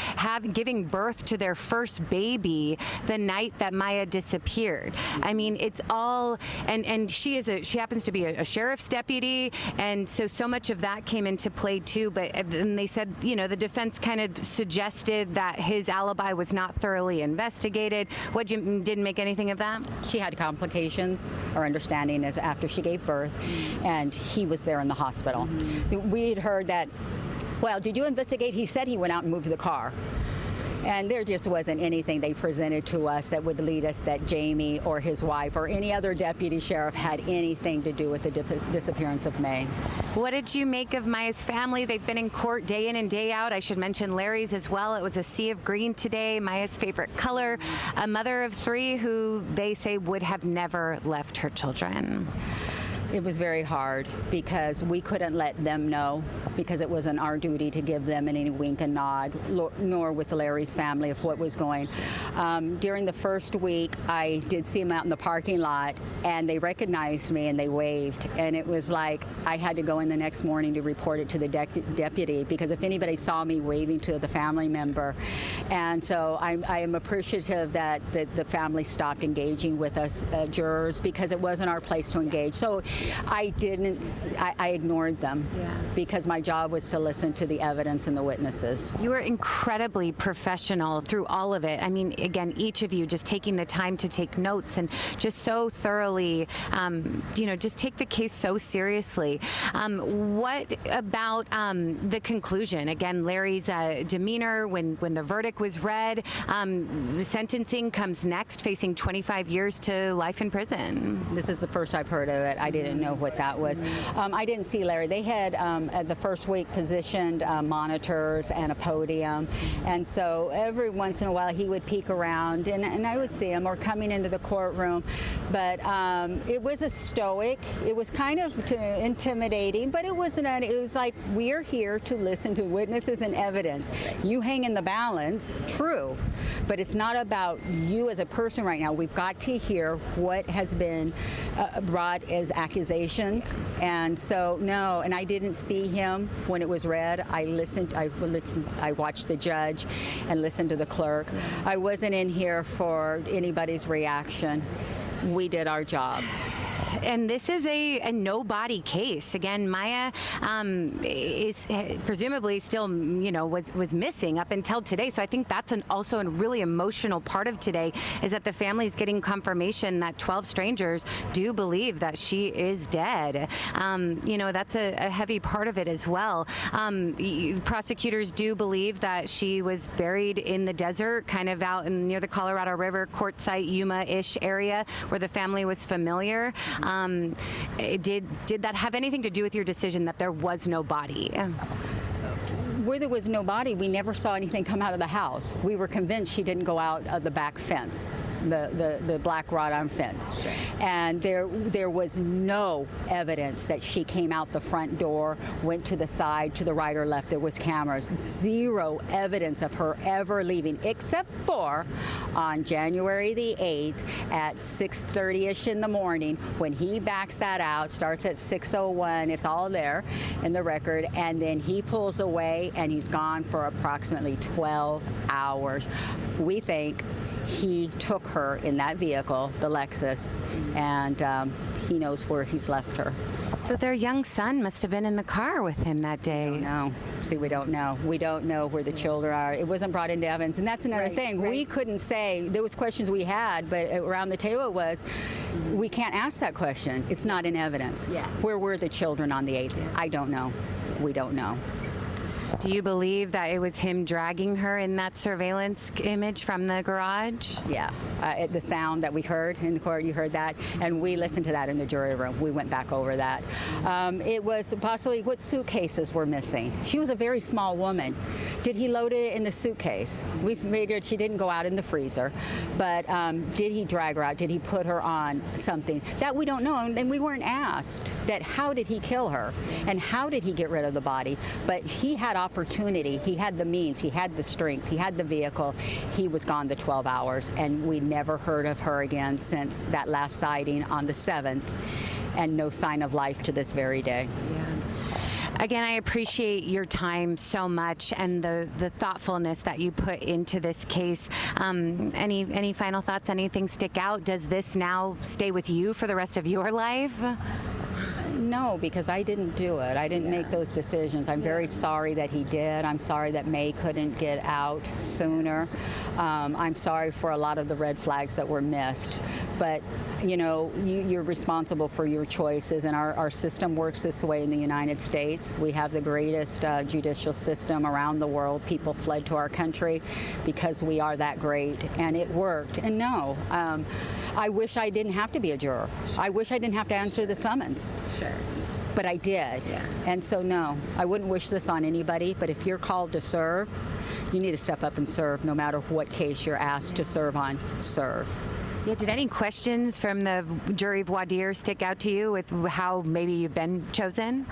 giving birth to their first baby the night that Maya disappeared. I mean, it's all, and she happens to be a sheriff's deputy, and so much of that came into play too. But then they said, you know, the defense kind of suggested that his alibi was not thoroughly investigated. Didn't make anything of that? She had complications. Our understanding is after she gave birth, and he was there in the hospital. We had heard that, well, did you investigate? He said he went out and moved the car. And there just wasn't anything they presented to us that would lead us that Jamie or his wife or any other deputy sheriff had anything to do with the disappearance of May. What did you make of Maya's family? They've been in court day in and day out. I should mention Larry's as well. It was a sea of green today, Maya's favorite color. A mother of 3 who they say would have never left her children. It was very hard because we couldn't let them know, because it wasn't our duty to give them any wink and nod, nor with Larry's family of what was going. During the first week, I did see them out in the parking lot, and they recognized me and they waved. And it was like I had to go in the next morning to report it to the deputy, because if anybody saw me waving to the family member. And so I am appreciative that the family stopped engaging with us jurors, because it wasn't our place to engage. So I ignored them because my job was to listen to the evidence and the witnesses. You were incredibly professional through all of it. I mean, again, each of you just taking the time to take notes and just so thoroughly, just take the case so seriously. What about the conclusion? Again, Larry's demeanor when the verdict was read. The sentencing comes next, facing 25 years to life in prison. This is the first I've heard of it. I didn't know what that was. I didn't see Larry. They had at the first week positioned monitors and a podium, and so every once in a while he would peek around and I would see him, or coming into the courtroom. But it was a stoic. It was kind of intimidating, but it wasn't. It was like, we're here to listen to witnesses and evidence. You hang in the balance, true, but it's not about you as a person right now. We've got to hear what has been brought as accusations. And so, no, and I didn't see him when it was read. I watched the judge and listened to the clerk. I wasn't in here for anybody's reaction. We did our job. And this is a no-body case. Again, Maya is presumably still, was missing up until today. So I think that's also a really emotional part of today, is that the family is getting confirmation that 12 strangers do believe that she is dead. That's a heavy part of it as well. Prosecutors do believe that she was buried in the desert, kind of out near the Colorado River, Quartzsite, Yuma-ish area where the family was familiar. Did that have anything to do with your decision that there was no body? Where there was no body, we never saw anything come out of the house. We were convinced she didn't go out of the back fence, the black wrought iron fence. Sure. And there was no evidence that she came out the front door, went to the side, to the right or left. There was cameras. Zero evidence of her ever leaving, except for on January the 8th at 6:30-ish in the morning, when he backs that out, starts at 6:01, it's all there in the record, and then he pulls away and he's gone for approximately 12 hours. We think he took her in that vehicle, the Lexus, and he knows where he's left her. So their young son must have been in the car with him that day. No. See, we don't know. We don't know where the children are. It wasn't brought into evidence. And that's another thing. Right. We couldn't say. There was questions we had, but around the table was, we can't ask that question. It's not in evidence. Yeah. Where were the children on the 8th? I don't know. We don't know. Do you believe that it was him dragging her in that surveillance image from the garage? Yeah. The sound that we heard in the court, you heard that, and we listened to that in the jury room. We went back over that. It was possibly what suitcases were missing. She was a very small woman. Did he load it in the suitcase? We figured she didn't go out in the freezer, but did he drag her out? Did he put her on something? That we don't know, and we weren't asked that how did he kill her, and how did he get rid of the body? But he had opportunity. He had the means. He had the strength. He had the vehicle. He was gone the 12 hours, and we never heard of her again since that last sighting on the 7th, and no sign of life to this very day. Yeah. Again, I appreciate your time so much and the thoughtfulness that you put into this case. Any final thoughts? Anything stick out? Does this now stay with you for the rest of your life? No, because I didn't do it. I didn't make those decisions. I'm very sorry that he did. I'm sorry that May couldn't get out sooner. I'm sorry for a lot of the red flags that were missed. But, you're responsible for your choices, and our system works this way in the United States. We have the greatest judicial system around the world. People fled to our country because we are that great, and it worked. And no, I wish I didn't have to be a juror. I wish I didn't have to answer the summons. Sure. But I did. Yeah. And so, no, I wouldn't wish this on anybody, but if you're called to serve, you need to step up and serve, no matter what case you're asked to serve on. Serve. Yeah, did any questions from the jury voir dire stick out to you with how maybe you've been chosen?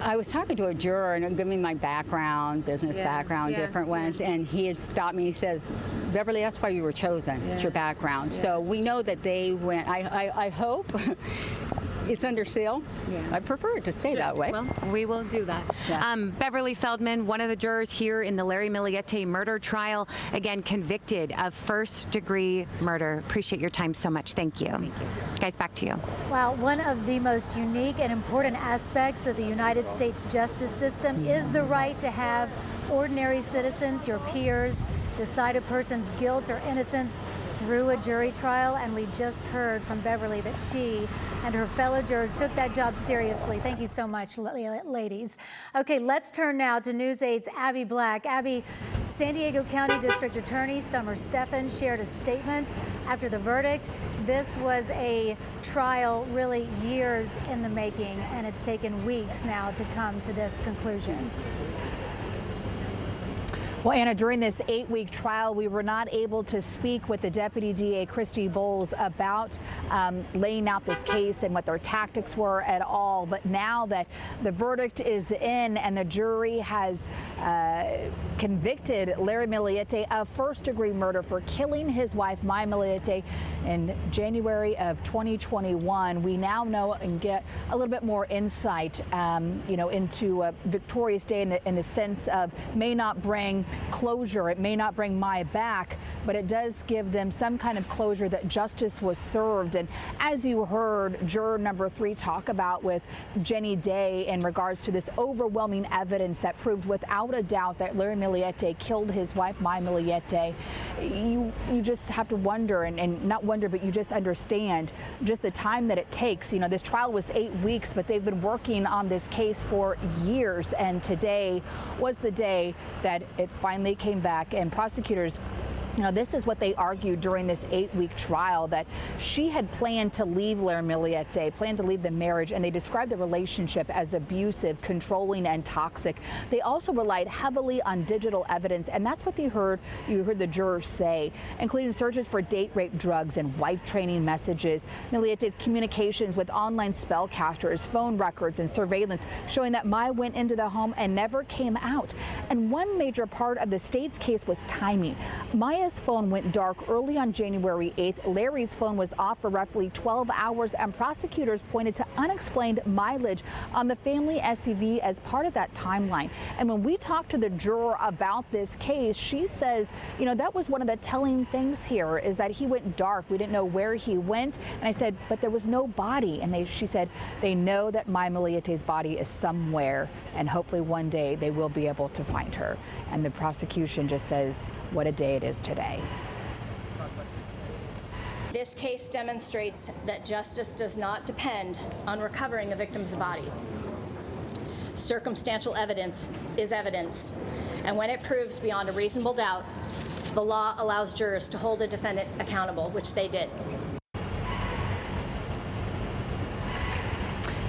I was talking to a juror and giving my background, business background, different ones, and he had stopped me. He says, Beverly, that's why you were chosen. It's your background. So we know that they went, I hope it's under seal. Yeah. I prefer it to stay that way. Well, we will do that. Yeah. Beverly Feldman, one of the jurors here in the Larry Millete murder trial, again convicted of first-degree murder. Appreciate your time so much. Thank you. Thank you. Guys, back to you. Well, one of the most unique and important aspects of the United States justice system is the right to have ordinary citizens, your peers, decide a person's guilt or innocence through a jury trial, and we just heard from Beverly that she and her fellow jurors took that job seriously. Thank you so much, ladies. Okay, let's turn now to News 8's Abby Black. Abby, San Diego County District Attorney Summer Stephan shared a statement after the verdict. This was a trial really years in the making, and it's taken weeks now to come to this conclusion. Well, Anna, during this 8-week trial, we were not able to speak with the Deputy DA, Christy Bowles, about laying out this case and what their tactics were at all. But now that the verdict is in and the jury has convicted Larry Millete of first-degree murder for killing his wife, Maya Millete, in January of 2021, we now know and get a little bit more insight, into a victorious day in the sense of may not bring closure. It may not bring Maya back, but it does give them some kind of closure that justice was served. And as you heard juror number 3 talk about with Jenny Day in regards to this overwhelming evidence that proved without a doubt that Larry Millete killed his wife, Maya Millete, you just have to wonder, and not wonder, but you just understand just the time that it takes. You know, this trial was 8 weeks, but they've been working on this case for years, and today was the day that it finally came back. And prosecutors, you know, this is what they argued during this 8-week trial, that she had planned to leave Larry Millete, planned to leave the marriage, and they described the relationship as abusive, controlling, and toxic. They also relied heavily on digital evidence, and that's what you heard the jurors say, including searches for date rape drugs and wife training messages, Millete's communications with online spellcasters, phone records, and surveillance showing that Maya went into the home and never came out. And one major part of the state's case was timing. Maya's phone went dark early on January 8th. Larry's phone was off for roughly 12 hours, and prosecutors pointed to unexplained mileage on the family SUV as part of that timeline. And when we talked to the juror about this case, she says, you know, that was one of the telling things here, is that he went dark. We didn't know where he went. And I said, but there was no body. And she said they know that Maya Millete's body is somewhere, and hopefully one day they will be able to find her. And the prosecution just says, what a day it is today. This case demonstrates that justice does not depend on recovering the victim's body. Circumstantial evidence is evidence, and when it proves beyond a reasonable doubt, the law allows jurors to hold a defendant accountable, which they did.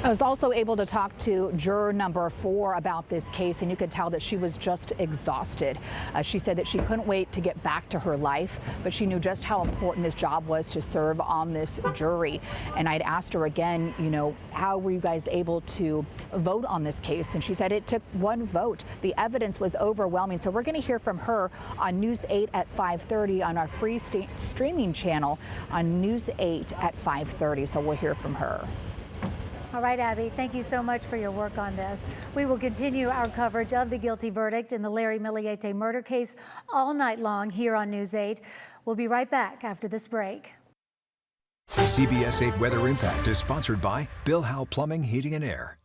I was also able to talk to juror number 4 about this case, and you could tell that she was just exhausted. She said that she couldn't wait to get back to her life, but she knew just how important this job was to serve on this jury. And I'd asked her again, you know, how were you guys able to vote on this case? And she said it took one vote. The evidence was overwhelming. So we're going to hear from her on News 8 at 5:30 on our free streaming channel on News 8 at 5:30. So we'll hear from her. All right, Abby, thank you so much for your work on this. We will continue our coverage of the guilty verdict in the Larry Millete murder case all night long here on News 8. We'll be right back after this break. CBS 8 Weather Impact is sponsored by Bill Howe Plumbing, Heating and Air.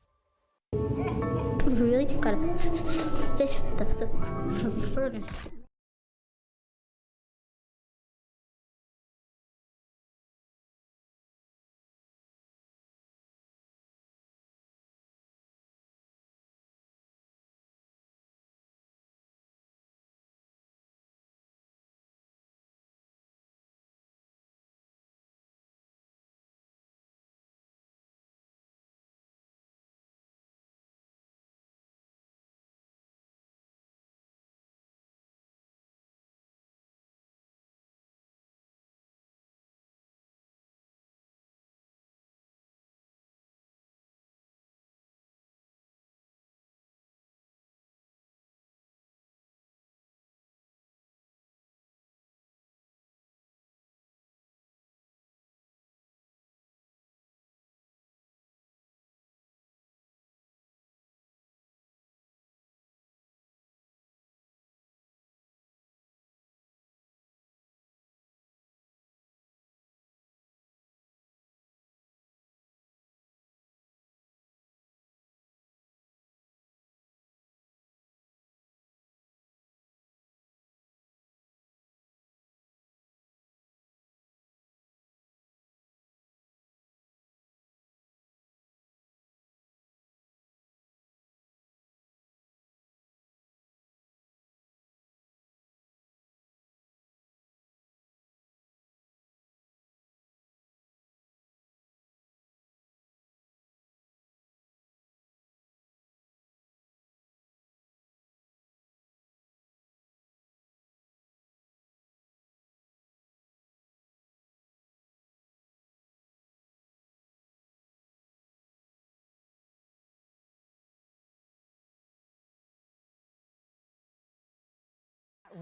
We really gotta fix the furnace.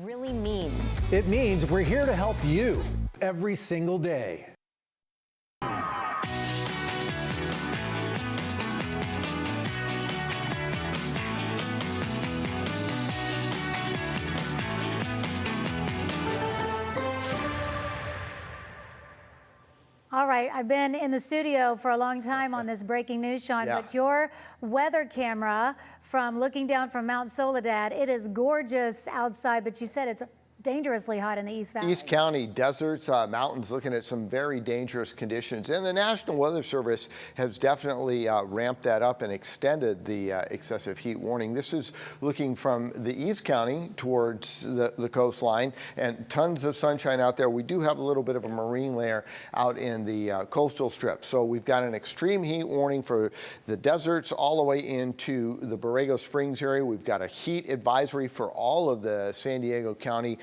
Really mean? It means we're here to help you every single day. All right, I've been in the studio for a long time on this breaking news, Sean, but your weather camera from looking down from Mount Soledad, it is gorgeous outside, but you said it's dangerously hot in the East Valley. East County deserts, mountains, looking at some very dangerous conditions. And the National Weather Service has definitely ramped that up and extended the excessive heat warning. This is looking from the East County towards the coastline, and tons of sunshine out there. We do have a little bit of a marine layer out in the coastal strip. So we've got an extreme heat warning for the deserts all the way into the Borrego Springs area. We've got a heat advisory for all of the San Diego County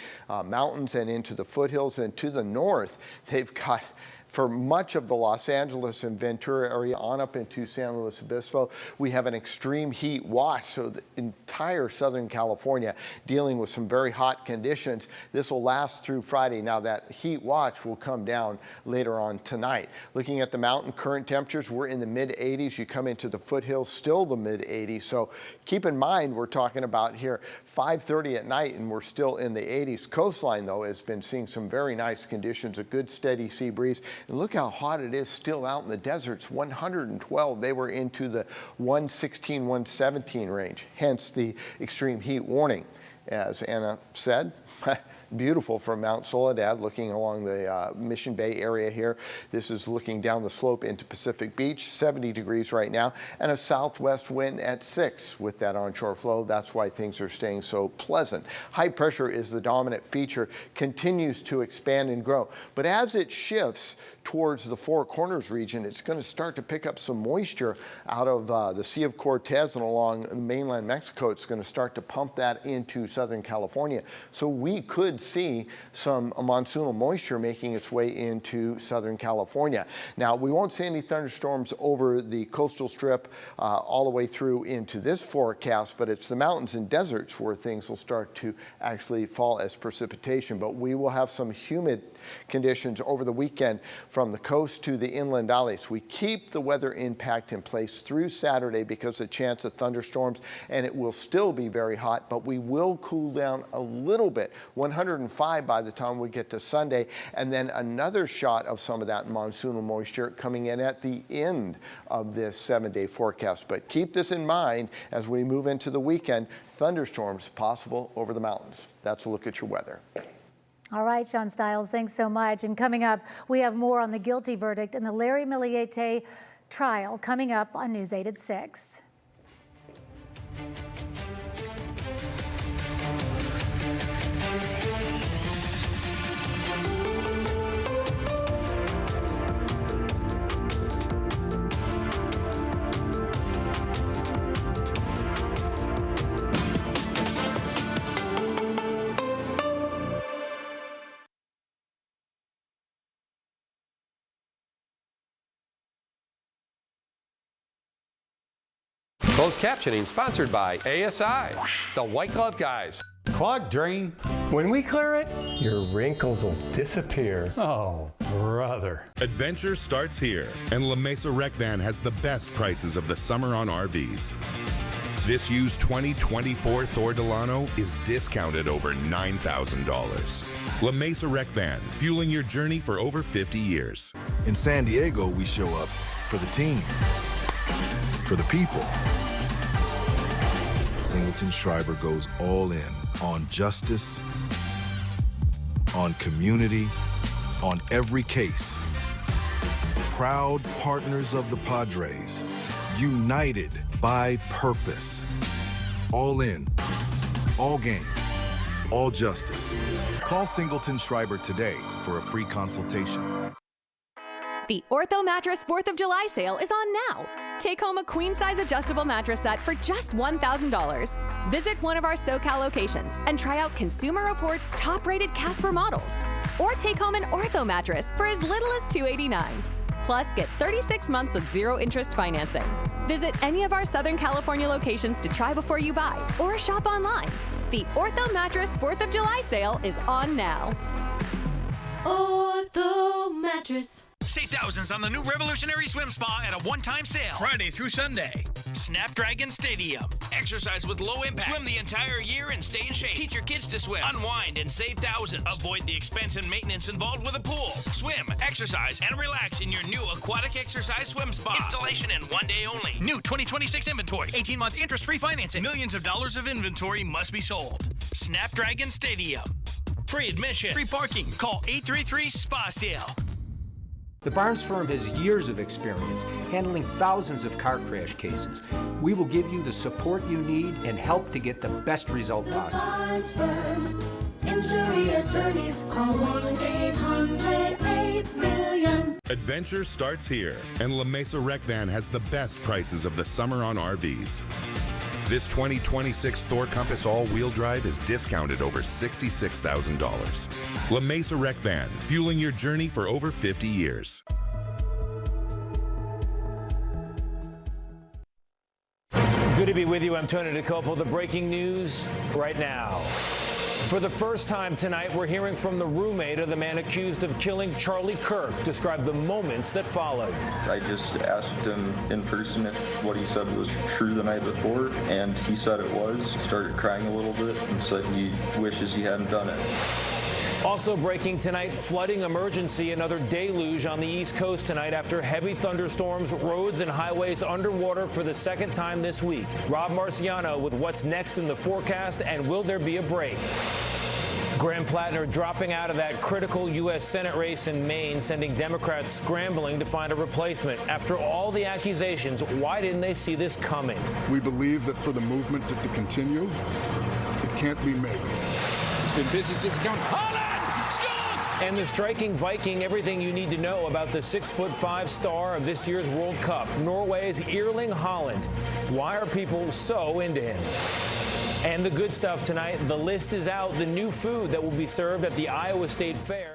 mountains and into the foothills. And to the north, they've got, for much of the Los Angeles and Ventura area on up into San Luis Obispo, we have an extreme heat watch. So the entire Southern California dealing with some very hot conditions. This will last through Friday. Now that heat watch will come down later on tonight. Looking at the mountain current temperatures, we're in the mid 80s. You come into the foothills, still the mid 80s. So keep in mind, we're talking about here 5:30 at night and we're still in the 80s. Coastline though has been seeing some very nice conditions, a good steady sea breeze. And look how hot it is still out in the deserts, 112. They were into the 116, 117 range, hence the extreme heat warning. As Anna said, beautiful from Mount Soledad, looking along the Mission Bay area here. This is looking down the slope into Pacific Beach, 70 degrees right now, and a southwest wind at 6 with that onshore flow. That's why things are staying so pleasant. High pressure is the dominant feature, continues to expand and grow. But as it shifts towards the Four Corners region, it's going to start to pick up some moisture out of the Sea of Cortez and along mainland Mexico. It's going to start to pump that into Southern California. So we could see some monsoonal moisture making its way into Southern California. Now, we won't see any thunderstorms over the coastal strip all the way through into this forecast, but it's the mountains and deserts where things will start to actually fall as precipitation. But we will have some humid conditions over the weekend from the coast to the inland valleys. We keep the weather impact in place through Saturday because of the chance of thunderstorms, and it will still be very hot, but we will cool down a little bit. 105 by the time we get to Sunday, and then another shot of some of that monsoonal moisture coming in at the end of this 7-day forecast. But keep this in mind as we move into the weekend, thunderstorms possible over the mountains. That's a look at your weather. All right, Sean Stiles, thanks so much. And coming up, we have more on the guilty verdict in the Larry Millete trial coming up on News 8 at 6. Closed captioning sponsored by ASI, the White Glove Guys. Clogged drain. When we clear it, your wrinkles will disappear. Oh, brother. Adventure starts here, and La Mesa Rec Van has the best prices of the summer on RVs. This used 2024 Thor Delano is discounted over $9,000. La Mesa Rec Van, fueling your journey for over 50 years. In San Diego, we show up for the team, for the people. Singleton Schreiber goes all in on justice, on community, on every case. Proud partners of the Padres, united by purpose. All in, all game, all justice. Call Singleton Schreiber today for a free consultation. The Ortho Mattress 4th of July sale is on now. Take home a queen-size adjustable mattress set for just $1,000. Visit one of our SoCal locations and try out Consumer Reports' top-rated Casper models. Or take home an Ortho mattress for as little as $289. Plus, get 36 months of zero-interest financing. Visit any of our Southern California locations to try before you buy, or shop online. The Ortho Mattress 4th of July sale is on now. Ortho Mattress. Save thousands on the new revolutionary swim spa at a one-time sale. Friday through Sunday. Snapdragon Stadium. Exercise with low impact. Swim the entire year and stay in shape. Teach your kids to swim. Unwind and save thousands. Avoid the expense and maintenance involved with a pool. Swim, exercise, and relax in your new aquatic exercise swim spa. Installation in 1 day only. New 2026 inventory. 18-month interest-free financing. Millions of dollars of inventory must be sold. Snapdragon Stadium. Free admission. Free parking. Call 833-SPA-SALE. The Barnes firm has years of experience handling thousands of car crash cases. We will give you the support you need and help to get the best result possible. Barnes firm. Injury attorneys. Call 1-800-8-million. Adventure starts here, and La Mesa Rec Van has the best prices of the summer on RVs. This 2026 Thor Compass all-wheel drive is discounted over $66,000. La Mesa Rec Van, fueling your journey for over 50 years. Good to be with you. I'm Tony DeCopo. The breaking news right now. For the first time tonight, we're hearing from the roommate of the man accused of killing Charlie Kirk. Describe the moments that followed. I just asked him in person if what he said was true the night before, and he said it was. He started crying a little bit and said he wishes he hadn't done it. Also breaking tonight, flooding emergency. Another deluge on the East Coast tonight after heavy thunderstorms, roads and highways underwater for the second time this week. Rob Marciano with what's next in the forecast, and will there be a break? Graham Plattner dropping out of that critical U.S. Senate race in Maine, sending Democrats scrambling to find a replacement. After all the accusations, why didn't they see this coming? We believe that for the movement to continue, it can't be made. It's been busy since the count. And the striking Viking, everything you need to know about the 6'5" star of this year's World Cup, Norway's Erling Haaland. Why are people so into him? And the good stuff tonight, the list is out, the new food that will be served at the Iowa State Fair.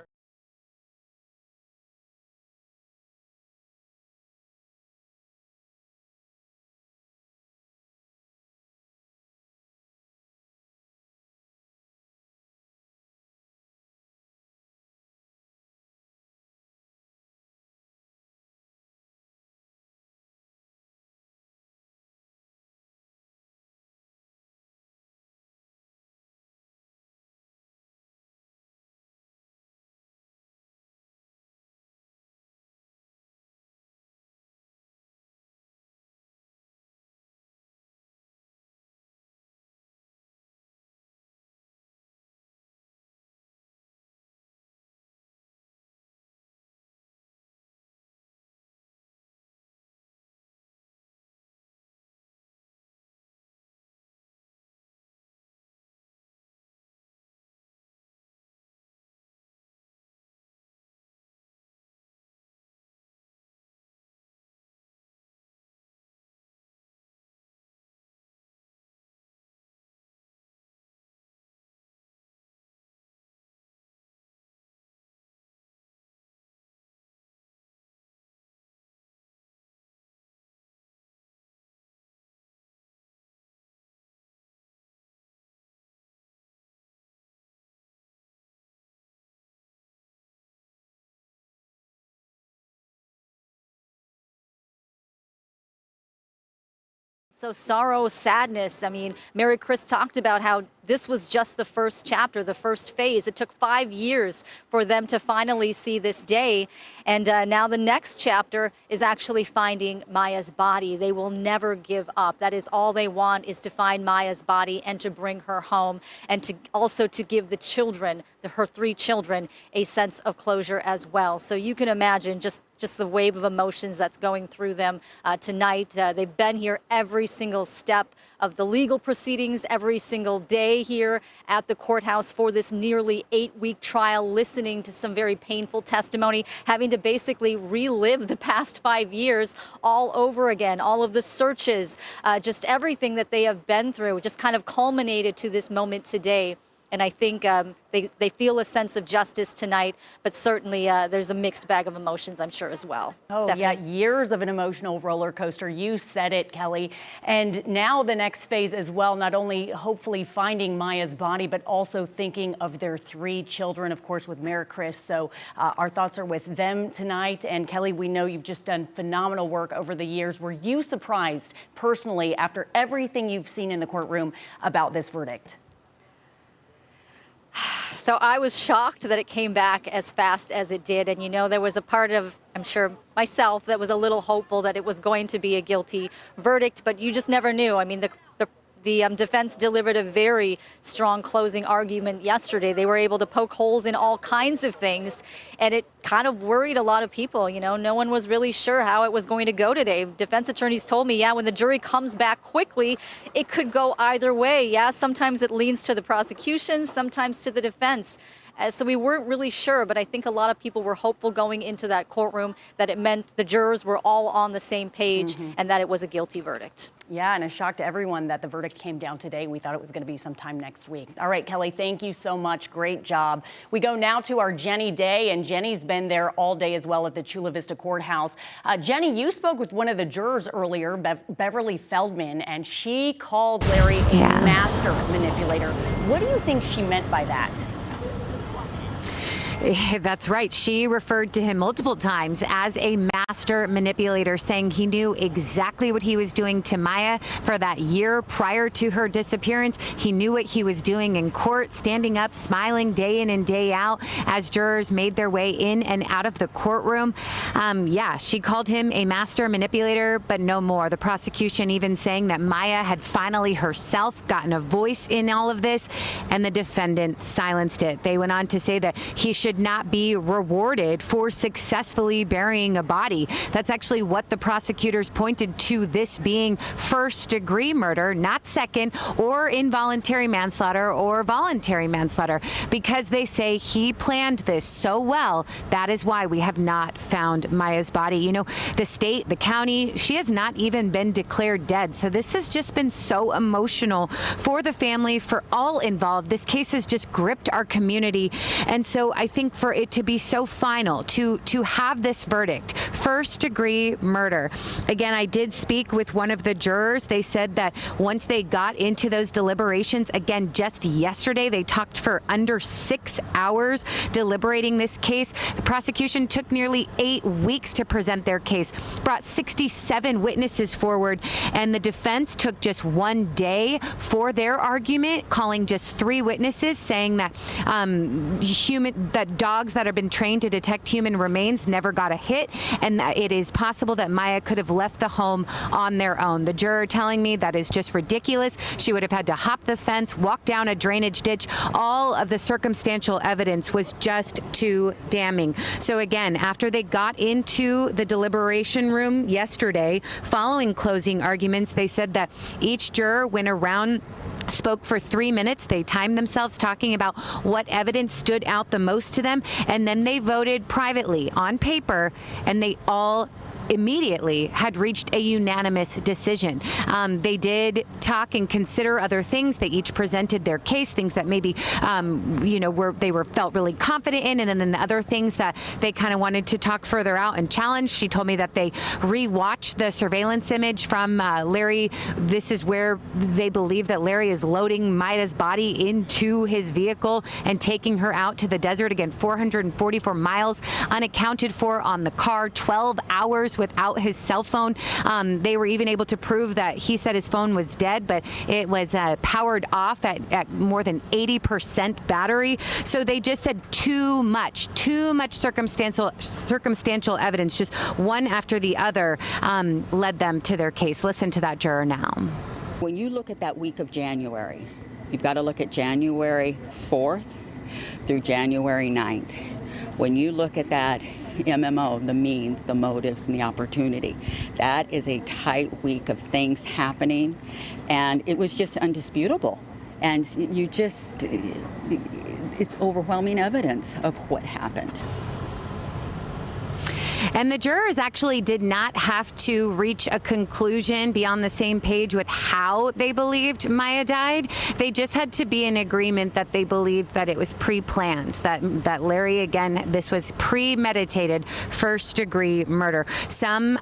So sorrow, sadness. I mean, Mary Chris talked about how this was just the first chapter, the first phase. It took 5 years for them to finally see this day. And now the next chapter is actually finding Maya's body. They will never give up. That is all they want, is to find Maya's body and to bring her home, and to also to give the children, her 3 children, a sense of closure as well. So you can imagine just the wave of emotions that's going through them tonight. They've been here every single step of the legal proceedings, every single day here at the courthouse for this nearly 8-week trial, listening to some very painful testimony, having to basically relive the past 5 years all over again, all of the searches, just everything that they have been through, just kind of culminated to this moment today. And I think they feel a sense of justice tonight, but certainly there's a mixed bag of emotions, I'm sure, as well. Oh, Stephanie? yeah, years of an emotional roller coaster. You said it, Kelly. And now the next phase as well, not only hopefully finding Maya's body, but also thinking of their 3 children, of course, with Mary Chris. So our thoughts are with them tonight. And Kelly, we know you've just done phenomenal work over the years. Were you surprised personally after everything you've seen in the courtroom about this verdict? So I was shocked that it came back as fast as it did. And, you know, there was a part of, I'm sure, myself that was a little hopeful that it was going to be a guilty verdict, but you just never knew. I mean, the defense delivered a very strong closing argument yesterday. They were able to poke holes in all kinds of things, and it kind of worried a lot of people. You know, no one was really sure how it was going to go today. Defense attorneys told me, yeah, when the jury comes back quickly, it could go either way. Yeah, sometimes it leans to the prosecution, sometimes to the defense. So we weren't really sure, but I think a lot of people were hopeful going into that courtroom that it meant the jurors were all on the same page and that it was a guilty verdict. Yeah, and a shock to everyone that the verdict came down today. We thought it was going to be sometime next week. All right, Kelly, thank you so much. Great job. We go now to our Jenny Day, and Jenny's been there all day as well at the Chula Vista Courthouse. Jenny, you spoke with one of the jurors earlier, Beverly Feldman, and she called Larry a master manipulator. What do you think she meant by that? That's right. She referred to him multiple times as a master manipulator, saying he knew exactly what he was doing to Maya for that year prior to her disappearance. He knew what he was doing in court, standing up, smiling day in and day out as jurors made their way in and out of the courtroom. Yeah, she called him a master manipulator, but no more. The prosecution even saying that Maya had finally herself gotten a voice in all of this, and the defendant silenced it. They went on to say that he should not be rewarded for successfully burying a body. That's actually what the prosecutors pointed to, this being first-degree murder, not second or involuntary manslaughter or voluntary manslaughter, because they say he planned this so well. That is why we have not found Maya's body. You know, the state, the county, she has not even been declared dead. So this has just been so emotional for the family, for all involved. This case has just gripped our community. And so I think for it to be so final, to have this verdict, first-degree murder. Again, I did speak with one of the jurors. They said that once they got into those deliberations, again, just yesterday, they talked for under 6 hours deliberating this case. The prosecution took nearly 8 weeks to present their case, brought 67 witnesses forward, and the defense took just 1 day for their argument, calling just 3 witnesses, saying that dogs that have been trained to detect human remains never got a hit, and that it is possible that Maya could have left the home on their own. The juror telling me that is just ridiculous. She would have had to hop the fence, walk down a drainage ditch. All of the circumstantial evidence was just too damning. So again, after they got into the deliberation room yesterday, following closing arguments, they said that each juror went around, spoke for 3 minutes. They timed themselves talking about what evidence stood out the most to them, and then they voted privately on paper, and they all immediately had reached a unanimous decision. They did talk and consider other things. They each presented their case, things that maybe, felt really confident in, and then the other things that they kind of wanted to talk further out and challenge. She told me that they rewatched the surveillance image from Larry. This is where they believe that Larry is loading Maya's body into his vehicle and taking her out to the desert. Again, 444 miles unaccounted for on the car, 12 hours without his cell phone. They were even able to prove that he said his phone was dead, but it was powered off at more than 80% battery. So they just said too much circumstantial evidence, just one after the other, led them to their case. Listen to that juror now. When you look at that week of January, you've got to look at January 4th through January 9th. When you look at that MMO, the means, the motives, and the opportunity, that is a tight week of things happening, and it was just undisputable. And it's overwhelming evidence of what happened. And the jurors actually did not have to reach a conclusion, be on the same page with how they believed Maya died. They just had to be in agreement that they believed that it was pre-planned, that Larry, again, this was premeditated first-degree murder. Some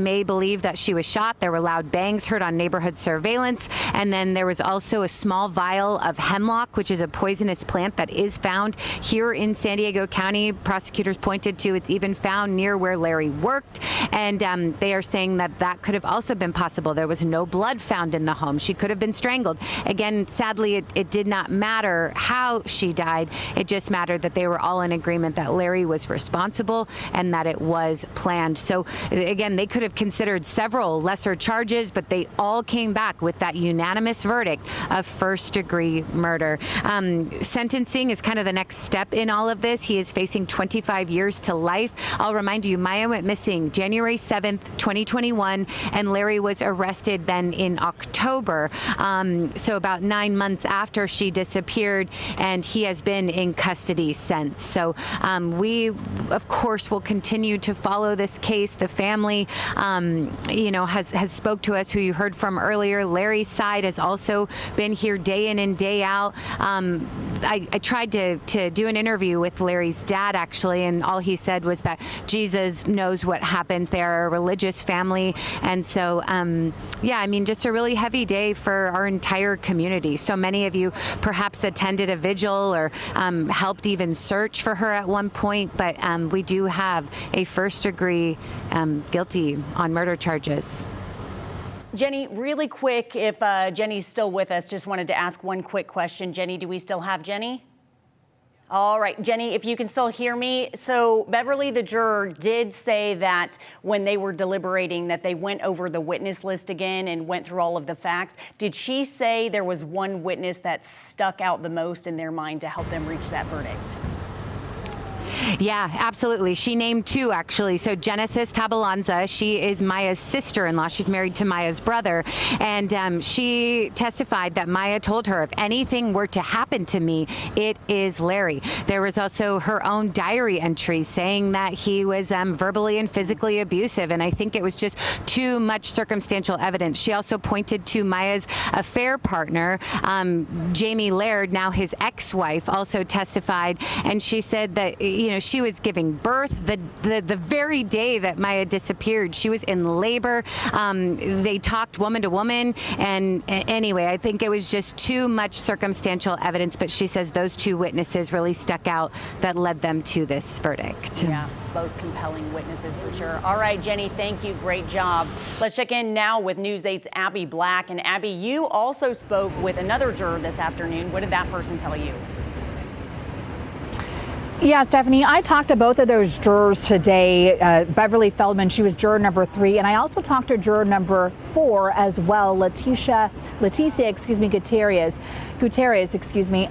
may believe that she was shot. There were loud bangs heard on neighborhood surveillance. And then there was also a small vial of hemlock, which is a poisonous plant that is found here in San Diego County. Prosecutors pointed to it's even found near where Larry worked. And they are saying that that could have also been possible. There was no blood found in the home. She could have been strangled. Again, sadly, it did not matter how she died. It just mattered that they were all in agreement that Larry was responsible and that it was planned. So again, they could have considered several lesser charges, but they all came back with that unanimous verdict of first-degree murder. Sentencing is kind of the next step in all of this. He is facing 25 years to life. I'll remind you, Maya went missing January 7th, 2021, and Larry was arrested then in October, so about 9 months after she disappeared, and he has been in custody since. So we, of course, will continue to follow this case. The family, has spoke to us, who you heard from earlier. Larry's side has also been here day in and day out. I tried to do an interview with Larry's dad, actually, and all he said was that Jesus knows what happens. They are a religious family. And so, just a really heavy day for our entire community. So many of you perhaps attended a vigil or helped even search for her at one point, but we do have a first-degree guilty on murder charges. Jenny, really quick, if Jenny's still with us, just wanted to ask one quick question. Jenny, do we still have Jenny? All right, Jenny, if you can still hear me. So Beverly, the juror, did say that when they were deliberating that they went over the witness list again and went through all of the facts. Did she say there was one witness that stuck out the most in their mind to help them reach that verdict? Yeah, absolutely. She named two, actually. So Genesis Tabalanza, she is Maya's sister-in-law. She's married to Maya's brother. And she testified that Maya told her, if anything were to happen to me, it is Larry. There was also her own diary entry saying that he was verbally and physically abusive. And I think it was just too much circumstantial evidence. She also pointed to Maya's affair partner, Jamie Laird, now his ex-wife, also testified. And she said that, she was giving birth the very day that Maya disappeared. She was in labor. They talked woman to woman. And anyway, I think it was just too much circumstantial evidence. But she says those two witnesses really stuck out that led them to this verdict. Yeah, both compelling witnesses for sure. All right, Jenny, thank you. Great job. Let's check in now with News 8's Abby Black. And Abby, you also spoke with another juror this afternoon. What did that person tell you? Yeah, Stephanie, I talked to both of those jurors today. Beverly Feldman, she was juror number 3, and I also talked to juror number 4 as well, Leticia, Gutierrez,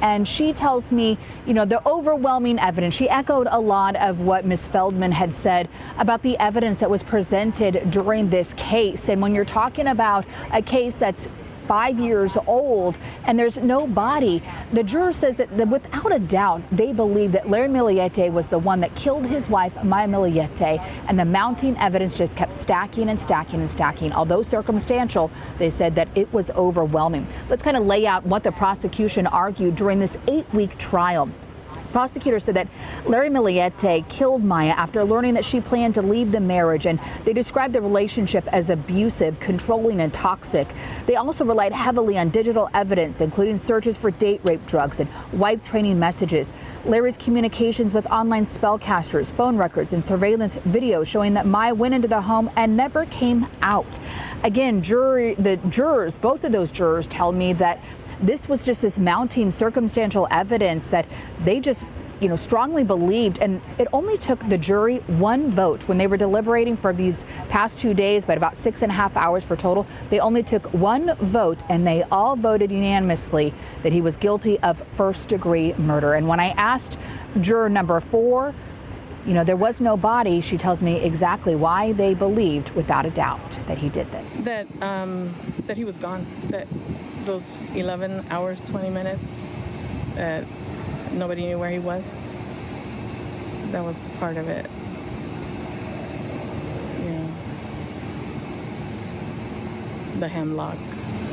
and she tells me, the overwhelming evidence. She echoed a lot of what Ms. Feldman had said about the evidence that was presented during this case. And when you're talking about a case that's 5 years old and there's no body, the juror says that without a doubt they believe that Larry Millete was the one that killed his wife, Maya Millete, and the mounting evidence just kept stacking and stacking and stacking. Although circumstantial, they said that it was overwhelming. Let's kind of lay out what the prosecution argued during this 8-week trial. Prosecutors said that Larry Millete killed Maya after learning that she planned to leave the marriage, and they described the relationship as abusive, controlling, and toxic. They also relied heavily on digital evidence, including searches for date rape drugs and wife training messages. Larry's communications with online spellcasters, phone records, and surveillance video showing that Maya went into the home and never came out. Again, both of those jurors tell me that this was just this mounting circumstantial evidence that they just, strongly believed. And it only took the jury one vote when they were deliberating for these past 2 days, but about 6.5 hours for total. They only took one vote, and they all voted unanimously that he was guilty of first-degree murder. And when I asked juror number 4, there was no body, she tells me exactly why they believed without a doubt that he did that. That he was gone. That those 11 hours, 20 minutes, nobody knew where he was. That was part of it. the hemlock.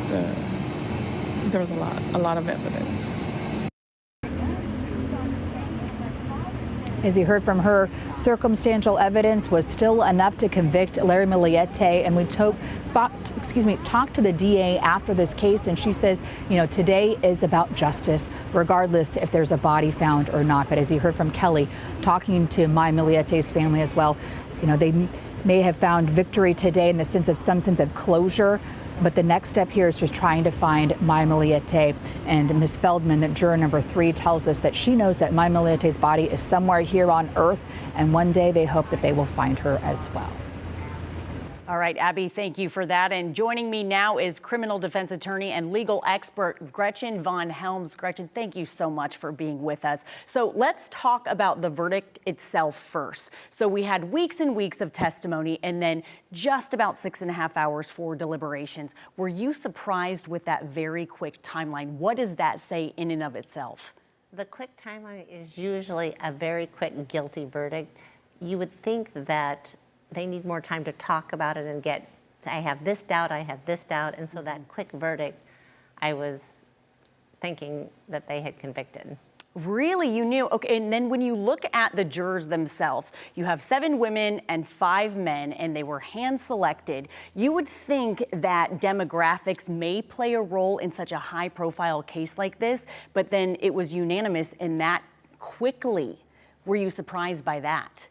There was a lot of evidence. As you heard from her, circumstantial evidence was still enough to convict Larry Millete, and we talked to the DA after this case, and she says, today is about justice, regardless if there's a body found or not. But as you heard from Kelly, talking to Maya Milliete's family as well, they may have found victory today in the sense of some sense of closure. But the next step here is just trying to find Maya Millete. And Ms. Feldman, that juror number 3, tells us that she knows that Maya Milliete's body is somewhere here on Earth, and one day they hope that they will find her as well. All right, Abby, thank you for that. And joining me now is criminal defense attorney and legal expert Gretchen Von Helms. Gretchen, thank you so much for being with us. So let's talk about the verdict itself first. So we had weeks and weeks of testimony and then just about 6.5 hours for deliberations. Were you surprised with that very quick timeline? What does that say in and of itself? The quick timeline is usually a very quick guilty verdict. You would think that they need more time to talk about it and say, I have this doubt, I have this doubt. And so that quick verdict, I was thinking that they had convicted. Really? You knew? Okay. And then when you look at the jurors themselves, you have 7 women and 5 men, and they were hand selected. You would think that demographics may play a role in such a high profile case like this, but then it was unanimous in that quickly. Were you surprised by that?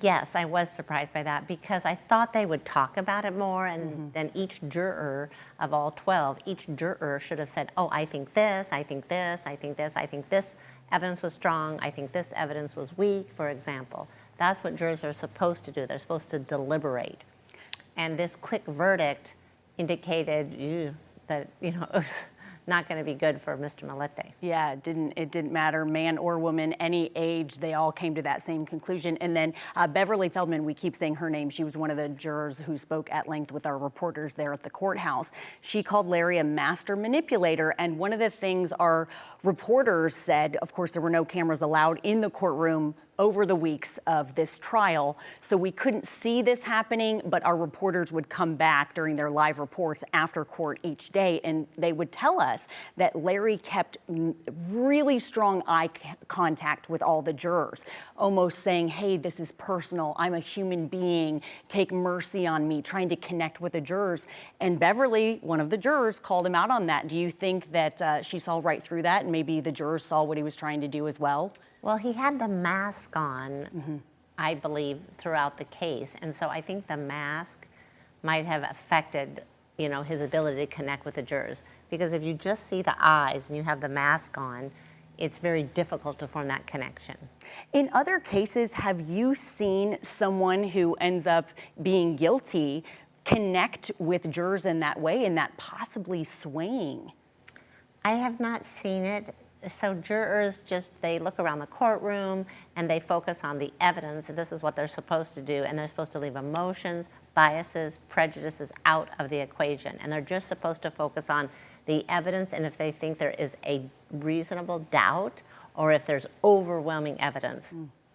Yes, I was surprised by that because I thought they would talk about it more, and then each juror of all 12, each juror should have said, oh, I think this, I think this, I think this, I think this evidence was strong, I think this evidence was weak, for example. That's what jurors are supposed to do. They're supposed to deliberate. And this quick verdict indicated that, it was not going to be good for Mr. Millete. Yeah, it didn't matter, man or woman, any age, they all came to that same conclusion. And then Beverly Feldman, we keep saying her name, she was one of the jurors who spoke at length with our reporters there at the courthouse. She called Larry a master manipulator, and one of the things our reporters said, of course there were no cameras allowed in the courtroom over the weeks of this trial, so we couldn't see this happening, but our reporters would come back during their live reports after court each day, and they would tell us that Larry kept really strong eye contact with all the jurors, almost saying, hey, this is personal, I'm a human being, take mercy on me, trying to connect with the jurors. And Beverly, one of the jurors, called him out on that. Do you think that she saw right through that, and maybe the jurors saw what he was trying to do as well? Well, he had the mask on, I believe, throughout the case. And so I think the mask might have affected, his ability to connect with the jurors. Because if you just see the eyes and you have the mask on, it's very difficult to form that connection. In other cases, have you seen someone who ends up being guilty connect with jurors in that way and that possibly swaying? I have not seen it. So jurors they look around the courtroom and they focus on the evidence, and this is what they're supposed to do, and they're supposed to leave emotions, biases, prejudices out of the equation, and they're just supposed to focus on the evidence, and if they think there is a reasonable doubt or if there's overwhelming evidence.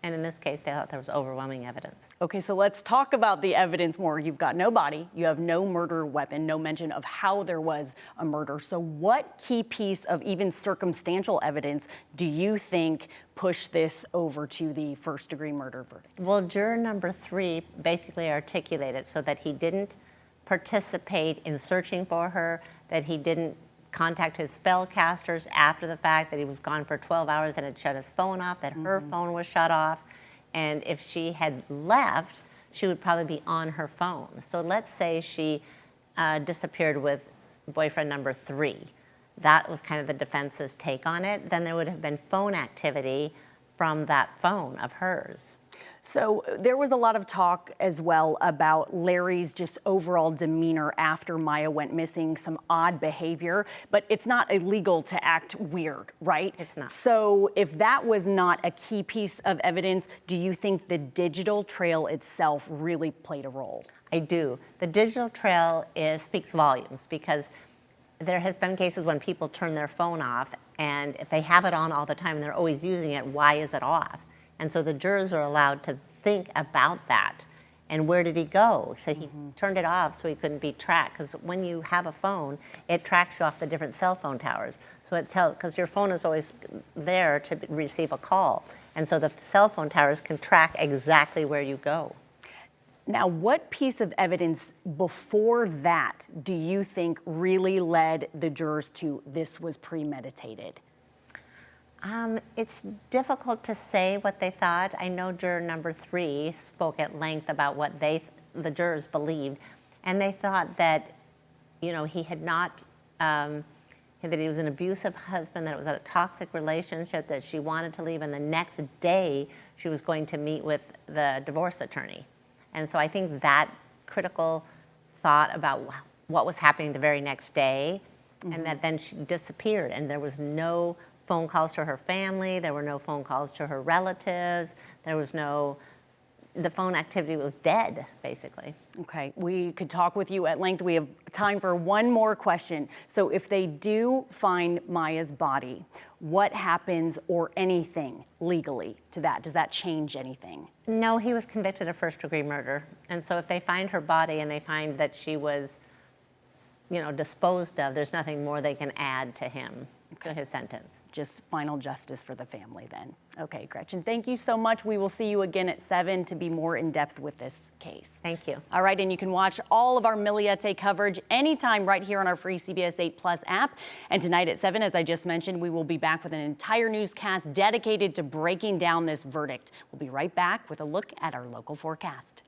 And in this case, they thought there was overwhelming evidence. Okay, so let's talk about the evidence more. You've got no body, you have no murder weapon, no mention of how there was a murder. So what key piece of even circumstantial evidence do you think pushed this over to the first-degree murder verdict? Well, juror number 3 basically articulated so that he didn't participate in searching for her, that he didn't contact his spellcasters after the fact, that he was gone for 12 hours and had shut his phone off, that her phone was shut off. And if she had left, she would probably be on her phone. So let's say she disappeared with boyfriend number 3. That was kind of the defense's take on it. Then there would have been phone activity from that phone of hers. So there was a lot of talk as well about Larry's just overall demeanor after Maya went missing, some odd behavior, but it's not illegal to act weird, right? It's not. So if that was not a key piece of evidence, do you think the digital trail itself really played a role? I do. The digital trail speaks volumes because there has been cases when people turn their phone off, and if they have it on all the time and they're always using it, why is it off? And so the jurors are allowed to think about that. And where did he go? So he turned it off so he couldn't be tracked. Because when you have a phone, it tracks you off the different cell phone towers. So it's because your phone is always there to receive a call. And so the cell phone towers can track exactly where you go. Now, what piece of evidence before that do you think really led the jurors to this was premeditated? It's difficult to say what they thought. I know juror number 3 spoke at length about what the jurors believed, and they thought that, you know, he had not, that he was an abusive husband, that it was a toxic relationship, that she wanted to leave, and the next day she was going to meet with the divorce attorney. And so I think that critical thought about what was happening the very next day, and that then she disappeared, and there was no phone calls to her family, there were no phone calls to her relatives, there was no, the phone activity was dead, basically. Okay, we could talk with you at length. We have time for one more question. So if they do find Maya's body, what happens or anything legally to that? Does that change anything? No, he was convicted of first-degree murder. And so if they find her body and they find that she was, you know, disposed of, there's nothing more they can add to him, to his sentence. Just final justice for the family then. Okay, Gretchen, thank you so much. We will see you again at 7 to be more in depth with this case. Thank you. All right, and you can watch all of our Millete coverage anytime right here on our free CBS 8 Plus app. And tonight at 7, as I just mentioned, we will be back with an entire newscast dedicated to breaking down this verdict. We'll be right back with a look at our local forecast.